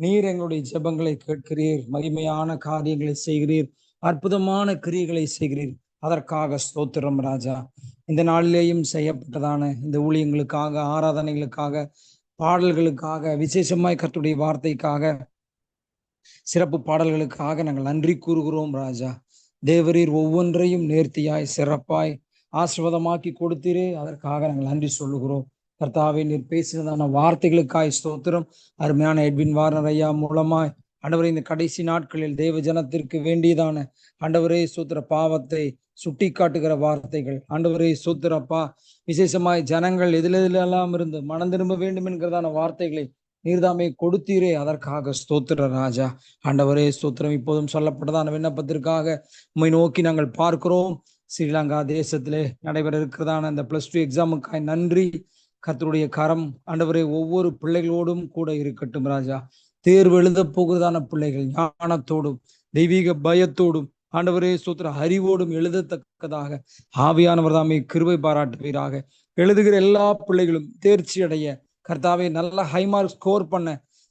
நீர் எங்களுடைய ஜெபங்களை கேட்கிறீர், மகிமையான காரியங்களை செய்கிறீர், அற்புதமான கிரியைகளை செய்கிறீர். அதற்காக ஸ்தோத்திரம் ராஜா. இந்த நாளிலேயும் செய்யப்பட்டதான இந்த ஊழியங்களுக்காக, ஆராதனைகளுக்காக, பாடல்களுக்காக, விசேஷமாய் கர்த்தருடைய வார்த்தைக்காக, சிறப்பு பாடல்களுக்காக நாங்கள் நன்றி கூறுகிறோம் ராஜா. தேவரீர் ஒவ்வொன்றையும் நேர்த்தியாய் சிறப்பாய் ஆசீர்வாதமாக்கி கொடுத்தீரே, அதற்காக நாங்கள் நன்றி சொல்லுகிறோம். கர்த்தாவே, நீர் பேசினதான வார்த்தைகளுக்காய் ஸ்தோத்திரம். அருமையான எட்வின் வார்னர் ஐயா மூலமாய் ஆண்டவரே இந்த கடைசி நாட்களில் தேவ ஜனத்திற்கு வேண்டியதான ஆண்டவரே ஸ்தோத்திர பாவத்தை சுட்டி காட்டுகிற வார்த்தைகள், ஆண்டவரே ஸ்தோத்திரப்பா, விசேஷமாய் ஜனங்கள் எதிலெல்லாம் இருந்து மனம் திரும்ப வேண்டும் என்கிறதான வார்த்தைகளை நீர்தாமே கொடுத்தீரே, அதற்காக ஸ்தோத்திர ராஜா. ஆண்டவரே ஸ்தோத்திரம். இப்போதும் சொல்லப்பட்டதான விண்ணப்பத்திற்காக உம்மை நோக்கி நாங்கள் பார்க்கிறோம். ஸ்ரீலங்கா தேசத்திலே நடைபெற இருக்கிறதான அந்த +2 எக்ஸாமுக்காய் நன்றி. கர்த்தருடைய கரம் ஆண்டவரே ஒவ்வொரு பிள்ளைகளோடும் கூட இருக்கட்டும் ராஜா. தேர்வு எழுத போகிறதான பிள்ளைகள் ஞானத்தோடும் தெய்வீக பயத்தோடும் ஆண்டவரே ஸ்தோத்திர அறிவோடும் எழுதத்தக்கதாக ஆவியானவர் தாமே கிருபை பாராட்டுவீராக. எழுதுகிற எல்லா பிள்ளைகளும் தேர்ச்சி அடைய கர்த்தாவே நல்ல ஹைமார்க் ஸ்கோர் பண்ண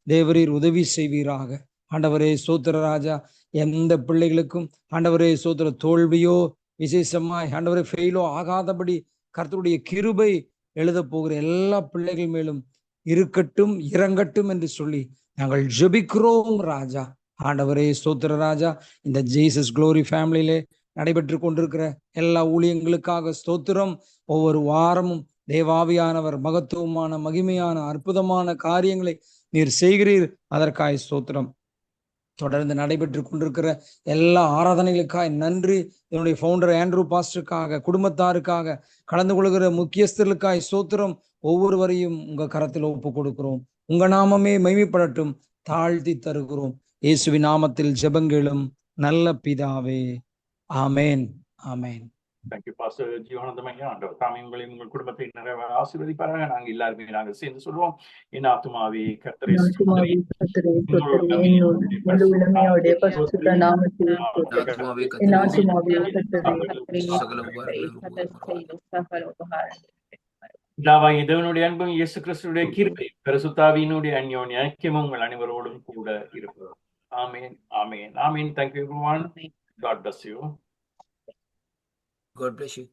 தேவரீர் உதவி செய்வீராக. ஆண்டவரே ஸ்தோத்திர ராஜா. எந்த பிள்ளைகளுக்கும் ஆண்டவரே ஸ்தோத்திர தோல்வியோ விசேஷமாய் ஆண்டவரே ஃபெயிலோ ஆகாதபடி கர்த்தருடைய கிருபை எழுத போகிற எல்லா பிள்ளைகள் மேலும் இருக்கட்டும், இறங்கட்டும் என்று சொல்லி நாங்கள் ஜெபிக்கிறோம் ராஜா. ஆண்டவரே ஸ்தோத்திர ராஜா. இந்த ஜீசஸ் குளோரி ஃபேமிலியிலே நடைபெற்று கொண்டிருக்கிற எல்லா ஊழியங்களுக்காக ஸ்தோத்திரம். ஒவ்வொரு வாரமும் தேவாவியானவர் மகத்துவமான மகிமையான அற்புதமான காரியங்களை நீர் செய்கிறீர், அதற்காய் ஸ்தோத்திரம். தொடர்ந்து நடைபெற்று கொண்டிருக்கிற எல்லா ஆராதனைகளுக்காய் நன்றி. என்னுடைய ஃபவுண்டர் ஆண்ட்ரூ பாஸ்டருக்காக, குடும்பத்தாருக்காக, கலந்து கொள்கிற முக்கியஸ்தர்களுக்காய் ஸ்தோத்திரம். ஒவ்வொருவரையும் உங்க கரத்தில் ஒப்பு கொடுக்கிறோம். உங்க நாமமே மகிமைப்படட்டும். தாழ்த்தி தருகிறோம். இயேசுவின் நாமத்தில் ஜெபங்களும் நல்ல பிதாவே. ஆமேன், ஆமேன். தேங்க்யூ பாஸ்டர் ஜீவானந்தம் ஐயா. ஆண்டவர் தாமே உங்களையும் உங்கள் குடும்பத்தை நிறைய ஆசீர்வதிப்பாராக. நாங்கள் எல்லாருமே நாங்கள் சேர்ந்து சொல்லுவோம். என் ஆத்துமாவே கர்த்தரை ஸ்தோத்திரி, தேவனுடைய அன்பும் இயேசு கிறிஸ்துடைய கிருபை பரிசுத்த ஆவியினுடைய அந்யோன்ய ஐக்கியமும் உங்கள் அனைவரோடும் கூட இருக்கிறது. ஆமேன், ஆமேன், ஆமேன். Thank you everyone. God bless you. God bless you.